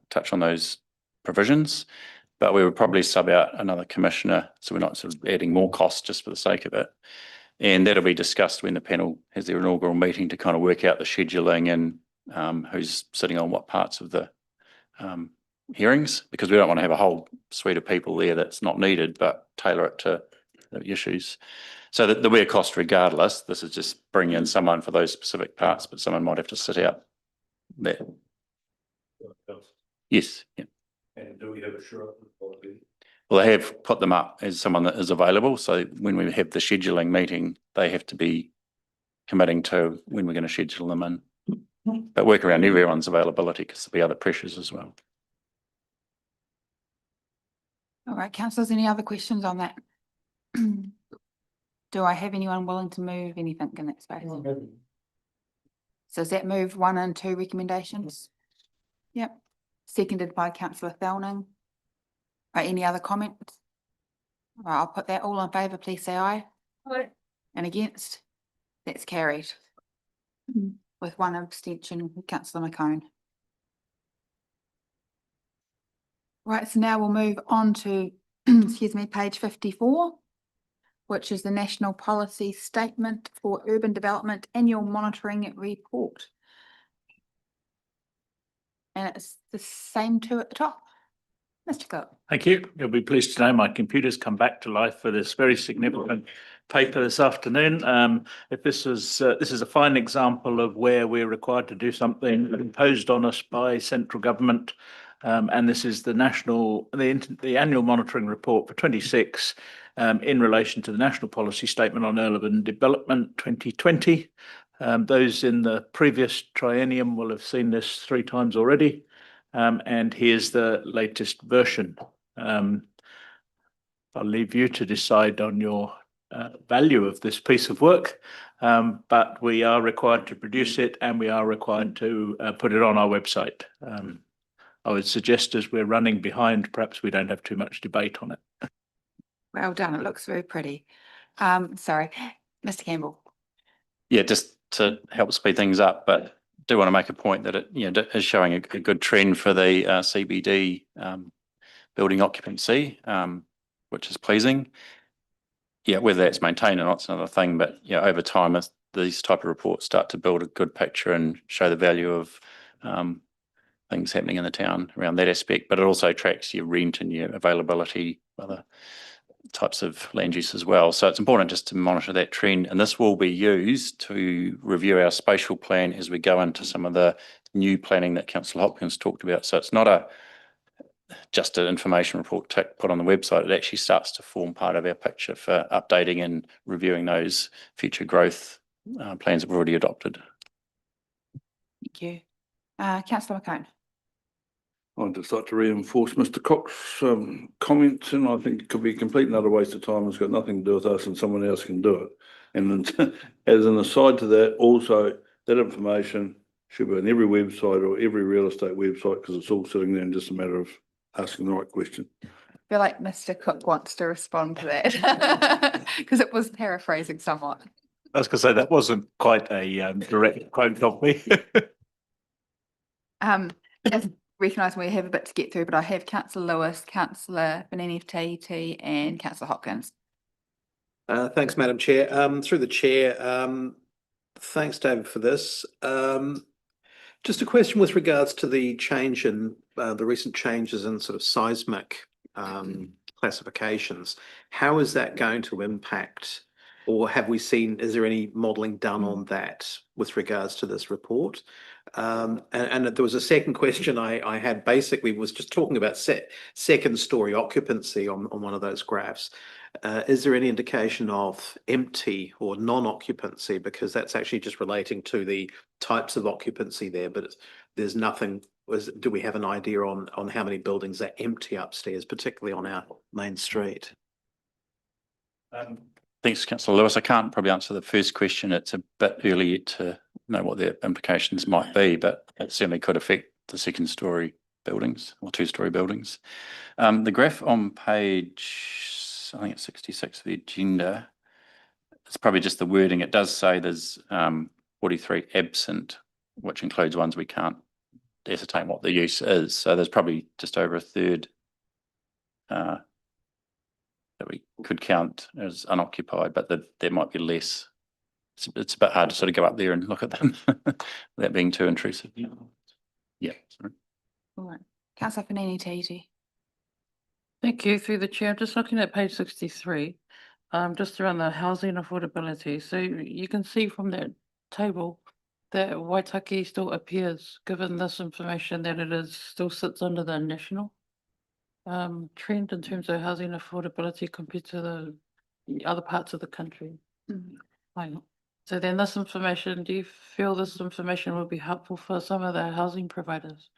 touch on those provisions. But we would probably sub out another commissioner, so we're not sort of adding more costs just for the sake of it. And that'll be discussed when the panel has their inaugural meeting to kind of work out the scheduling and who's sitting on what parts of the hearings, because we don't want to have a whole suite of people there that's not needed, but tailor it to the issues. So that there'll be a cost regardless. This is just bringing in someone for those specific parts, but someone might have to sit out that. Yes. Yeah. And do we have a sure? Well, they have put them up as someone that is available. So when we have the scheduling meeting, they have to be committing to when we're going to schedule them in. But work around everyone's availability because there'll be other pressures as well. All right, councillors, any other questions on that? Do I have anyone willing to move anything in that space? So does that move 1 and 2 recommendations? Yep. Seconded by councillor Thelning. Right, any other comments? Right, I'll put that all in favour, please say aye. Aye. And against? That's carried. With 1 abstention, councillor McCone. Right, so now we'll move on to, excuse me, page 54, which is the National Policy Statement for Urban Development Annual Monitoring Report. And it's the same 2 at the top. Mr. Cook. Thank you. You'll be pleased to know my computer's come back to life for this very significant paper this afternoon. If this is a fine example of where we're required to do something imposed on us by central government. And this is the annual monitoring report for 26 in relation to the National Policy Statement on Urban Development 2020. Those in the previous triennium will have seen this 3 times already. And here's the latest version. I'll leave you to decide on your value of this piece of work, but we are required to produce it and we are required to put it on our website. I would suggest as we're running behind, perhaps we don't have too much debate on it. Well done, it looks very pretty. Sorry, Mr. Campbell. Yeah, just to help speed things up, but do want to make a point that it is showing a good trend for the CBD building occupancy, which is pleasing. Yeah, whether that's maintained or not is another thing, but over time, as these type of reports start to build a good picture and show the value of things happening in the town around that aspect, but it also tracks your rent and your availability, other types of land use as well. So it's important just to monitor that trend, and this will be used to review our spatial plan as we go into some of the new planning that Councillor Hopkins talked about. So it's not just an information report put on the website. It actually starts to form part of our picture for updating and reviewing those future growth plans that we've already adopted. Thank you. Councillor McCone. I'd just like to reinforce Mr. Cox's comments, and I think it could be a complete and utter waste of time. It's got nothing to do with us and someone else can do it. And then, as an aside to that, also that information should be on every website or every real estate website because it's all sitting there and just a matter of asking the right question. I feel like Mr. Cook wants to respond to that because it was paraphrasing somewhat. I was going to say that wasn't quite a direct quote of me. Just recognise we have a bit to get through, but I have Councillor Lewis, Councillor Benini and Councillor Hopkins. Thanks, Madam Chair. Through the chair, thanks, David, for this. Just a question with regards to the change in the recent changes in sort of seismic classifications. How is that going to impact, or have we seen, is there any modelling done on that with regards to this report? And there was a second question I had, basically was just talking about second story occupancy on one of those graphs. Is there any indication of empty or non-occupancy? Because that's actually just relating to the types of occupancy there, but there's nothing. Do we have an idea on how many buildings are empty upstairs, particularly on our main street? Thanks, Councillor Lewis. I can't probably answer the first question. It's a bit early to know what the implications might be, but it certainly could affect the second story buildings or 2-story buildings. The graph on page, I think it's 66 of the agenda, it's probably just the wording. It does say there's 43 absent, which includes ones we can't ascertain what the use is. So there's probably just over a third that we could count as unoccupied, but there might be less. It's a bit hard to sort of go up there and look at them without being too intrusive. Yeah, sorry. All right. Councillor Fanini Tahiti. Thank you. Through the chair, I'm just looking at page 63, just around the housing affordability. So you can see from that table that Waitaki still appears, given this information, that it is still sits under the national trend in terms of housing affordability compared to the other parts of the country. Right. So then this information, do you feel this information will be helpful for some of the housing providers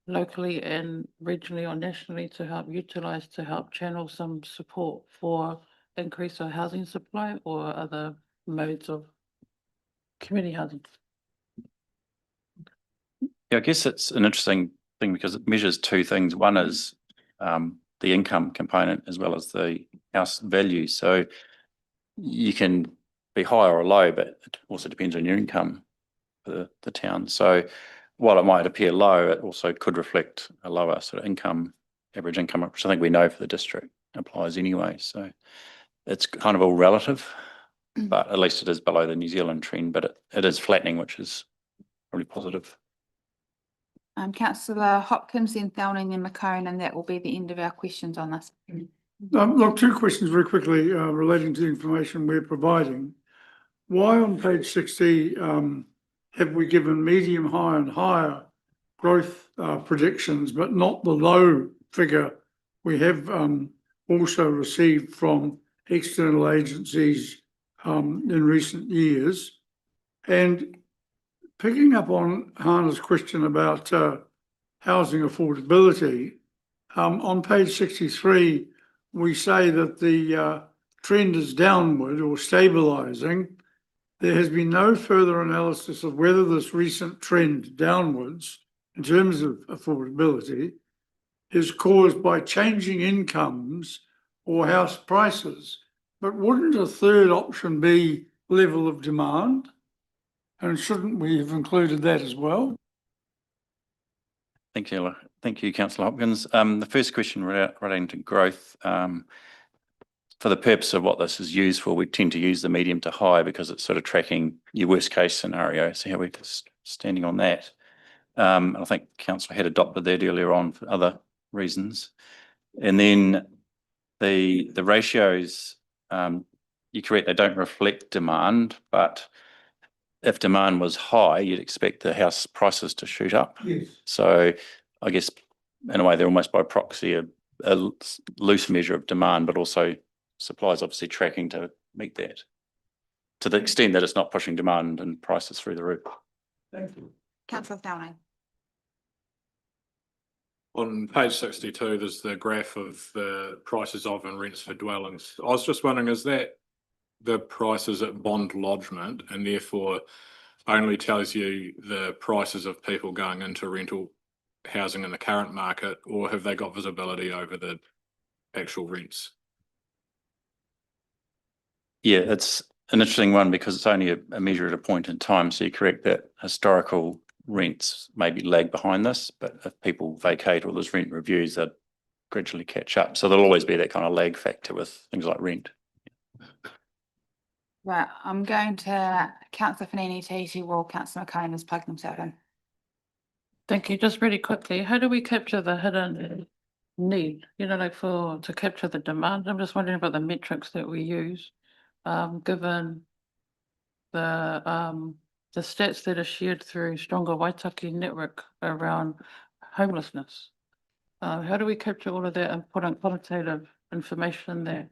locally and regionally or nationally to help utilize, to help channel some support for increase of housing supply or other modes of community housing? Yeah, I guess it's an interesting thing because it measures two things. One is the income component as well as the house value. So you can be high or low, but it also depends on your income for the town. So while it might appear low, it also could reflect a lower sort of income, average income, which I think we know for the district applies anyway. So it's kind of all relative, but at least it is below the New Zealand trend, but it is flattening, which is probably positive. Councillor Hopkins, then Thowning, then McCone, and that will be the end of our questions on this. Look, two questions very quickly relating to the information we're providing. Why on page 60 have we given medium, high and higher growth predictions, but not the low figure we have also received from external agencies in recent years? And picking up on Hannah's question about housing affordability, on page 63, we say that the trend is downward or stabilising. There has been no further analysis of whether this recent trend downwards in terms of affordability is caused by changing incomes or house prices. But wouldn't a third option be level of demand? And shouldn't we have included that as well? Thank you, Councillor Hopkins. The first question relating to growth, for the purpose of what this is used for, we tend to use the medium to high because it's sort of tracking your worst case scenario. So how we're standing on that. I think Councillor had adopted that earlier on for other reasons. And then the ratios, you're correct, they don't reflect demand, but if demand was high, you'd expect the house prices to shoot up. Yes. So I guess in a way, they're almost by proxy a loose measure of demand, but also supply is obviously tracking to meet that to the extent that it's not pushing demand and prices through the roof. Thank you. Councillor Thowning. On page 62, there's the graph of the prices of and rents for dwellings. I was just wondering, is that the prices at bond lodgement and therefore only tells you the prices of people going into rental housing in the current market, or have they got visibility over the actual rents? Yeah, it's an interesting one because it's only a measure at a point in time. So you're correct that historical rents maybe lag behind this, but if people vacate or there's rent reviews, they'll gradually catch up. So there'll always be that kind of lag factor with things like rent. Right, I'm going to Councillor Fanini Tahiti while Councillor McCone has plugged himself in. Thank you. Just really quickly, how do we capture the hidden need, like to capture the demand? I'm just wondering about the metrics that we use, given the stats that are shared through Stronger Waitaki Network around homelessness. How do we capture all of that and put in quantitative information there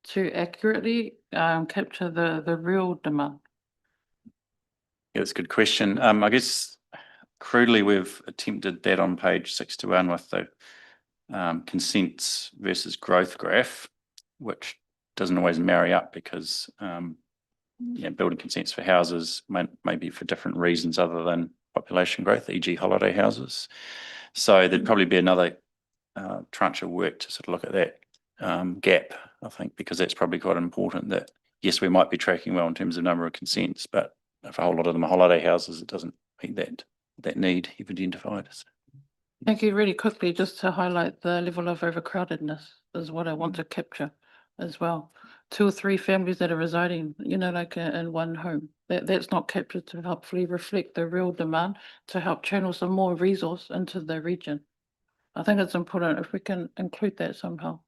to accurately capture the real demand? Yeah, that's a good question. I guess crudely we've attempted that on page 61 with the consents versus growth graph, which doesn't always marry up because building consents for houses may be for different reasons other than population growth, e.g. holiday houses. So there'd probably be another tranche of work to sort of look at that gap, I think, because that's probably quite important that, yes, we might be tracking well in terms of number of consents, but if a whole lot of them are holiday houses, it doesn't meet that that need you've identified. Thank you. Really quickly, just to highlight the level of overcrowdedness is what I want to capture as well. 2 or 3 families that are residing, like in one home. That's not captured to hopefully reflect the real demand to help channel some more resource into the region. I think it's important if we can include that somehow.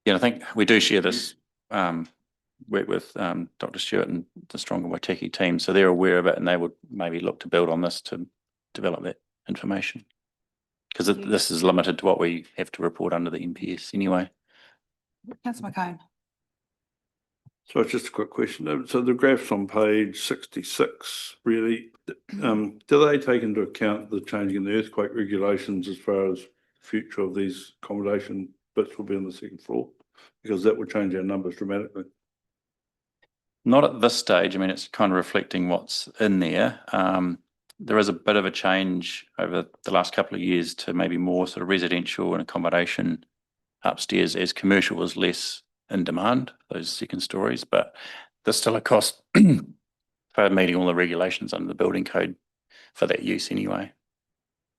Yeah, I think we do share this work with Dr. Stewart and the Stronger Waitaki team, so they're aware of it and they would maybe look to build on this to develop that information. Because this is limited to what we have to report under the NPS anyway. Councillor McCone. So it's just a quick question. So the graphs on page 66, really, do they take into account the changing in the earthquake regulations as far as the future of these accommodation bits will be on the second floor? Because that would change our numbers dramatically. Not at this stage. I mean, it's kind of reflecting what's in there. There is a bit of a change over the last couple of years to maybe more sort of residential and accommodation upstairs as commercial was less in demand, those second stories, but there's still a cost for meeting all the regulations under the building code for that use anyway.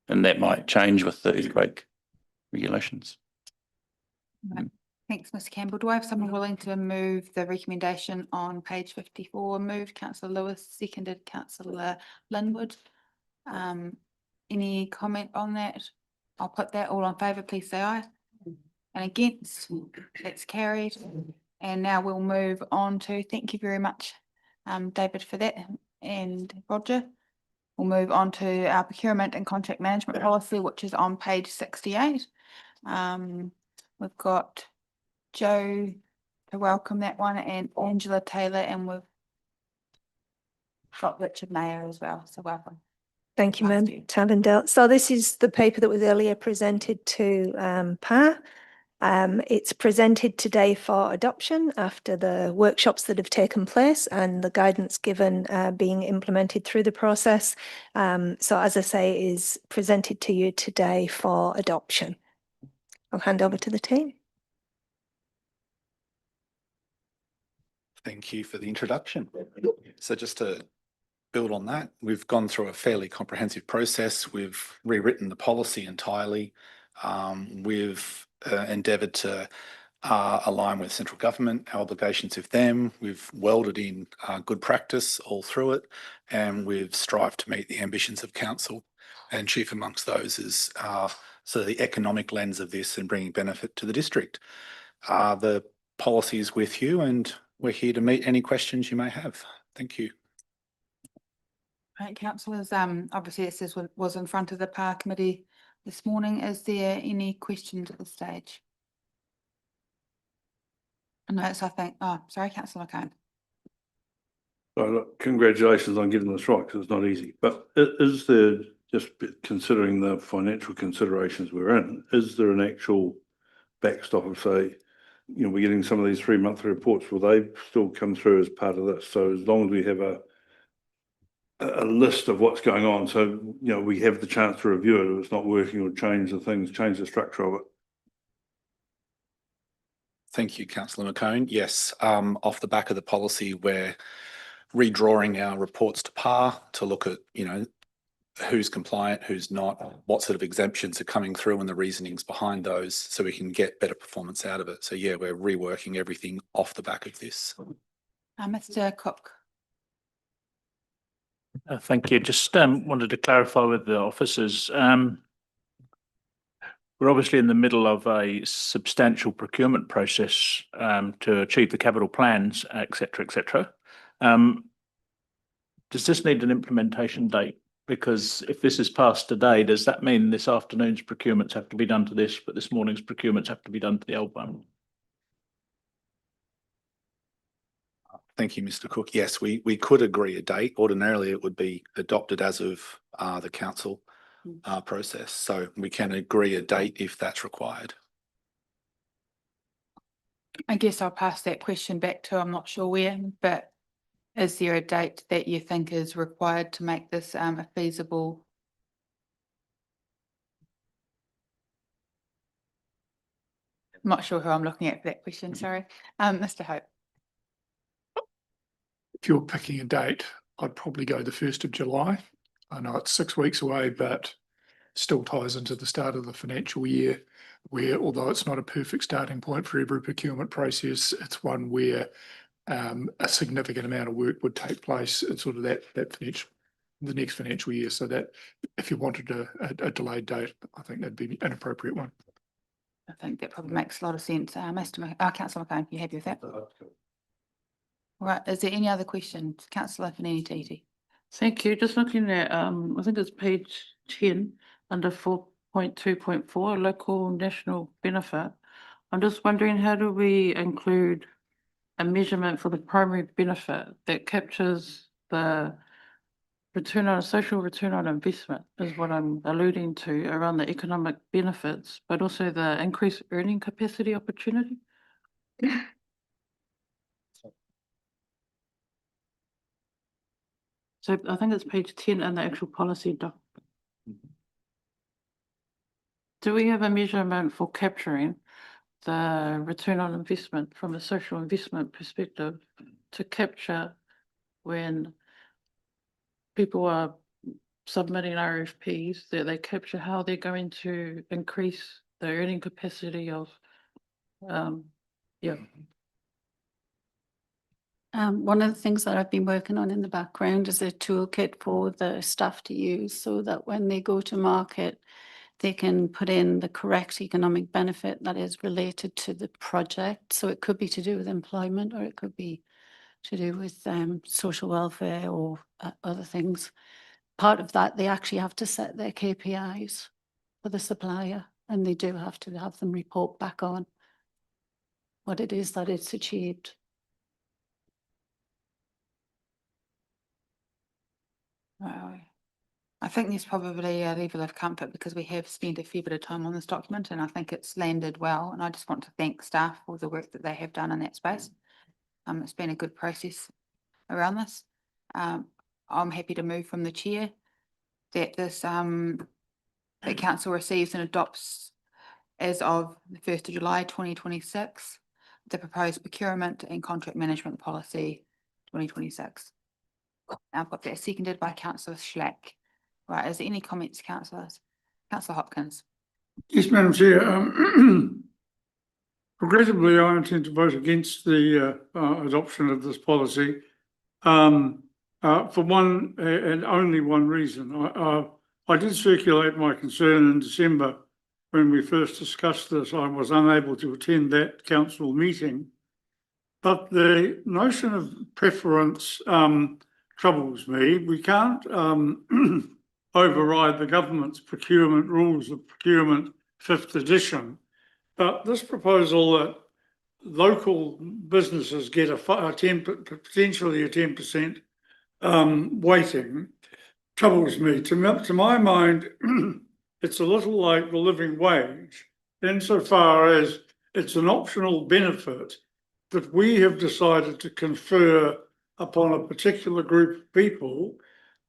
And that might change with the earthquake regulations. Right. Thanks, Mr. Campbell. Do I have someone willing to move the recommendation on page 54? Moved Councillor Lewis, seconded Councillor Linwood. Any comment on that? I'll put that. All in favour, please say aye. And against, that's carried. And now we'll move on to, thank you very much, David, for that, and Roger. We'll move on to our procurement and contract management policy, which is on page 68. We've got Joe to welcome that one, and Angela Taylor, and we've got Richard Mayer as well, so welcome. Thank you, Ma'am Tavendale. So this is the paper that was earlier presented to PAR. It's presented today for adoption after the workshops that have taken place and the guidance given being implemented through the process. So as I say, is presented to you today for adoption. I'll hand over to the team. Thank you for the introduction. So just to build on that, we've gone through a fairly comprehensive process. We've rewritten the policy entirely. We've endeavoured to align with central government, our obligations with them. We've welded in good practice all through it, and we've strived to meet the ambitions of council. And chief amongst those is so the economic lens of this and bringing benefit to the district. The policy is with you, and we're here to meet any questions you may have. Thank you. Right, councillors, obviously this was in front of the PAR committee this morning. Is there any questions at this stage? No, so I think, oh, sorry, Councillor McCone. So look, congratulations on getting this right, because it's not easy. But is there, just considering the financial considerations we're in, is there an actual backstop of, say, we're getting some of these 3-monthly reports, will they still come through as part of this? So as long as we have a list of what's going on, so we have the chance to review it if it's not working, or change the things, change the structure of it. Thank you, Councillor McCone. Yes, off the back of the policy, we're redrawing our reports to PAR to look at, who's compliant, who's not, what sort of exemptions are coming through and the reasonings behind those, so we can get better performance out of it. So yeah, we're reworking everything off the back of this. Mr. Cook. Thank you. Just wanted to clarify with the officers. We're obviously in the middle of a substantial procurement process to achieve the capital plans, et cetera, et cetera. Does this need an implementation date? Because if this is passed today, does that mean this afternoon's procurements have to be done to this, but this morning's procurements have to be done to the old one? Thank you, Mr. Cook. Yes, we could agree a date. Ordinarily, it would be adopted as of the council process. So we can agree a date if that's required. I guess I'll pass that question back to, I'm not sure where, but is there a date that you think is required to make this a feasible? I'm not sure who I'm looking at for that question, sorry. Mr. Hope. If you're picking a date, I'd probably go the 1st of July. I know it's 6 weeks away, but still ties into the start of the financial year, where although it's not a perfect starting point for every procurement process, it's one where a significant amount of work would take place in sort of the next financial year. So that if you wanted a delayed date, I think that'd be an appropriate one. I think that probably makes a lot of sense. Councillor McCone, you happy with that? Right, is there any other questions? Councillor Fanini. Thank you. Just looking at, I think it's page 10 under 4.2.4, local national benefit. I'm just wondering, how do we include a measurement for the primary benefit that captures the social return on investment is what I'm alluding to around the economic benefits, but also the increased earning capacity opportunity? So I think it's page 10 in the actual policy doc. Do we have a measurement for capturing the return on investment from a social investment perspective to capture when people are submitting RFPs, that they capture how they're going to increase the earning capacity of, One of the things that I've been working on in the background is a toolkit for the staff to use so that when they go to market, they can put in the correct economic benefit that is related to the project. So it could be to do with employment, or it could be to do with social welfare or other things. Part of that, they actually have to set their KPIs for the supplier, and they do have to have them report back on what it is that it's achieved. Wow. I think there's probably a level of comfort because we have spent a fair bit of time on this document, and I think it's landed well. And I just want to thank staff for the work that they have done in that space. It's been a good process around this. I'm happy to move from the chair that this that council receives and adopts as of the 1st of July 2026 the proposed procurement and contract management policy 2026. I've got that seconded by Councillor Schlack. Right, is there any comments, councillors? Councillor Hopkins. Yes, Madam Chair. Regrettably, I intend to vote against the adoption of this policy for one and only one reason. I did circulate my concern in December when we first discussed this. I was unable to attend that council meeting, but the notion of preference troubles me. We can't override the government's procurement rules of procurement 5th edition, but this proposal that local businesses get potentially a 10% weighting troubles me. To my mind, it's a little like the living wage, insofar as it's an optional benefit that we have decided to confer upon a particular group of people,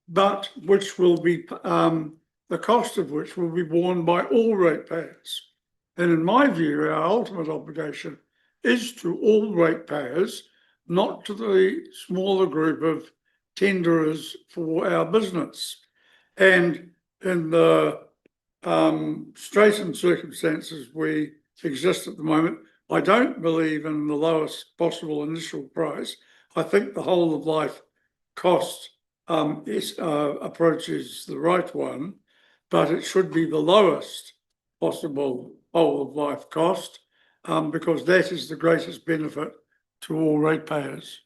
but which will be, the cost of which will be borne by all ratepayers. And in my view, our ultimate obligation is to all ratepayers, not to the smaller group of tenderers for our business. And in the straitened circumstances we exist at the moment, I don't believe in the lowest possible initial price. I think the whole of life cost approach is the right one, but it should be the lowest possible whole of life cost because that is the greatest benefit to all ratepayers.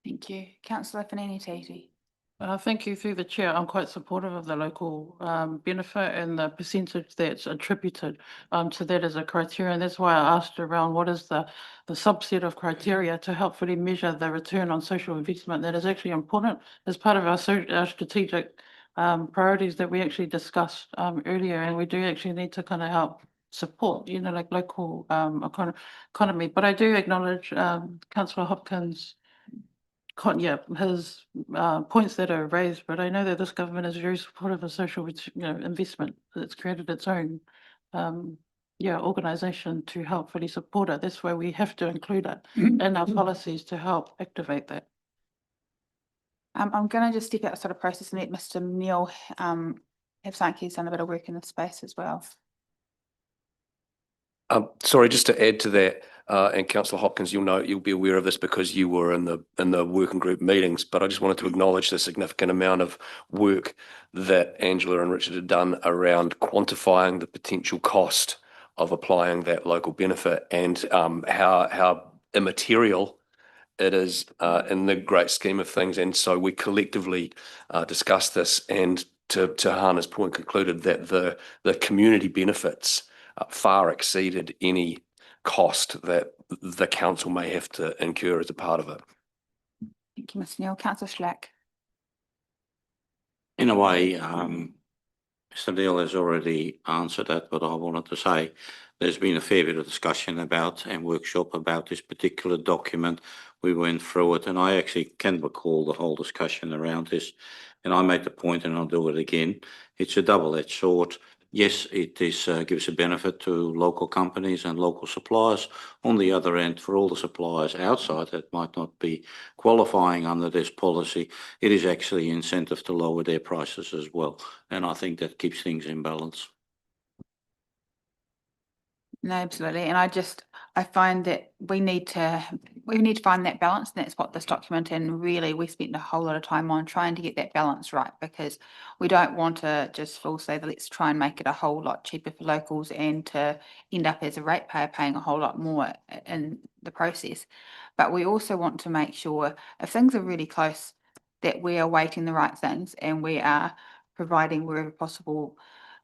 Thank you. Councillor Fanini. Thank you through the chair. I'm quite supportive of the local benefit and the percentage that's attributed to that as a criteria. And that's why I asked around what is the subset of criteria to help fully measure the return on social investment that is actually important as part of our strategic priorities that we actually discussed earlier. And we do actually need to kind of help support, like local economy. But I do acknowledge Councillor Hopkins' his points that are raised, but I know that this government is very supportive of social investment. It's created its own organisation to help fully support it. That's why we have to include it in our policies to help activate that. I'm gonna just step out of sort of process and let Mr. Neil, have something. He's done a bit of work in this space as well. Sorry, just to add to that, and Councillor Hopkins, you'll be aware of this because you were in the working group meetings, but I just wanted to acknowledge the significant amount of work that Angela and Richard had done around quantifying the potential cost of applying that local benefit and how immaterial it is in the great scheme of things. And so we collectively discussed this, and to Hannah's point, concluded that the community benefits far exceeded any cost that the council may have to incur as a part of it. Thank you, Mr. Neil. Councillor Schlack. In a way, Mr. Neil has already answered that, but I wanted to say there's been a fair bit of discussion about and workshop about this particular document. We went through it, and I actually can recall the whole discussion around this. And I made the point, and I'll do it again. It's a double-edged sword. Yes, it is gives a benefit to local companies and local suppliers. On the other end, for all the suppliers outside that might not be qualifying under this policy, it is actually incentive to lower their prices as well. And I think that keeps things in balance. No, absolutely. And I find that we need to find that balance, and that's what this document, and really we spent a whole lot of time on trying to get that balance right, because we don't want to just full say that let's try and make it a whole lot cheaper for locals and to end up as a ratepayer paying a whole lot more in the process. But we also want to make sure if things are really close that we are weighting the right things and we are providing wherever possible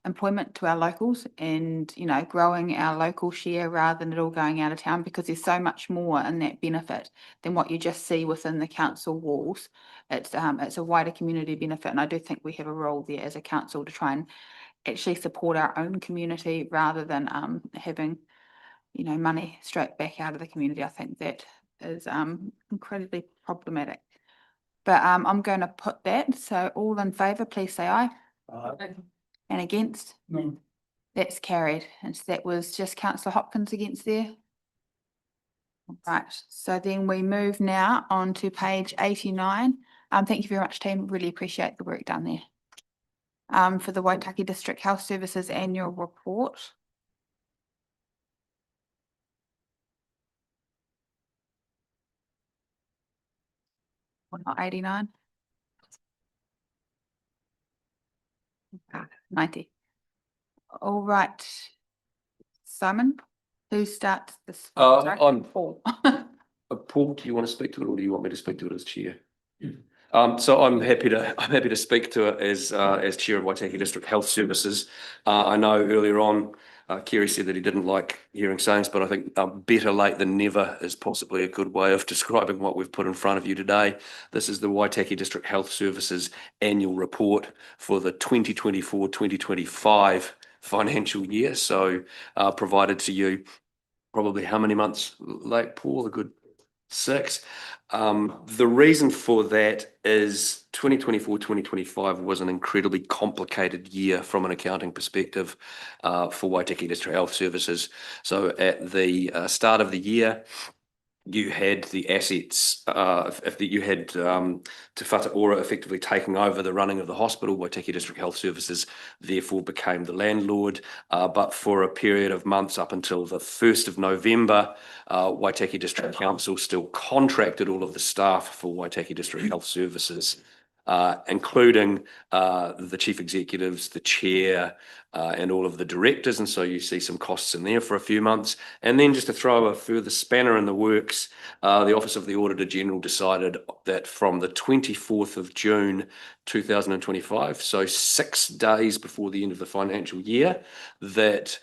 employment to our locals, and growing our local share rather than it all going out of town, because there's so much more in that benefit than what you just see within the council walls. It's a wider community benefit, and I do think we have a role there as a council to try and actually support our own community rather than having money straight back out of the community. I think that is incredibly problematic. But I'm going to put that, so all in favour please say aye. Aye. And against? No. That's carried. And so that was just Councillor Hopkins against there. Right, so then we move now on to page 89. Thank you very much, team. Really appreciate the work done there. For the Waitaki District Health Services annual report. What, not 89? 90. All right. Simon, who starts this? Sorry, I'm Paul. Paul, do you want to speak to it, or do you want me to speak to it as chair? So I'm happy to speak to it as chair of Waitaki District Health Services. I know earlier on, Kerry said that he didn't like hearing sayings, but I think better late than never is possibly a good way of describing what we've put in front of you today. This is the Waitaki District Health Services annual report for the 2024-2025 financial year. So provided to you probably how many months late, Paul? A good 6. The reason for that is 2024-2025 was an incredibly complicated year from an accounting perspective for Waitaki District Health Services. So at the start of the year, you had the assets, you had Te Whatu Ora effectively taking over the running of the hospital. Waitaki District Health Services therefore became the landlord, but for a period of months up until the 1st of November, Waitaki District Council still contracted all of the staff for Waitaki District Health Services, including the chief executives, the chair, and all of the directors. And so you see some costs in there for a few months. And then just to throw a further spanner in the works, the Office of the Auditor General decided that from the 24th of June 2025, so 6 days before the end of the financial year, that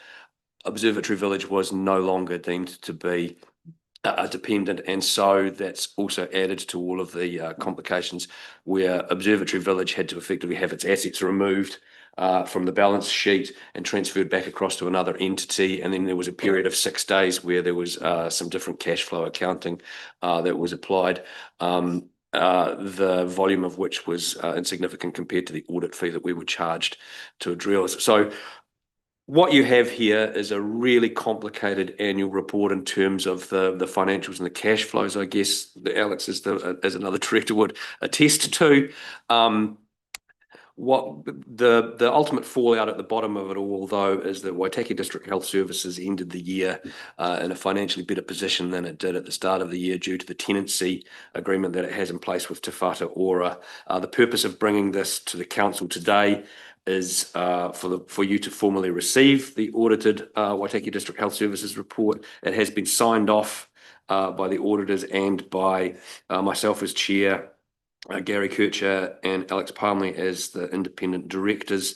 Observatory Village was no longer deemed to be dependent, and so that's also added to all of the complications where Observatory Village had to effectively have its assets removed from the balance sheet and transferred back across to another entity. And then there was a period of 6 days where there was some different cash flow accounting that was applied, the volume of which was insignificant compared to the audit fee that we were charged to address. So what you have here is a really complicated annual report in terms of the financials and the cash flows, I guess, that Alex as another director would attest to. What the ultimate fallout at the bottom of it all, though, is that Waitaki District Health Services ended the year in a financially better position than it did at the start of the year due to the tenancy agreement that it has in place with Te Whatu Ora. The purpose of bringing this to the council today is for you to formally receive the audited Waitaki District Health Services report. It has been signed off by the auditors and by myself as chair, Gary Kircher and Alex Palmley as the independent directors.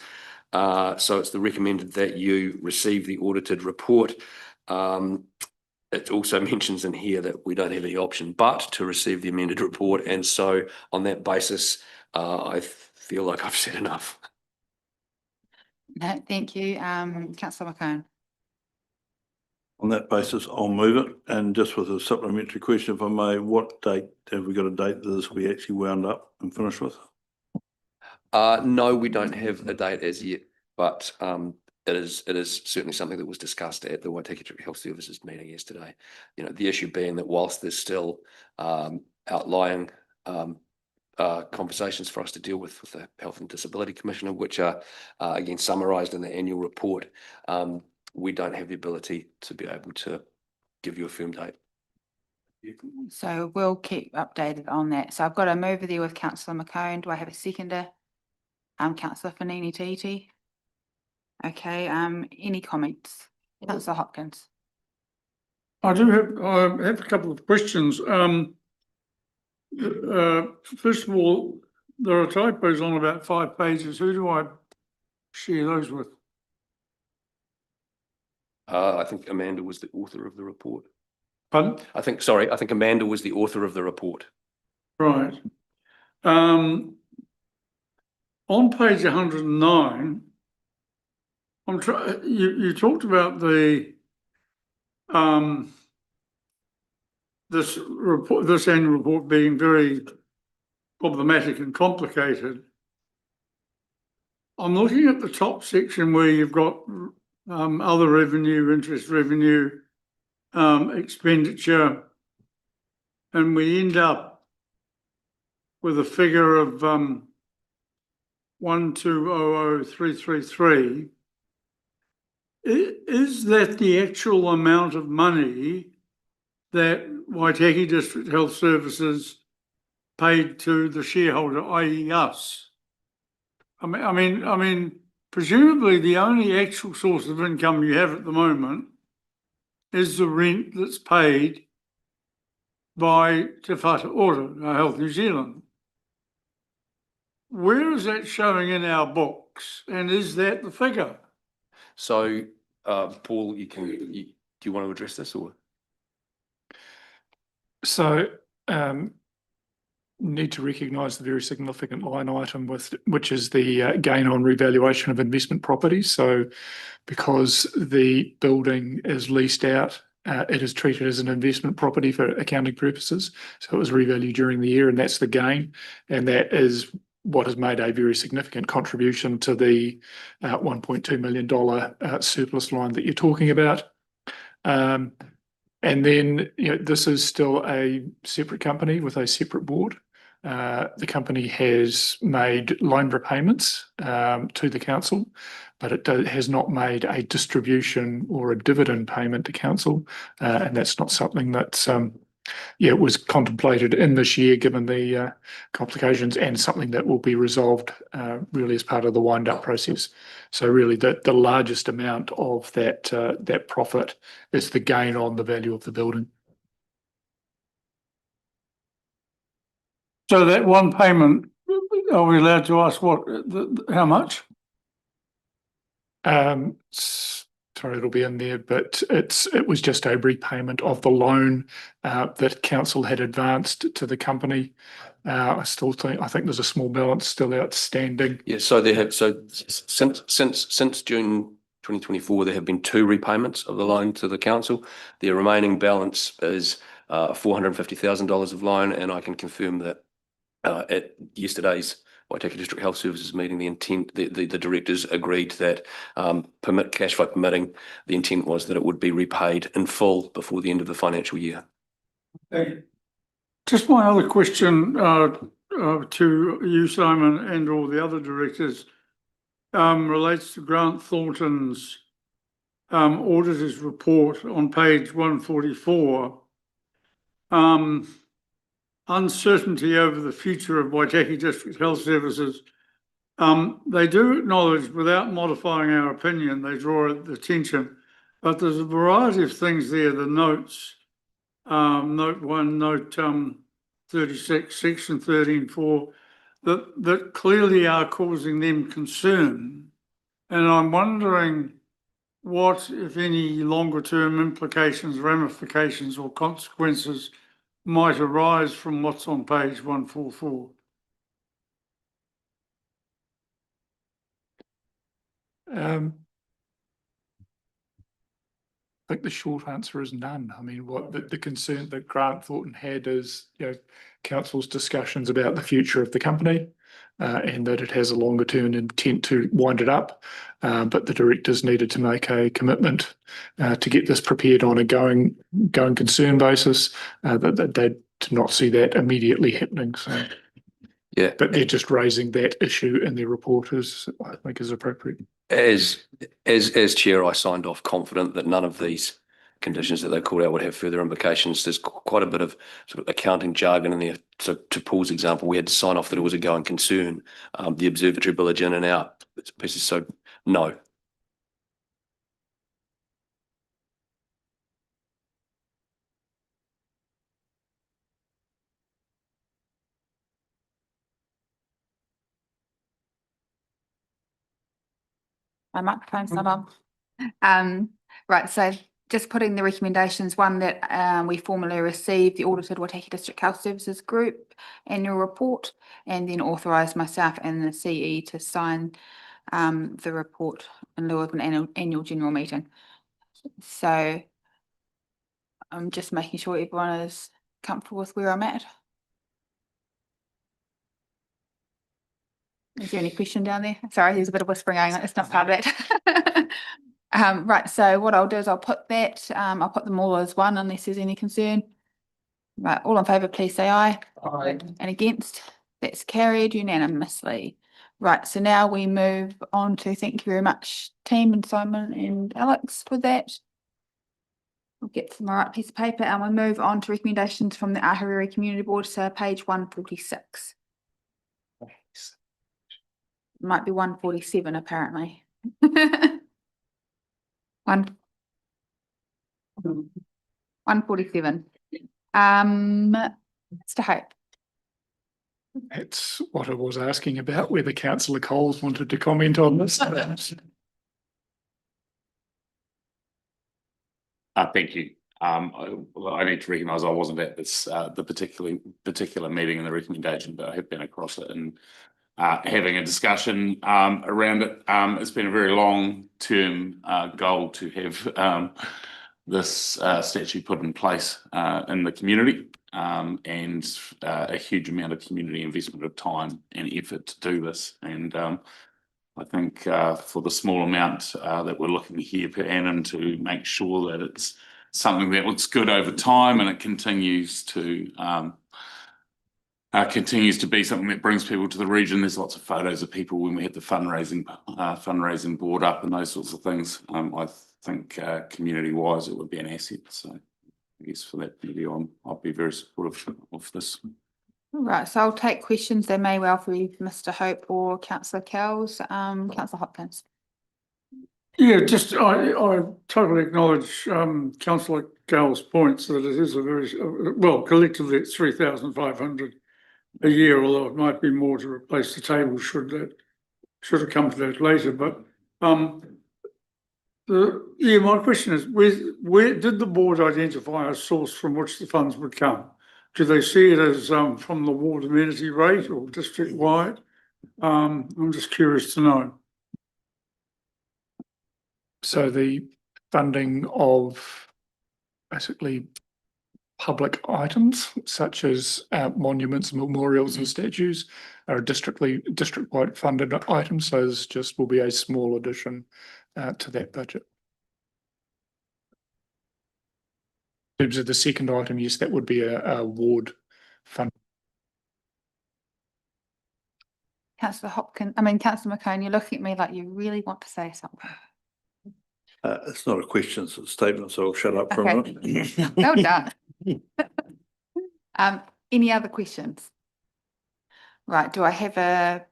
So it's recommended that you receive the audited report. It also mentions in here that we don't have any option but to receive the amended report. And so on that basis, I feel like I've said enough. No, thank you. Councillor McCone. On that basis, I'll move it. And just with a supplementary question, if I may, what date, have we got a date that this will be actually wound up and finished with? No, we don't have a date as yet, but it is certainly something that was discussed at the Waitaki District Health Services meeting yesterday. You know, the issue being that whilst there's still outlying conversations for us to deal with the Health and Disability Commissioner, which are again summarised in the annual report, we don't have the ability to be able to give you a firm date. So we'll keep updated on that. So I've got a mover there with Councillor McCone. Do I have a seconder? Councillor Fanini Titi. Okay, any comments? Councillor Hopkins. I have a couple of questions. First of all, there are typos on about 5 pages. Who do I share those with? I think Amanda was the author of the report. Pardon? I think Amanda was the author of the report. Right. On page 109, you talked about the this annual report being very problematic and complicated. I'm looking at the top section where you've got other revenue, interest revenue, expenditure, and we end up with a figure of 1,200,333. Is that the actual amount of money that Waitaki District Health Services paid to the shareholder, i.e. us? I mean, presumably the only actual source of income you have at the moment is the rent that's paid by Te Whatu Ora, Health New Zealand. Where is that showing in our books, and is that the figure? So, Paul, do you want to address this or? So, need to recognise the very significant line item which is the gain on revaluation of investment properties. So, because the building is leased out, it is treated as an investment property for accounting purposes. So it was revalued during the year, and that's the gain, and that is what has made a very significant contribution to the $1.2 million surplus line that you're talking about. And then, this is still a separate company with a separate board. The company has made loan repayments to the council, but it has not made a distribution or a dividend payment to council, and that's not something that's was contemplated in this year given the complications, and something that will be resolved really as part of the wind-up process. So really the largest amount of that profit is the gain on the value of the building. So that one payment, are we allowed to ask how much? Sorry, it'll be in there, but it was just a repayment of the loan that council had advanced to the company. I think there's a small balance still outstanding. Yeah, so since June 2024, there have been 2 repayments of the loan to the council. The remaining balance is $450,000 of loan, and I can confirm that at yesterday's Waitaki District Health Services meeting, the directors agreed that cash flow permitting, the intent was that it would be repaid in full before the end of the financial year. Just my other question to you, Simon, and all the other directors relates to Grant Thornton's auditor's report on page 144. Uncertainty over the future of Waitaki District Health Services. They do acknowledge, without modifying our opinion, they draw attention, but there's a variety of things there, the notes, note 1, note 36, section 13.4, that clearly are causing them concern. And I'm wondering what, if any, longer term implications, ramifications or consequences might arise from what's on page 144. I think the short answer is none. I mean, what the concern that Grant Thornton had is, council's discussions about the future of the company, and that it has a longer term intent to wind it up. But the directors needed to make a commitment to get this prepared on a going concern basis, that they did not see that immediately happening. So yeah, but they're just raising that issue in their report, I think is appropriate. As chair, I signed off confident that none of these conditions that they called out would have further implications. There's quite a bit of sort of accounting jargon in there. So to Paul's example, we had to sign off that it was a going concern. The observatory village in and out pieces. So no. My microphone's not on. Right, so just putting the recommendations, one that we formally received the audited Waitaki District Health Services Group annual report, and then authorise myself and the CE to sign the report in lieu of an annual general meeting. So I'm just making sure everyone is comfortable with where I'm at. Is there any question down there? Sorry, there's a bit of whispering going on. It's not part of that. Right, so what I'll do is I'll put that, I'll put them all as one unless there's any concern. Right, all in favour, please say aye. Aye. And against, that's carried unanimously. Right, so now we move on to, thank you very much, team and Simon and Alex for that. We'll get to the right piece of paper and we'll move on to recommendations from the Ahuriri Community Board, so page 146. Might be 147 apparently. 147. Mr. Hope. That's what I was asking about, whether Councillor Coles wanted to comment on this. Thank you. I need to recognise I wasn't at this the particular meeting and the recommendation, but I have been across it and having a discussion around it. It's been a very long-term goal to have this statute put in place in the community, and a huge amount of community investment of time and effort to do this. And I think for the small amount that we're looking here per annum to make sure that it's something that looks good over time and it continues to be something that brings people to the region. There's lots of photos of people when we had the fundraising board up and those sorts of things. I think community-wise it would be an asset. So I guess for that video, I'll be very supportive of this. Right, so I'll take questions. They may well be Mr. Hope or Councillor Cowles. Councillor Hopkins. Yeah, just I totally acknowledge Councillor Cowles' points that it is a very well collectively it's 3,500 a year, although it might be more to replace the table should have come to that later. But my question is, where did the board identify a source from which the funds would come? Do they see it as from the ward amenity rate or district wide? I'm just curious to know. So the funding of basically public items such as monuments, memorials and statues are district-wide funded items. So this just will be a small addition to that budget. In terms of the second item, yes, that would be a ward fund. Councillor Councillor McCone, you're looking at me like you really want to say something. It's not a question, it's a statement, so I'll shut up for a Okay. minute. Well done. Any other questions? Right, do I have a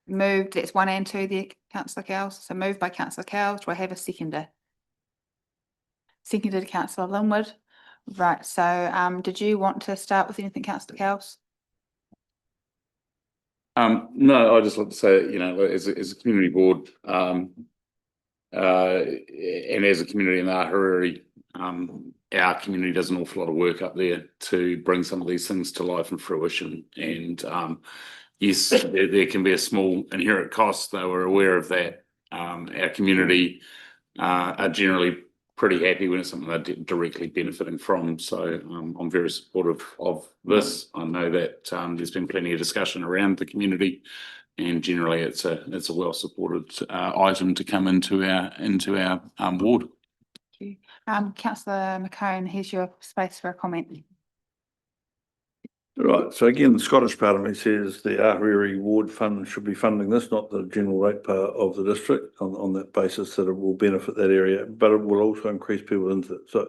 move? That's 1 and 2 there, Councillor Cowles. So moved by Councillor Cowles. Do I have a seconder? Seconded Councillor Linwood. Right, so did you want to start with anything, Councillor Cowles? No, I just want to say, you know, as a community board, and as a community in Aotearoa, our community does an awful lot of work up there to bring some of these things to life and fruition. And yes, there can be a small inherent cost, though we're aware of that. Our community are generally pretty happy when it's something they're directly benefiting from. So I'm very supportive of this. I know that there's been plenty of discussion around the community, and generally it's a well supported item to come into our ward. Thank you. Councillor McCone, here's your space for a comment. Right, so again, the Scottish part of me says the Aotearoa Ward Fund should be funding this, not the general rate part of the district, on that basis that it will benefit that area, but it will also increase people into it. So,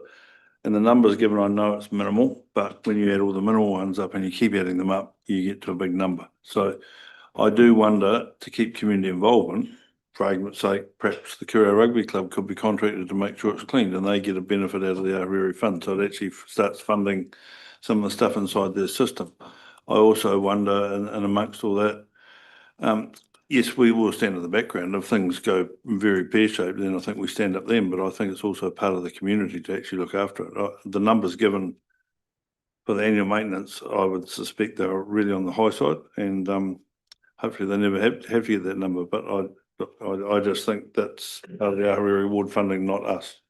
and the numbers given, I know it's minimal, but when you add all the minimal ones up and you keep adding them up, you get to a big number. So I do wonder, to keep community involvement, for argument's sake, perhaps the Curio Rugby Club could be contracted to make sure it's cleaned and they get a benefit out of the Aotearoa Fund. So it actually starts funding some of the stuff inside their system. I also wonder, and amongst all that, yes, we will stand in the background. If things go very pear-shaped, then I think we stand up then, but I think it's also part of the community to actually look after it. The numbers given for the annual maintenance, I would suspect they're really on the high side, and hopefully they never have to get that number, but I just think that's part of the Aotearoa Ward funding, not us.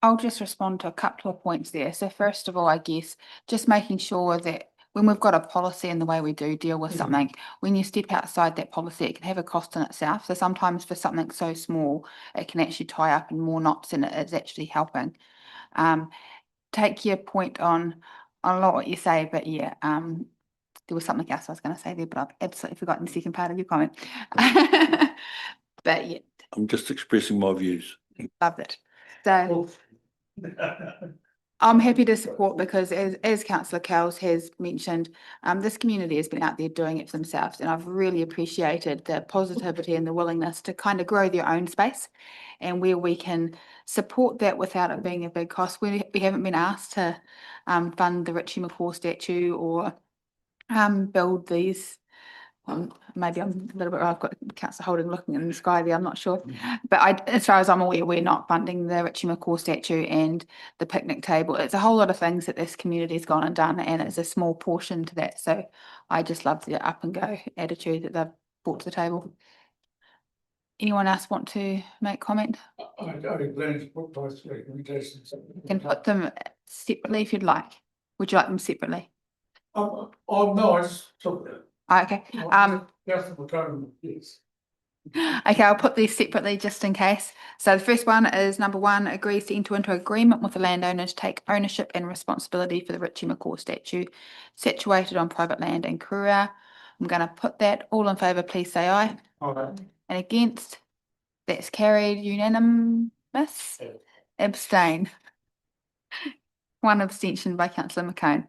I'll just respond to a couple of points there. So first of all, I guess just making sure that when we've got a policy and the way we do deal with something, when you step outside that policy, it can have a cost in itself. So sometimes for something so small, it can actually tie up in more knots than it is actually helping. Take your point on a lot what you say, but yeah, there was something else I was going to say there, but I've absolutely forgotten the second part of your comment. But yeah. I'm just expressing my views. Love it. So I'm happy to support, because as Councillor Cowles has mentioned, this community has been out there doing it for themselves, and I've really appreciated the positivity and the willingness to kind of grow their own space, and where we can support that without it being a big cost. We haven't been asked to fund the Richie McCaw statue or build these. Maybe I'm a little bit, I've got Councillor Holding looking in the sky there, I'm not sure. But as far as I'm aware, we're not funding the Richie McCaw statue and the picnic table. It's a whole lot of things that this community's gone and done, and it's a small portion to that. So I just love the up and go attitude that they've brought to the table. Anyone else want to make comment? I plan to put those recommendations. You can put them separately if you'd like. Would you like them separately? No, I just took it. Okay. Yes. Okay, I'll put these separately just in case. So the first one is number 1, agrees to enter into agreement with the landowner to take ownership and responsibility for the Richie McCaw statue situated on private land in Kuria. I'm going to put that. All in favour, please say aye. Aye. And against? That's carried unanimous. Abstain. 1 abstention by Councillor McCone.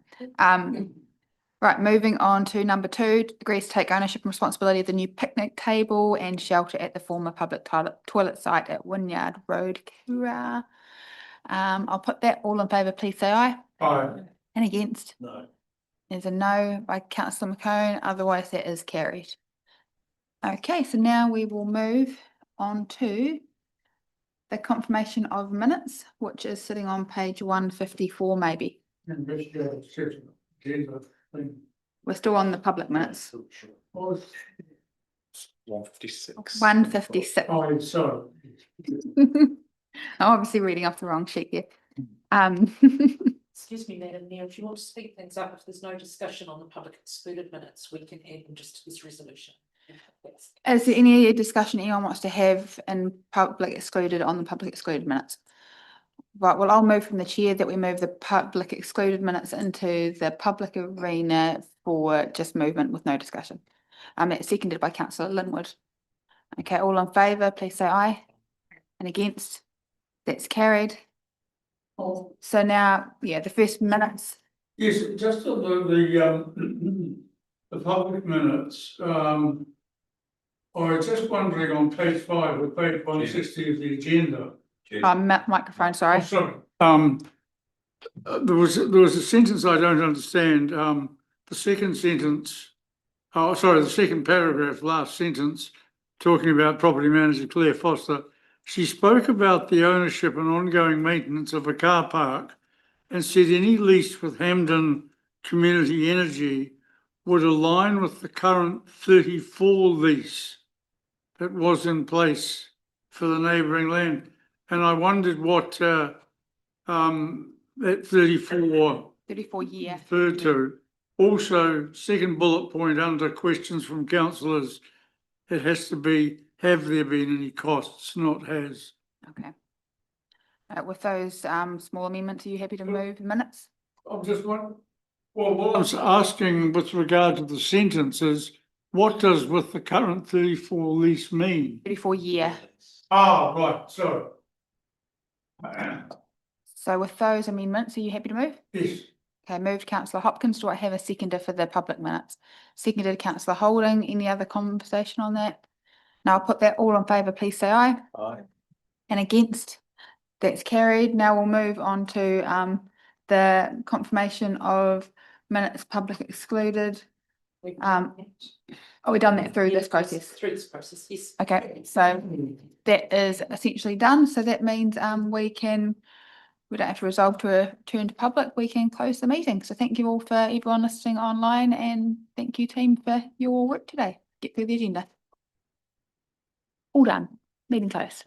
Right, moving on to number 2, agrees to take ownership and responsibility of the new picnic table and shelter at the former public toilet site at Wynyard Road, Kura. I'll put that. All in favour, please say aye. Aye. And against? No. There's a no by Councillor McCone, otherwise that is carried. Okay, so now we will move on to the confirmation of minutes, which is sitting on page 154 maybe. We're still on the public minutes. 156. 156. Oh, sorry. I'm obviously reading off the wrong sheet here. Excuse me, Madam Mayor, if you want to speak things up, if there's no discussion on the public excluded minutes, we can add them just to this resolution. Is there any discussion anyone wants to have in public excluded on the public excluded minutes? Right, well, I'll move from the chair that we move the public excluded minutes into the public arena for just movement with no discussion. It's seconded by councillor Linwood. Okay, all in favour, please say aye. And against? That's carried. So now, yeah, the first minutes. Yes, just on the public minutes, I was just wondering on page 5 or page 160 of the agenda. Microphone, sorry. Oh, sorry. There was a sentence I don't understand. The second sentence, oh, sorry, the second paragraph, last sentence, talking about property manager Claire Foster. She spoke about the ownership and ongoing maintenance of a car park and said any lease with Hampden Community Energy would align with the current 34 lease that was in place for the neighbouring land. And I wondered what that 34 year referred to. Also, second bullet point under questions from councillors, it has to be, have there been any costs, not has. Okay. With those small amendments, are you happy to move the minutes? I'm just wondering, well, what I was asking with regard to the sentences, what does with the current 34 lease mean? 34 year. Ah, right, sorry. So with those amendments, are you happy to move? Yes. Okay, moved councillor Hopkins. Do I have a seconder for the public minutes? Seconded councillor Holding. Any other conversation on that? Now I'll put that all in favour, please say aye. Aye. And against? That's carried. Now we'll move on to the confirmation of minutes public excluded. We've done that through this process. Through this process, yes. Okay, so that is essentially done. So that means we don't have to resolve to return to public. We can close the meeting. So thank you all for everyone listening online, and thank you team for your work today. Get through the agenda. All done. Meeting closed.